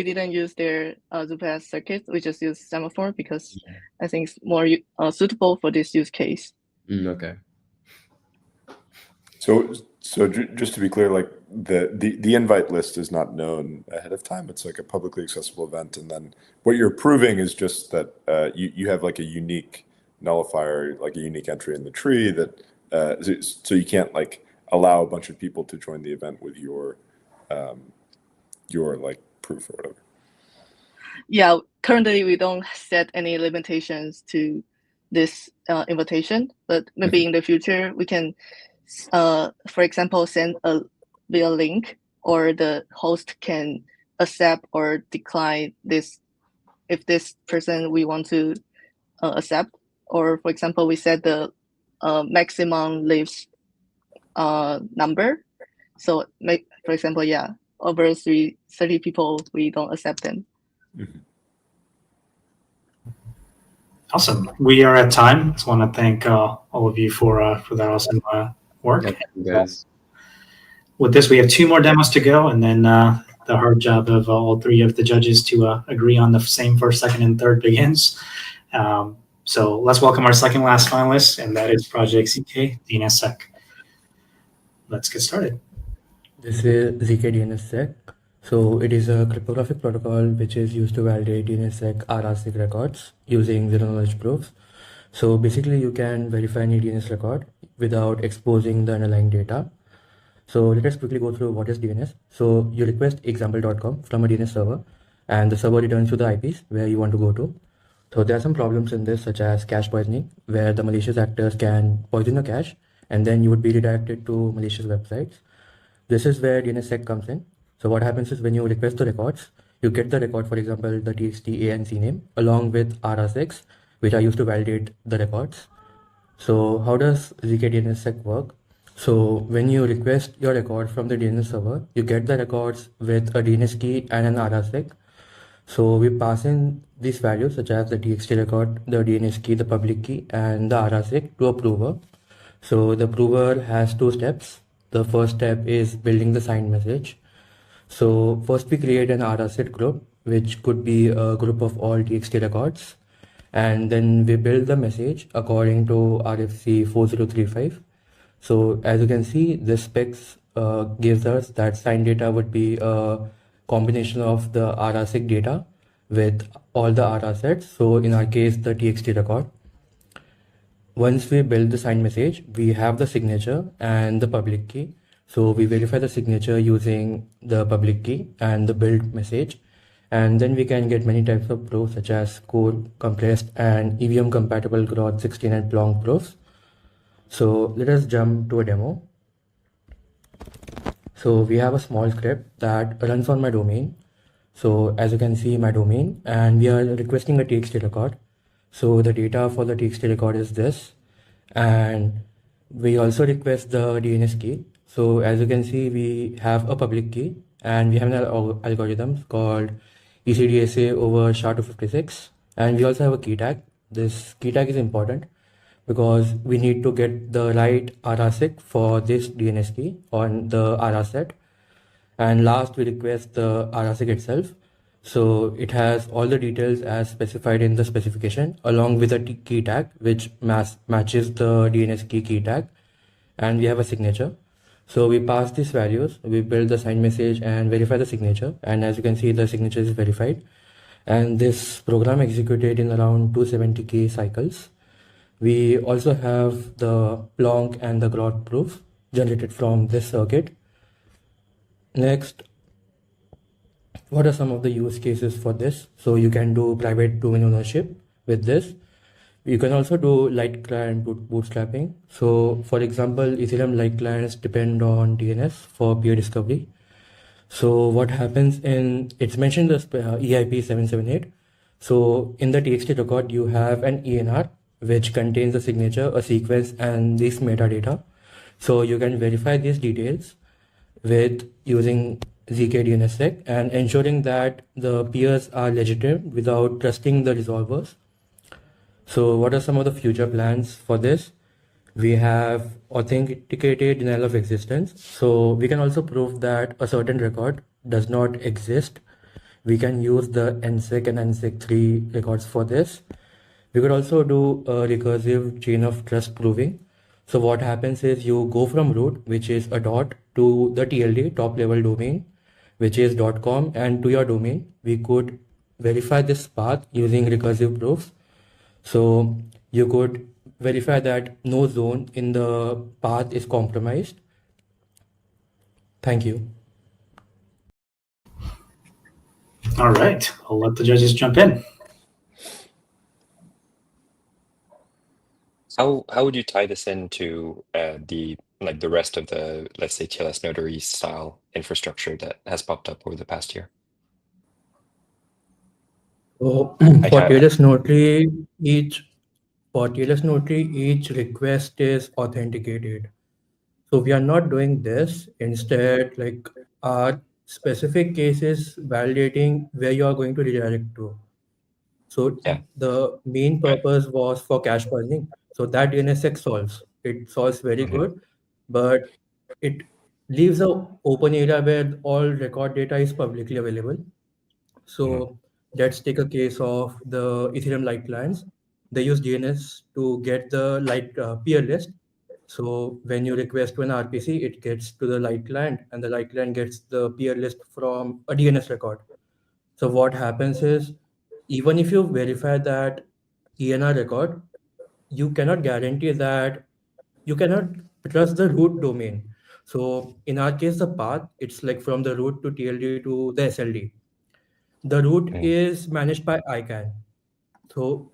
didn't use their ZooPass circuits. We just used Semaphore because I think it's more suitable for this use case. Okay. So just to be clear, like the invite list is not known ahead of time. It's like a publicly accessible event, and then what you're proving is just that you have like a unique nullifier, like a unique entry in the tree that so you can't like allow a bunch of people to join the event with your like proof or whatever. Yeah, currently we don't set any limitations to this invitation, but maybe in the future we can. For example, send via link, or the host can accept or decline this if this person we want to accept. Or for example, we set the maximum leaves number. So for example, over 30 people, we don't accept them. Awesome. We are at time. Just want to thank all of you for that awesome work. Yes. With this, we have 2 more demos to go, and then the hard job of all 3 of the judges to agree on the same first, second, and third begins. So let's welcome our second last finalist, and that is Project ZK DNSSEC. Let's get started. This is ZK DNSSEC. So it is a cryptographic protocol which is used to validate DNSSEC RSIG records using zero-knowledge proofs. So basically you can verify any DNS record without exposing the underlying data. So let us quickly go through what is DNS. So you request example.com from a DNS server, and the server returns you the IPs where you want to go to. So there are some problems in this, such as cache poisoning, where the malicious actors can poison your cache, and then you would be redirected to malicious websites. This is where DNSSEC comes in. So what happens is when you request the records, you get the record, for example, the txt A and C name, along with RSIGs, which are used to validate the records. So how does ZK DNSSEC work? So when you request your record from the DNS server, you get the records with a DNS key and an RSIG. So we pass in these values, such as the txt record, the DNS key, the public key, and the RSIG to a prover. So the prover has 2 steps. The first step is building the signed message. So first we create an RSIG group, which could be a group of all txt records. And then we build the message according to RFC 4035. So as you can see, this specs gives us that signed data would be a combination of the RSIG data with all the RSets. So in our case, the txt record. Once we build the signed message, we have the signature and the public key. So we verify the signature using the public key and the build message. And then we can get many types of proofs, such as core, compressed, and EVM compatible Groth 16 and Plonk proofs. So let us jump to a demo. So we have a small script that runs on my domain. So as you can see my domain, and we are requesting a TXT record. So the data for the TXT record is this, and we also request the DNS key. So as you can see, we have a public key, and we have an algorithm called ECDSA over SHA-256, and we also have a key tag. This key tag is important because we need to get the right RSIC for this DNS key on the RR set. And last, we request the RSIC itself. So it has all the details as specified in the specification along with a key tag which matches the DNS key tag, and we have a signature. So we pass these values, we build the signed message and verify the signature, and as you can see the signature is verified, and this program executed in around 270k cycles. We also have the Plonk and the Grot proof generated from this circuit. Next, what are some of the use cases for this? So you can do private domain ownership with this. You can also do light client bootstrapping. So for example, Ethereum light clients depend on DNS for peer discovery. So what happens it's mentioned as EIP 778. So in the TXT record, you have an ENR, which contains a signature, a sequence, and this metadata. So you can verify these details with using ZK DNSSEC and ensuring that the peers are legitimate without trusting the resolvers. So what are some of the future plans for this? We have authenticated denial of existence. So we can also prove that a certain record does not exist. We can use the NSEC and NSEC3 records for this. We could also do a recursive chain of trust proving. So what happens is you go from root, which is a dot, to the TLD, top level domain, which is .com, and to your domain. We could verify this path using recursive proofs. So you could verify that no zone in the path is compromised. Thank you. All right, I'll let the judges jump in. How would you tie this into the rest of the, let's say, TLS notary style infrastructure that has popped up over the past year? So for TLS notary, each request is authenticated. So we are not doing this. Instead, like our specific cases validating where you are going to redirect to. So the main purpose was for cache poisoning. So that DNSSEC solves. It solves very good, but it leaves a open area where all record data is publicly available. So let's take a case of the Ethereum light clients. They use DNS to get the light peer list. So when you request to an RPC, it gets to the light client, and the light client gets the peer list from a DNS record. So what happens is, even if you verify that ENR record, you cannot guarantee that you cannot trust the root domain. So in our case, the path, it's like from the root to TLD to the SLD. The root is managed by ICANN. So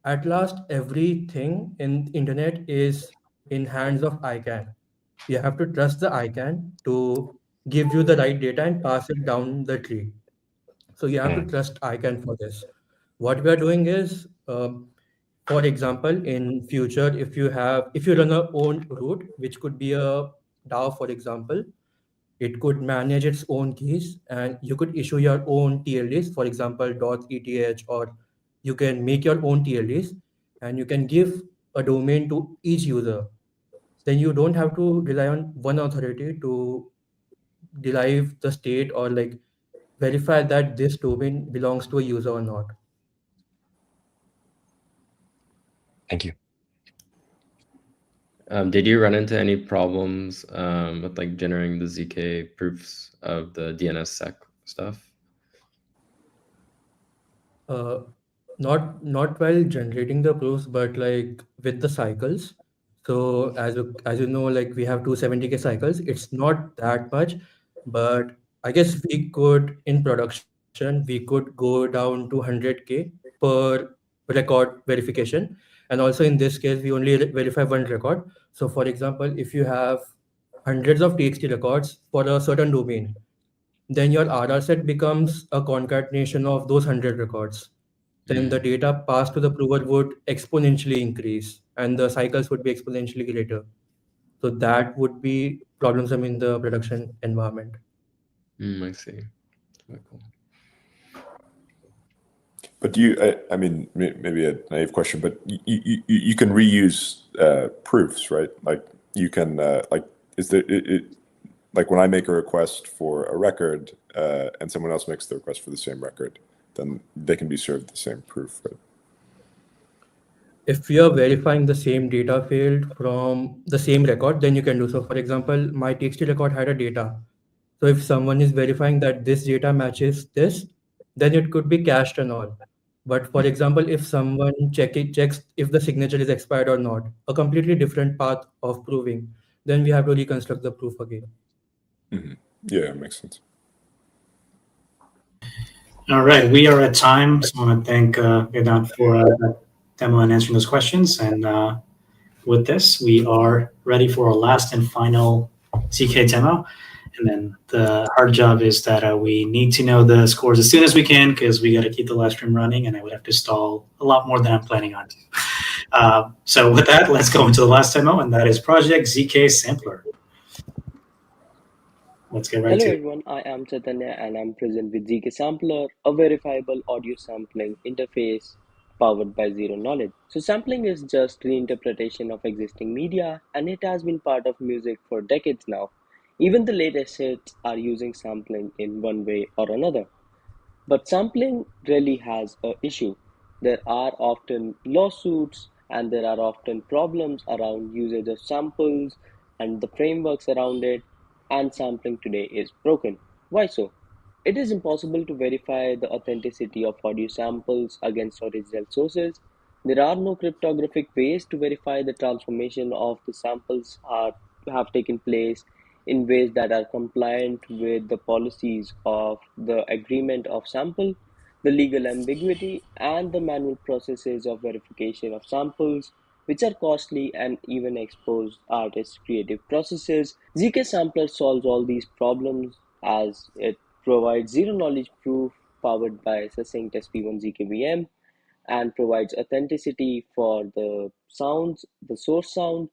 at last, everything in internet is in hands of ICANN. You have to trust the ICANN to give you the right data and pass it down the tree. So you have to trust ICANN for this. What we are doing is, for example, in future, if you run a own root, which could be a DAO, for example, it could manage its own keys, and you could issue your own TLDs, for example, .eth, or you can make your own TLDs, and you can give a domain to each user. Then you don't have to rely on one authority to derive the state or like verify that this domain belongs to a user or not. Thank you. Did you run into any problems with like generating the ZK proofs of the DNSSEC stuff? Not while generating the proofs, but like with the cycles. So as you know, like we have 270k cycles. It's not that much, but I guess we could in production we could go down to 100k per record verification. And also in this case, we only verify one record. So for example, if you have hundreds of TXT records for a certain domain, then your RR set becomes a concatenation of those 100 records. Then the data passed to the prover would exponentially increase and the cycles would be exponentially greater. So that would be problemsome in the production environment. I see. Very cool. But do you, I mean, maybe a naive question, but you can reuse proofs, right? Like you can, like, is there, like when I make a request for a record and someone else makes the request for the same record, then they can be served the same proof, right? If you're verifying the same data field from the same record, then you can do so. For example, my TXT record had a data. So if someone is verifying that this data matches this, then it could be cached and all. But for example, if someone checks if the signature is expired or not, a completely different path of proving, then we have to reconstruct the proof again. Mm-hmm. Yeah, it makes sense. All right, we are at time. So I want to thank Vedant for that demo and answering those questions. And with this, we are ready for our last and final ZK demo. And then the hard job is that we need to know the scores as soon as we can because we got to keep the live stream running, and I would have to stall a lot more than I'm planning on. So with that, let's go into the last demo, and that is Project ZK Sampler. Let's get right Hello to it. everyone, I am Chaitanya and I'm present with ZK Sampler, a verifiable audio sampling interface powered by zero knowledge. So sampling is just reinterpretation of existing media and it has been part of music for decades now. Even the latest hits are using sampling in one way or another. But sampling really has an issue. There are often lawsuits and there are often problems around usage of samples and the frameworks around it, and sampling today is broken. Why so? It is impossible to verify the authenticity of audio samples against original sources. There are no cryptographic ways to verify the transformation of the samples have taken place in ways that are compliant with the policies of the agreement of sample, the legal ambiguity, and the manual processes of verification of samples, which are costly and even expose artists' creative processes. ZK Sampler solves all these problems as it provides zero-knowledge proof powered by succinct SP1 ZKVM and provides authenticity for the sounds, the source sound.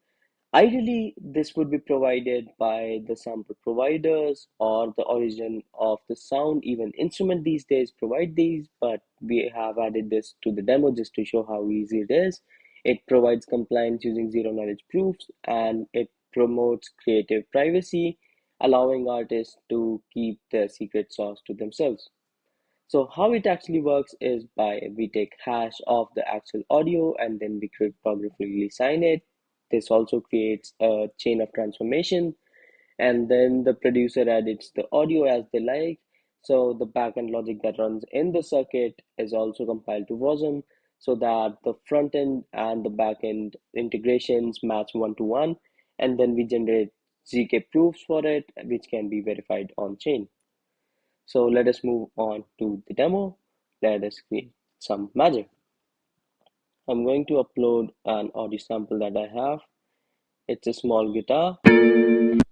Ideally, this would be provided by the sample providers or the origin of the sound. Even instrument these days provide these, but we have added this to the demo just to show how easy it is. It provides compliance using zero knowledge proofs and it promotes creative privacy, allowing artists to keep their secret sauce to themselves. So how it actually works is by we take hash of the actual audio and then we cryptographically sign it. This also creates a chain of transformation and then the producer edits the audio as they like. So the backend logic that runs in the circuit is also compiled to WASM so that the front end and the backend integrations match one to one. And then we generate ZK proofs for it, which can be verified on chain. So let us move on to the demo. Let us create some magic. I'm going to upload an audio sample that I have. It's a small guitar.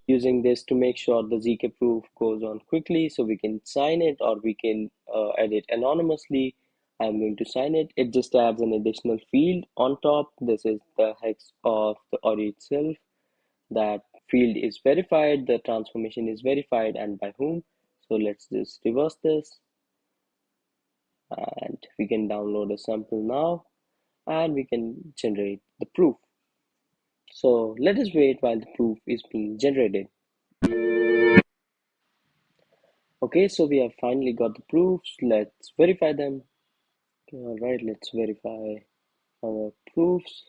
Using this to make sure the ZK proof goes on quickly so we can sign it or we can edit anonymously. I'm going to sign it. It just adds an additional field on top. This is the hex of the audio itself. That field is verified, the transformation is verified, and by whom. So let's just reverse this. And we can download a sample now and we can generate the proof. So let us wait while the proof is being generated. Okay, so we have finally got the proofs. Let's verify them. All right, let's verify our proofs.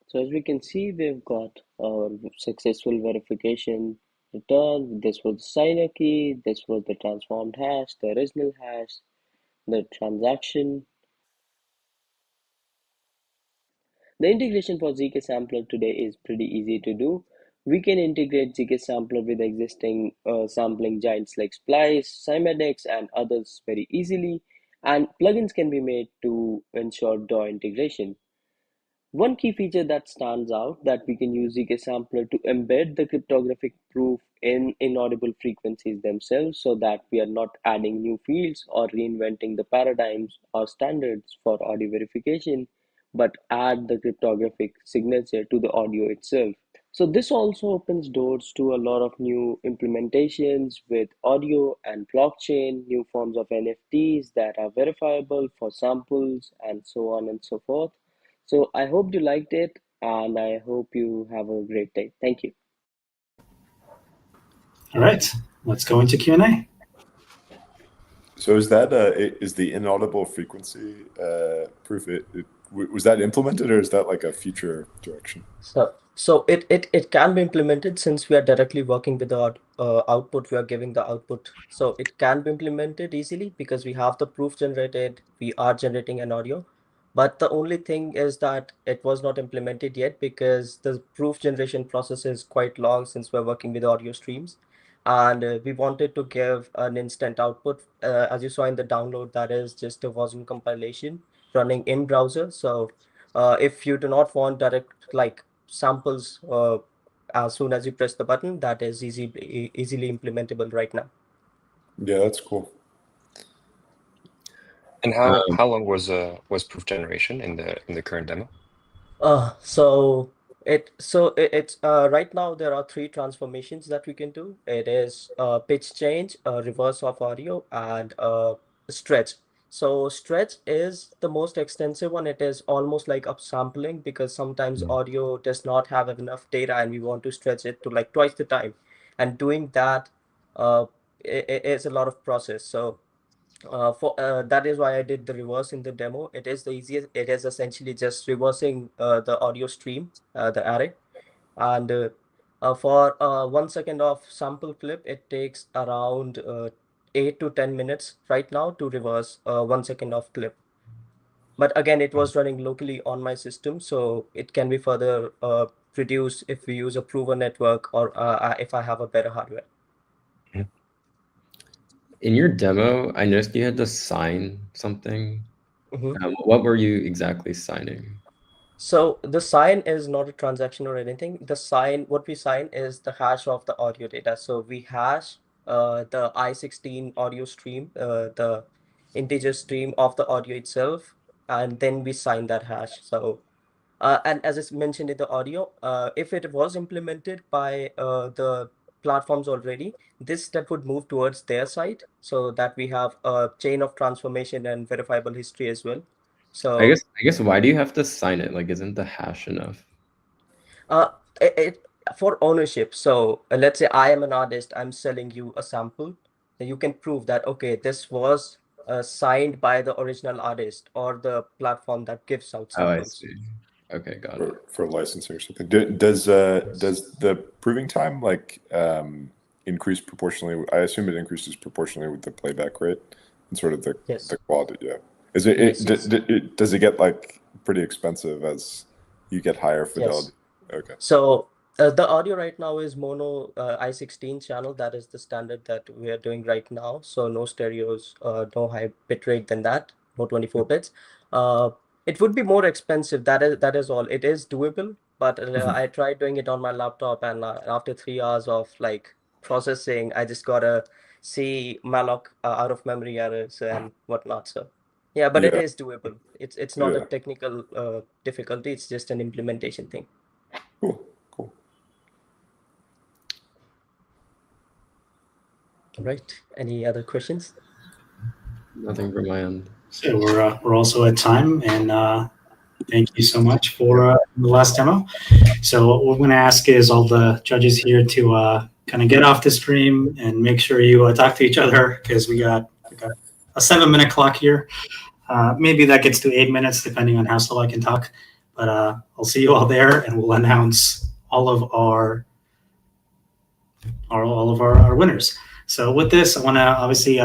So as we can see, we've got our successful verification return. This was the signer key, this was the transformed hash, the original hash, the transaction. The integration for ZK Sampler today is pretty easy to do. We can integrate ZK Sampler with existing sampling giants like Splice, Cymedix, and others very easily, and plugins can be made to ensure DAW integration. One key feature that stands out that we can use ZK Sampler to embed the cryptographic proof in inaudible frequencies themselves so that we are not adding new fields or reinventing the paradigms or standards for audio verification, but add the cryptographic signature to the audio itself. So this also opens doors to a lot of new implementations with audio and blockchain, new forms of NFTs that are verifiable for samples and so on and so forth. So I hope you liked it and I hope you have a great day. Thank you. All right, let's go into Q&A. So is the inaudible frequency proof? Was that implemented, or is that like a future direction? So it can be implemented since we are directly working with the output. We are giving the output, so it can be implemented easily because we have the proof generated. We are generating an audio, but the only thing is that it was not implemented yet because the proof generation process is quite long since we're working with audio streams, and we wanted to give an instant output. As you saw in the download, that is just a WASM compilation running in browser. So if you do not want direct like samples as soon as you press the button, that is easily implementable right now. Yeah, that's cool. And how long was proof generation in the current demo? So it's right now there are 3 transformations that we can do. It is pitch change, reverse of audio, and stretch. So stretch is the most extensive one. It is almost like upsampling because sometimes audio does not have enough data and we want to stretch it to like twice the time. And doing that is a lot of process. So that is why I did the reverse in the demo. It is the easiest. It is essentially just reversing the audio stream, the array, and for 1 second of sample clip, it takes around 8 to 10 minutes right now to reverse 1 second of clip. But again, it was running locally on my system, so it can be further reduced if we use a proven network or if I have a better hardware. In your demo, I noticed you had to sign something. What were you exactly signing? So the sign is not a transaction or anything. What we sign is the hash of the audio data. So we hash the I16 audio stream, the integer stream of the audio itself, and then we sign that hash. So and as I mentioned in the audio, if it was implemented by the platforms already, this step would move towards their side so that we have a chain of transformation and verifiable history as well. So I guess why do you have to sign it? Like, isn't the hash enough? For ownership. So let's say I am an artist, I'm selling you a sample, then you can prove that, okay, this was signed by the original artist or the platform that gives out samples. Oh, I see. Okay, got it. For licensing or something. Does the proving time like increase proportionally? I assume it increases proportionally with the playback rate and sort of the quality. Yeah. Is it does it get like pretty expensive as you get higher fidelity? Yes. Okay. So the audio right now is mono I16 channel. That is the standard that we are doing right now. So no stereos, no high bit rate than that, no 24 bits. It would be more expensive. That is all. It is doable, but I tried doing it on my laptop, and after 3 hours of like processing, I just gotta see malloc out of memory errors and whatnot. So yeah, but it is doable. It's not a technical difficulty. It's just an implementation thing. Cool. All right. Any other questions? Nothing from my end. So we're also at time, and thank you so much for the last demo. So what we're going to ask is all the judges here to kind of get off the stream and make sure you talk to each other because we got a 7-minute clock here. Maybe that gets to 8 minutes depending on how slow I can talk. But I'll see you all there, and we'll announce all of our winners. So with this, I want to obviously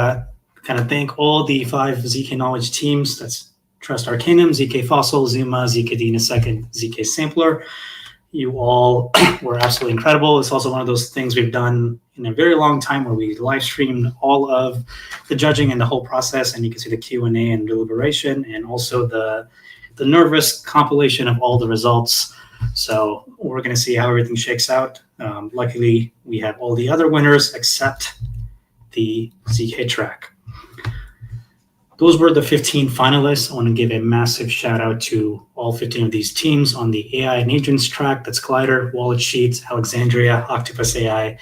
kind of thank all the 5 ZK Knowledge teams. That's Trust Arcanum, ZK Fossil, Zuma, ZK DNSSEC, and ZK Sampler. You all were absolutely incredible. It's also one of those things we've done in a very long time where we live streamed all of the judging and the whole process, and you can see the Q&A and deliberation, and also the the nervous compilation of all the results. So we're going to see how everything shakes out. Luckily, we have all the other winners except the ZK track. Those were the 15 finalists. I want to give a massive shout out to all 15 of these teams on the AI and agents track. That's Glider, Wallet Sheets, Alexandria, Octopus AI,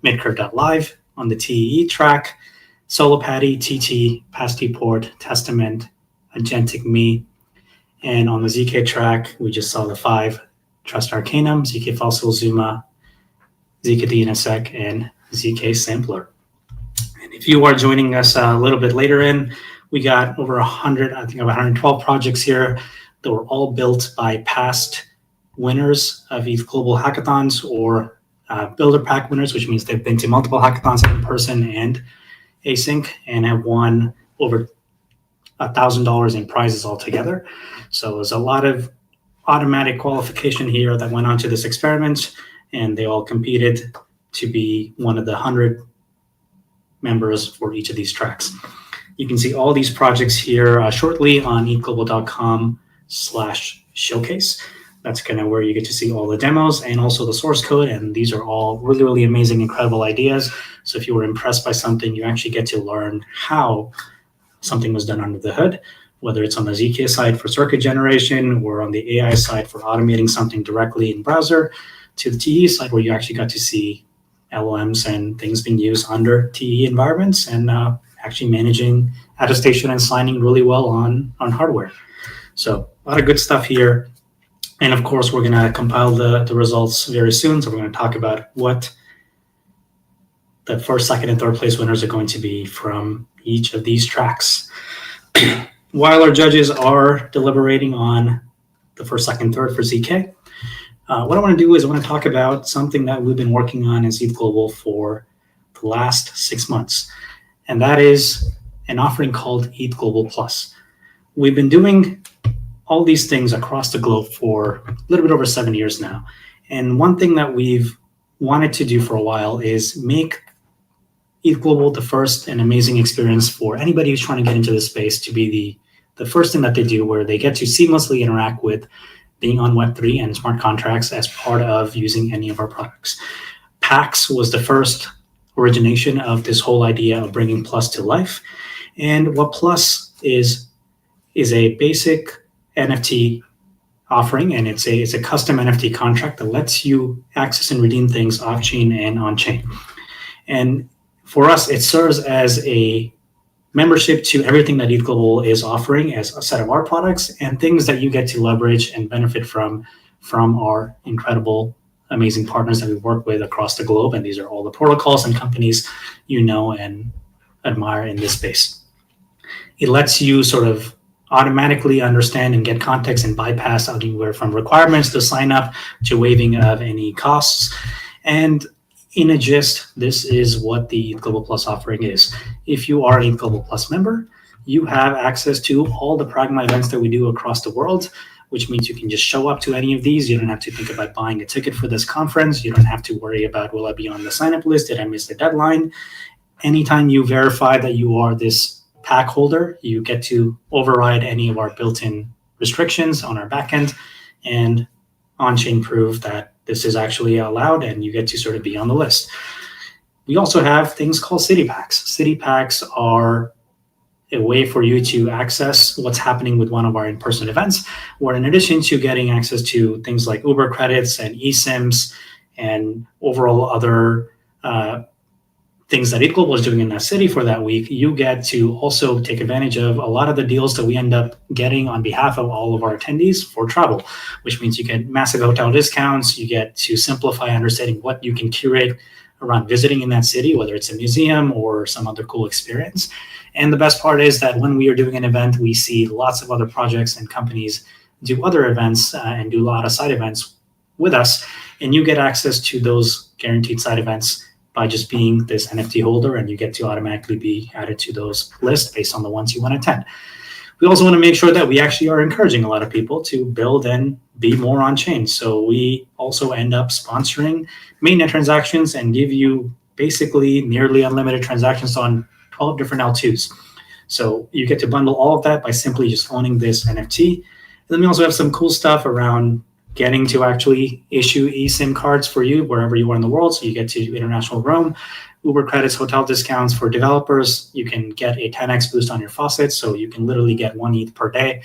Midcurve.live. On the TEE track, Solopatty, TT, Pastport, Testament, Aentic Me. And on the ZK track, we just saw the 5, Trust Arcanum, ZK Fossil, Zuma, ZK DNSSEC, and ZK Sampler. And if you are joining us a little bit later in, we got over 100, I think 112 projects here that were all built by past winners of ETH Global Hackathons or Builder Pack winners, which means they've been to multiple hackathons in person and async and have won over $1,000 in prizes altogether. So there's a lot of automatic qualification here that went on to this experiment, and they all competed to be one of the 100 members for each of these tracks. You can see all these projects here shortly on ethglobal.com/showcase. That's kind of where you get to see all the demos and also the source code. And these are all really, really amazing, incredible ideas. So if you were impressed by something, you actually get to learn how something was done under the hood, whether it's on the ZK side for circuit generation or on the AI side for automating something directly in browser, to the TE side where you actually got to see LLMs and things being used under TE environments and actually managing attestation and signing really well on hardware. So a lot of good stuff here. And of course, we're going to compile the results very soon. So we're going to talk about what the first, second, and third place winners are going to be from each of these tracks. While our judges are deliberating on the first, second, third for ZK, what I want to do is I want to talk about something that we've been working on as ETH Global for the last 6 months. And that is an offering called ETH Global Plus. We've been doing all these things across the globe for a little bit over 7 years now. And one thing that we've wanted to do for a while is make ETH Global the first and amazing experience for anybody who's trying to get into this space to be the first thing that they do, where they get to seamlessly interact with being on Web3 and smart contracts as part of using any of our products. PAX was the first origination of this whole idea of bringing Plus to life. And what Plus is a basic NFT offering, and it's a custom NFT contract that lets you access and redeem things off-chain and on-chain. And for us, it serves as a membership to everything that ETH Global is offering as a set of our products and things that you get to leverage and benefit from our incredible, amazing partners that we work with across the globe. And these are all the protocols and companies you know and admire in this space. It lets you sort of automatically understand and get context and bypass anywhere from requirements to sign up to waiving of any costs. And in a gist, this is what the ETH Global Plus offering is. If you are an ETH Global Plus member, you have access to all the Pragma events that we do across the world, which means you can just show up to any of these. You don't have to think about buying a ticket for this conference. You don't have to worry about, will I be on the sign-up list? Did I miss the deadline? Anytime you verify that you are this pack holder, you get to override any of our built-in restrictions on our backend and on-chain prove that this is actually allowed, and you get to sort of be on the list. We also have things called city packs. City packs are a way for you to access what's happening with one of our in-person events, where in addition to getting access to things like Uber credits and eSIMs and overall other things that ETH Global is doing in that city for that week, you get to also take advantage of a lot of the deals that we end up getting on behalf of all of our attendees for travel, which means you get massive hotel discounts. You get to simplify understanding what you can curate around visiting in that city, whether it's a museum or some other cool experience. And the best part is that when we are doing an event, we see lots of other projects and companies do other events and do a lot of side events with us. And you get access to those guaranteed side events by just being this NFT holder, and you get to automatically be added to those lists based on the ones you want to attend. We also want to make sure that we actually are encouraging a lot of people to build and be more on chain. So we also end up sponsoring mainnet transactions and give you basically nearly unlimited transactions on 12 different L2s. So you get to bundle all of that by simply just owning this NFT. then we also have some cool stuff around getting to actually issue eSIM cards for you wherever you are in the world. So you get to international roam, Uber credits, hotel discounts for developers. You can get a 10x boost on your faucet. So you can literally get 1 ETH per day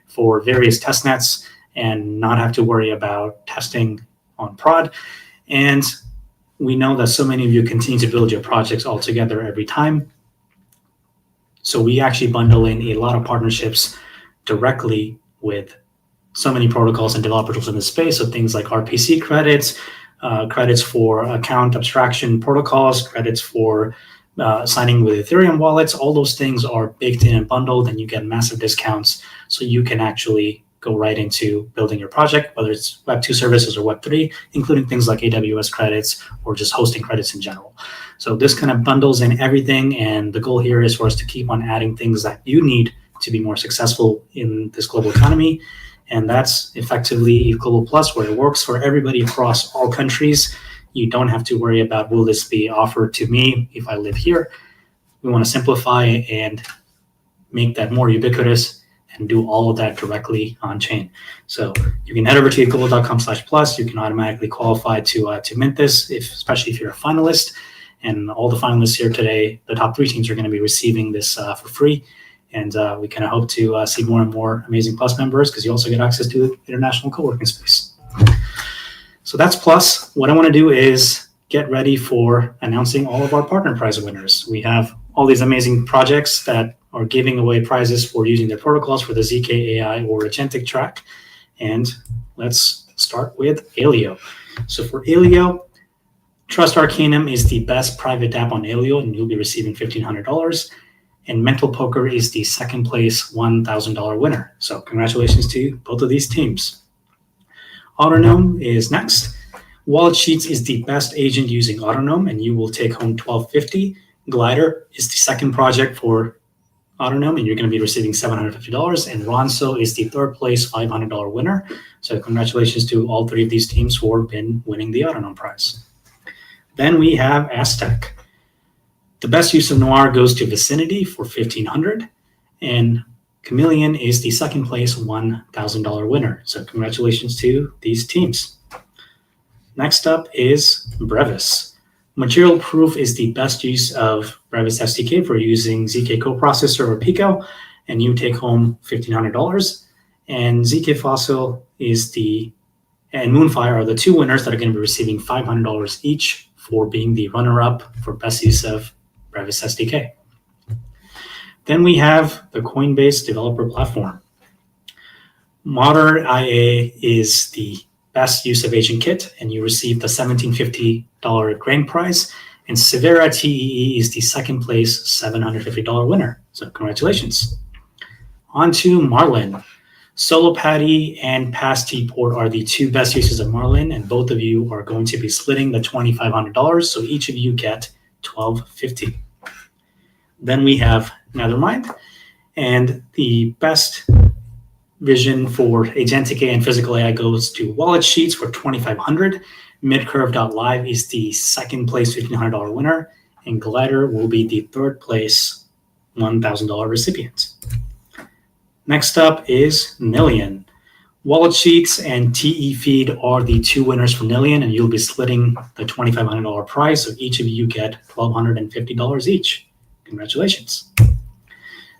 for various test nets and not have to worry about testing on prod. And we know that so many of you continue to build your projects all together every time. So we actually bundle in a lot of partnerships directly with so many protocols and developers in the space. So things like RPC credits, credits for account abstraction protocols, credits for signing with Ethereum wallets. All those things are baked in and bundled, and you get massive discounts. So you can actually go right into building your project, whether it's Web2 services or Web3, including things like AWS credits or just hosting credits in general. So this kind of bundles in everything, and the goal here is for us to keep on adding things that you need to be more successful in this global economy. And that's effectively ETH Global Plus, where it works for everybody across all countries. You don't have to worry about, will this be offered to me if I live here? We want to simplify and make that more ubiquitous and do all of that directly on chain. So you can head over to ethglobal.com/plus. You can automatically qualify to mint this, especially if you're a finalist. And all the finalists here today, the top 3 teams are going to be receiving this for free. And we kind of hope to see more and more amazing Plus members, because you also get access to international co-working space. So that's Plus. What I want to do is get ready for announcing all of our partner prize winners. We have all these amazing projects that are giving away prizes for using their protocols for the ZK AI or Agentic track. And let's start with Aleo. So for Aleo, Trust Arcanum is the best private dApp on Aleo, and you'll be receiving $1,500. And Mental Poker is the second place $1,000 winner. So congratulations to both of these teams. Arcanum is next. Wallet Sheets is the best agent using Arcanum, and you will take home $1,250. Glider is the second project for Arcanum, and you're going to be receiving $750. And Ronso is the third place $500 winner. So congratulations to all 3 of these teams who have been winning the Arcanum prize. Then we have Aztec. The best use of Noir goes to Vicinity for $1,500, and Chameleon is the second place $1,000 winner. So congratulations to these teams. Next up is Brevis. Material Proof is the best use of Brevis SDK for using ZK coprocessor or Pico, and you take home $1,500. And ZK Fossil and Moonfire are the 2 winners that are going to be receiving $500 each for being the runner-up for best use of Brevis SDK. Then we have the Coinbase developer platform. Modern IA is the best use of Agent Kit, and you receive the $1,750 grand prize. And Severa TEE is the second place $750 winner. So congratulations. On to Marlin. Solo Patty and Pastport are the 2 best uses of Marlin, and both of you are going to be splitting the $2,500. So each of you get $1,250. Then we have Nethermind, and the best vision for Agentic AI and Physical AI goes to Wallet Sheets for $2,500. Midcurve.live is the second place $1,500 winner, and Glider will be the third place $1,000 recipient. Next up is Nillion. Wallet Sheets and TE Feed are the 2 winners for Nillion, and you'll be splitting the $2,500 prize, so each of you get $1,250 each. Congratulations.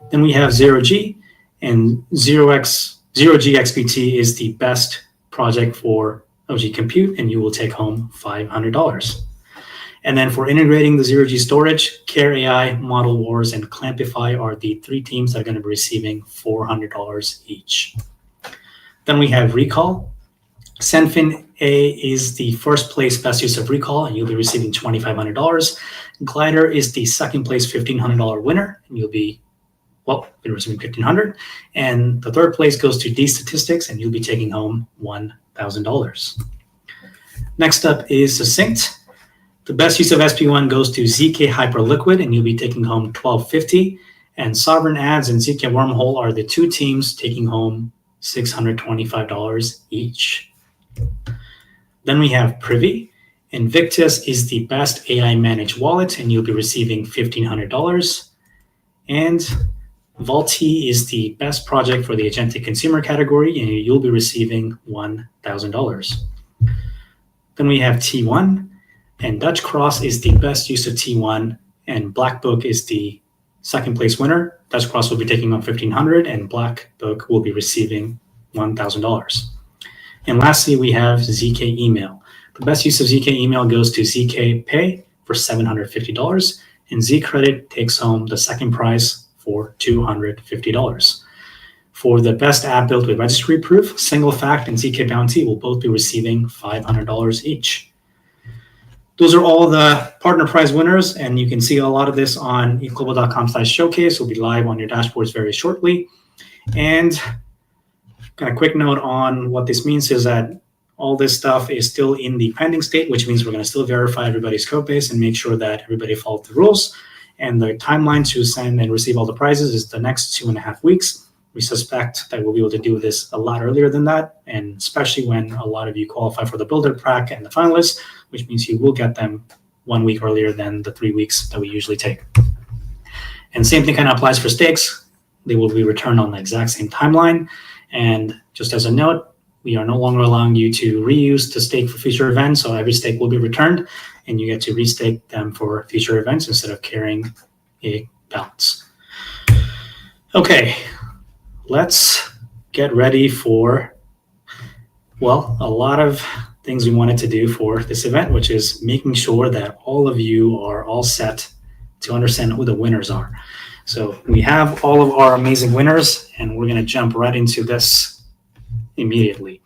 Then we have Zero G, and Zero G XPT is the best project for OG Compute, and you will take home $500. And then for integrating the Zero G storage, Care AI, Model Wars, and Clampify are the 3 teams that are going to be receiving $400 each. Then we have Recall. Senfin A is the first place best use of Recall, and you'll be receiving $2,500. Glider is the second place $1,500 winner, and you'll be receiving $1,500. And the third place goes to D Statistics, and you'll be taking home $1,000. Next up is Succinct. The best use of SP1 goes to ZK Hyperliquid, and you'll be taking home $1,250. And Sovereign Ads and ZK Wormhole are the 2 teams taking home $625 each. Then we have Privy. Invictus is the best AI managed wallet, and you'll be receiving $1,500. And Vaulty is the best project for the agentic consumer category, and you'll be receiving $1,000. Then we have T1, and Dutch Cross is the best use of T1, and Black Book is the second place winner. Dutch Cross will be taking on $1,500, and Black Book will be receiving $1,000. And lastly, we have ZK Email. The best use of ZK Email goes to ZK Pay for $750, and Z Credit takes home the second prize for $250. For the best app built with registry proof, SingleFact and ZK Bounty will both be receiving $500 each. Those are all the partner prize winners, and you can see a lot of this on ethglobal.com/showcase. We'll be live on your dashboards very shortly. And kind of quick note on what this means is that all this stuff is still in the pending state, which means we're going to still verify everybody's code base and make sure that everybody followed the rules. And the timeline to send and receive all the prizes is the next 2.5 weeks. We suspect that we'll be able to do this a lot earlier than that, and especially when a lot of you qualify for the Builder Prac and the finalists, which means you will get them 1 week earlier than the 3 weeks that we usually take. And same thing kind of applies for stakes. They will be returned on the exact same timeline. And just as a note, we are no longer allowing you to reuse the stake for future events, so every stake will be returned, and you get to restake them for future events instead of carrying a balance. Okay, let's get ready for, well, a lot of things we wanted to do for this event, which is making sure that all of you are all set to understand who the winners are. So we have all of our amazing winners, and we're going to jump right into this immediately.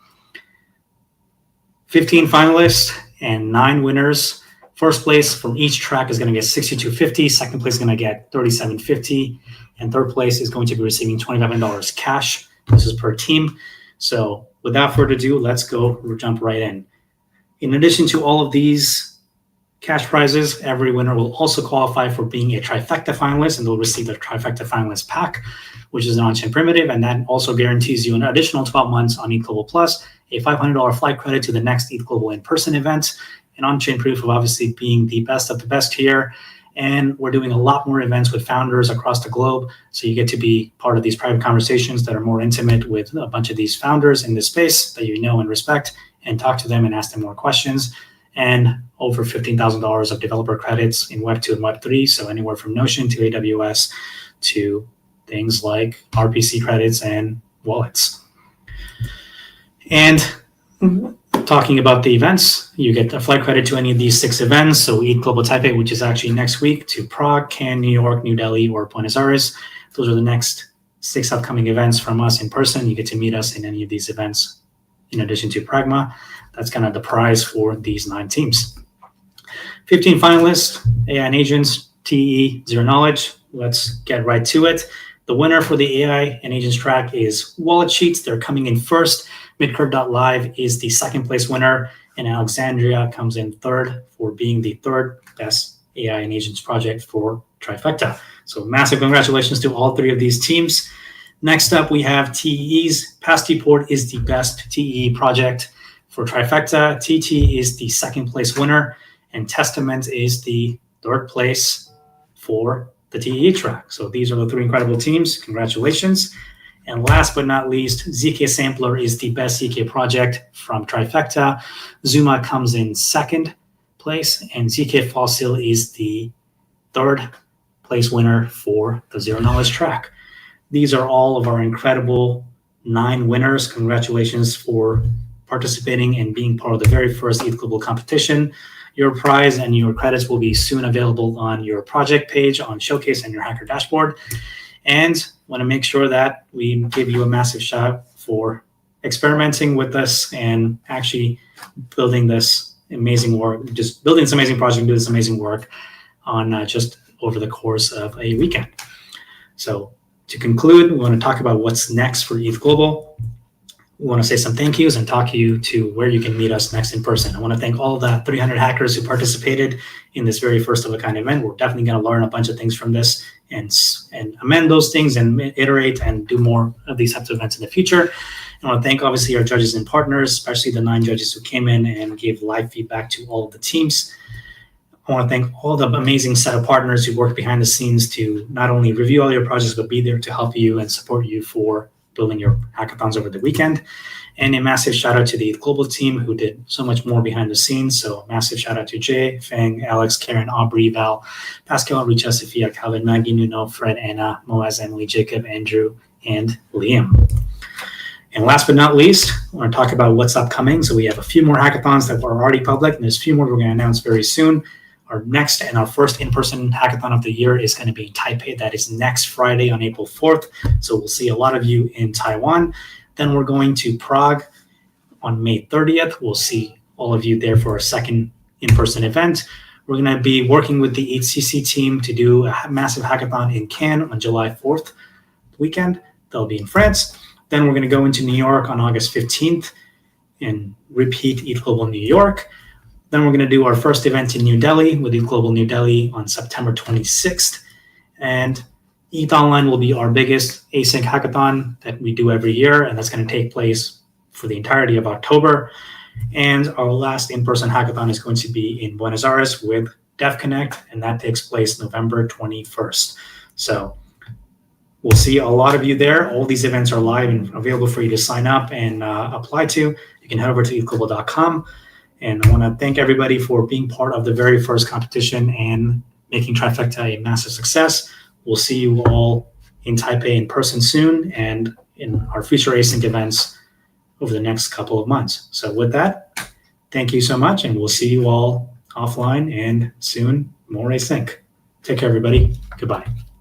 15 finalists and 9 winners. First place from each track is going to get $6,250. Second place is going to get $3,750. And third place is going to be receiving $2,500 cash. This is per team. So without further ado, let's go. We'll jump right in. In addition to all of these cash prizes, every winner will also qualify for being a Trifecta finalist, and they'll receive the Trifecta finalist pack, which is an on-chain primitive, and that also guarantees you an additional 12 months on ETH Global Plus, a $500 flight credit to the next ETH Global in-person event, an on-chain proof of obviously being the best of the best here. And we're doing a lot more events with founders across the globe, so you get to be part of these private conversations that are more intimate with a bunch of these founders in this space that you know and respect, and talk to them and ask them more questions. And over $15,000 of developer credits in Web 2 and Web 3, so anywhere from Notion to AWS to things like RPC credits and wallets. And talking about the events, you get a flight credit to any of these 6 events. So ETH Global Taipei, which is actually next week, to Prague, Cannes, New York, New Delhi, or Buenos Aires. Those are the next 6 upcoming events from us in person. You get to meet us in any of these events in addition to Pragma. That's kind of the prize for these 9 teams. 15 finalists, AI and agents, TE, zero knowledge. Let's get right to it. The winner for the AI and agents track is Wallet Sheets. They're coming in first. Midcurve.live is the second place winner, and Alexandria comes in third for being the third best AI and agents project for Trifecta. So massive congratulations to all 3 of these teams. Next up, we have TEs. Pastport is the best TE project for Trifecta. TT is the second place winner, and Testament is the third place for the TE track. So these are the 3 incredible teams. Congratulations. And last but not least, ZK Sampler is the best ZK project from Trifecta. Zuma comes in second place, and ZK Fossil is the third place winner for the Zero Knowledge track. These are all of our incredible 9 winners. Congratulations for participating and being part of the very first ETH Global competition. Your prize and your credits will be soon available on your project page on Showcase and your Hacker dashboard. And want to make sure that we give you a massive shout for experimenting with us and actually building this amazing work, just building this amazing project, do this amazing work on just over the course of a weekend. So to conclude, we want to talk about what's next for ETH Global. We want to say some thank yous and talk you to where you can meet us next in person. I want to thank all the 300 hackers who participated in this very first of a kind event. We're definitely going to learn a bunch of things from this and amend those things and iterate and do more of these types of events in the future. I want to thank obviously our judges and partners, especially the 9 judges who came in and gave live feedback to all of the teams. I want to thank all the amazing set of partners who work behind the scenes to not only review all your projects, but be there to help you and support you for building your hackathons over the weekend. And a massive shout out to the ETH Global team who did so much more behind the scenes. So massive shout out to Jay, Feng, Alex, Karen, Aubrey, Val, Pascal, Richa, Sophia, Calvin, Maggie, Nuno, Fred, Anna, Moaz, Emily, Jacob, Andrew, and Liam. And last but not least, I want to talk about what's upcoming. So we have a few more hackathons that were already public, and there's a few more we're going to announce very soon. Our next and our first in-person hackathon of the year is going to be in Taipei. That is next Friday on April 4th. So we'll see a lot of you in Taiwan. Then we're going to Prague on May 30th. We'll see all of you there for a second in-person event. We're going to be working with the HCC team to do a massive hackathon in Cannes on July 4th weekend. They'll be in France. Then we're going to go into New York on August 15th and repeat ETH Global New York. Then we're going to do our first event in New Delhi with ETH Global New Delhi on September 26th. And ETH Online will be our biggest async hackathon that we do every year, and that's going to take place for the entirety of October. And our last in-person hackathon is going to be in Buenos Aires with DevConnect, and that takes place November 21st. So we'll see a lot of you there. All these events are live and available for you to sign up and apply to. You can head over to ethglobal.com. And I want to thank everybody for being part of the very first competition and making Trifecta a massive success. We'll see you all in Taipei in person soon and in our future async events over the next couple of months. So with that, thank you so much, and we'll see you all offline and soon more async. Take care, everybody. Goodbye.